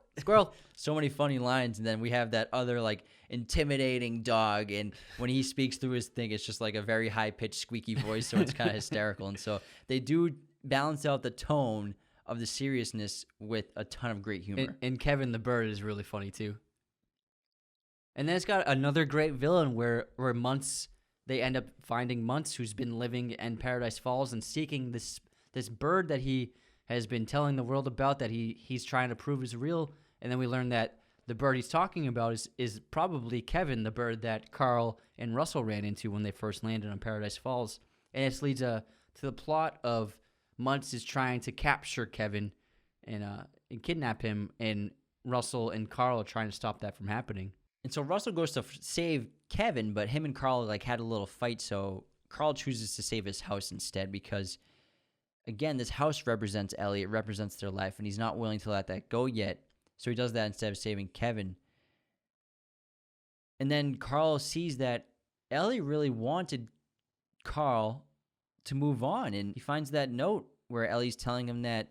So many funny lines, and then we have that other like intimidating dog, and when he speaks through his thing, it's just like a very high pitched squeaky voice, so it's kind of hysterical. And so they do balance out the tone of the seriousness with a ton of great humor. And Kevin the bird is really funny too. And then it's got another great villain where Muntz, they end up finding Muntz, who's been living in Paradise Falls and seeking this bird that he has been telling the world about that he's trying to prove is real. And then we learn that the bird he's talking about is probably Kevin, the bird that Carl and Russell ran into when they first landed on Paradise Falls. And this leads to the plot of Muntz is trying to capture Kevin and kidnap him, and Russell and Carl are trying to stop that from happening. And so Russell goes to save Kevin, but him and Carl had a little fight, so Carl chooses to save his house instead because, again, this house represents Ellie. It represents their life, and he's not willing to let that go yet. So he does that instead of saving Kevin. And then Carl sees that Ellie really wanted Carl to move on, and he finds that note where Ellie's telling him that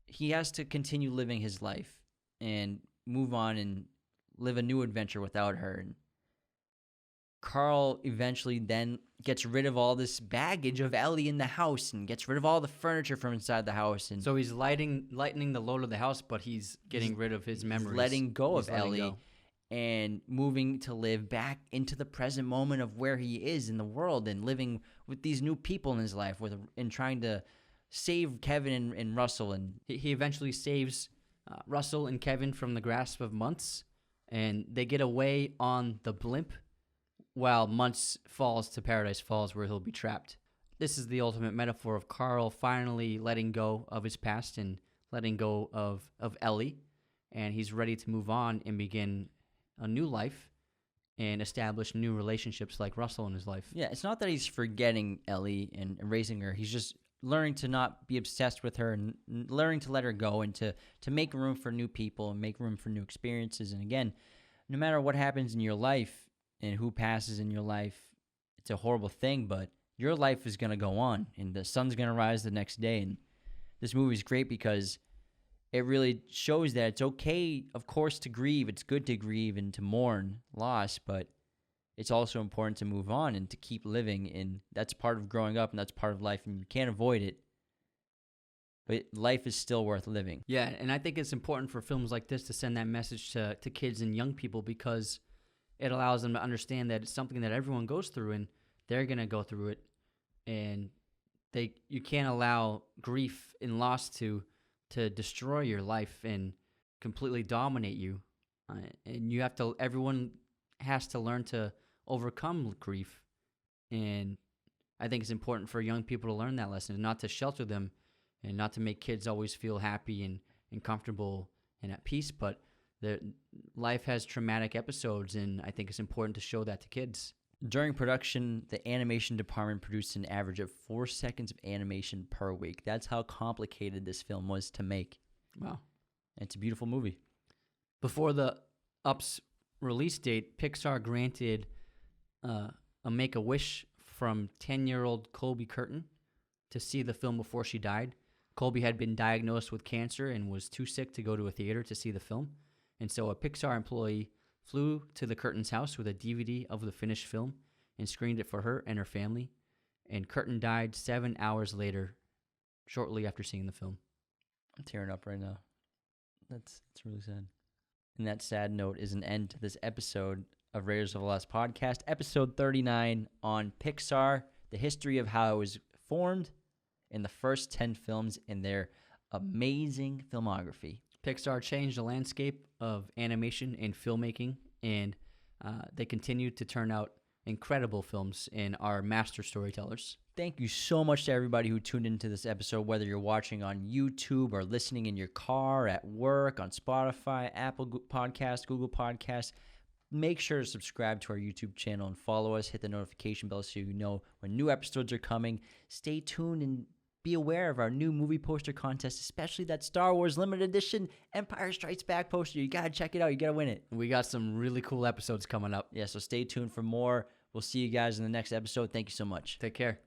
he has to continue living his life and move on and live a new adventure without her. And Carl eventually then gets rid of all this baggage of Ellie in the house and gets rid of all the furniture from inside the house. And so he's lightening the load of the house, but he's getting rid of his memories. Letting go of Ellie and moving to live back into the present moment of where he is in the world and living with these new people in his life and trying to save Kevin and Russell. And he eventually saves Russell and Kevin from the grasp of Muntz, and they get away on the blimp while Muntz falls to Paradise Falls where he'll be trapped. This is the ultimate metaphor of Carl finally letting go of his past and letting go of Ellie, and he's ready to move on and begin a new life and establish new relationships like Russell in his life. Yeah, it's not that he's forgetting Ellie and erasing her. He's just learning to not be obsessed with her and learning to let her go and to make room for new people and make room for new experiences. And again, no matter what happens in your life and who passes in your life, it's a horrible thing, but your life is going to go on and the sun's going to rise the next day. And this movie is great because it really shows that it's okay, of course, to grieve. It's good to grieve and to mourn loss, but it's also important to move on and to keep living. And that's part of growing up and that's part of life, and you can't avoid it. But life is still worth living. Yeah, and I think it's important for films like this to send that message to kids and young people because it allows them to understand that it's something that everyone goes through and they're going to go through it. And you can't allow grief and loss to destroy your life and completely dominate you. And everyone has to learn to overcome grief. And I think it's important for young people to learn that lesson and not to shelter them and not to make kids always feel happy and comfortable and at peace. But life has traumatic episodes, and I think it's important to show that to kids. During production, the animation department produced an average of 4 seconds of animation per week. That's how complicated this film was to make. Wow. It's a beautiful movie. Before the Up's release date, Pixar granted a Make-A-Wish from 10-year-old Colby Curtin to see the film before she died. Colby had been diagnosed with cancer and was too sick to go to a theater to see the film. And so a Pixar employee flew to the Curtin's house with a DVD of the finished film and screened it for her and her family. And Curtin died 7 hours later, shortly after seeing the film. I'm tearing up right now. That's really sad. And that sad note is an end to this episode of Raiders of the Lost podcast, episode 39 on Pixar, the history of how it was formed in the first 10 films in their amazing filmography. Pixar changed the landscape of animation and filmmaking, and they continue to turn out incredible films and are master storytellers. Thank you so much to everybody who tuned into this episode, whether you're watching on YouTube or listening in your car, at work, on Spotify, Apple Podcasts, Google Podcasts. Make sure to subscribe to our YouTube channel and follow us. Hit the notification bell so you know when new episodes are coming. Stay tuned and be aware of our new movie poster contest, especially that Star Wars limited edition Empire Strikes Back poster. You got to check it out. You got to win it. We got some really cool episodes coming up. Yeah, so stay tuned for more. We'll see you guys in the next episode. Thank you so much. Take care.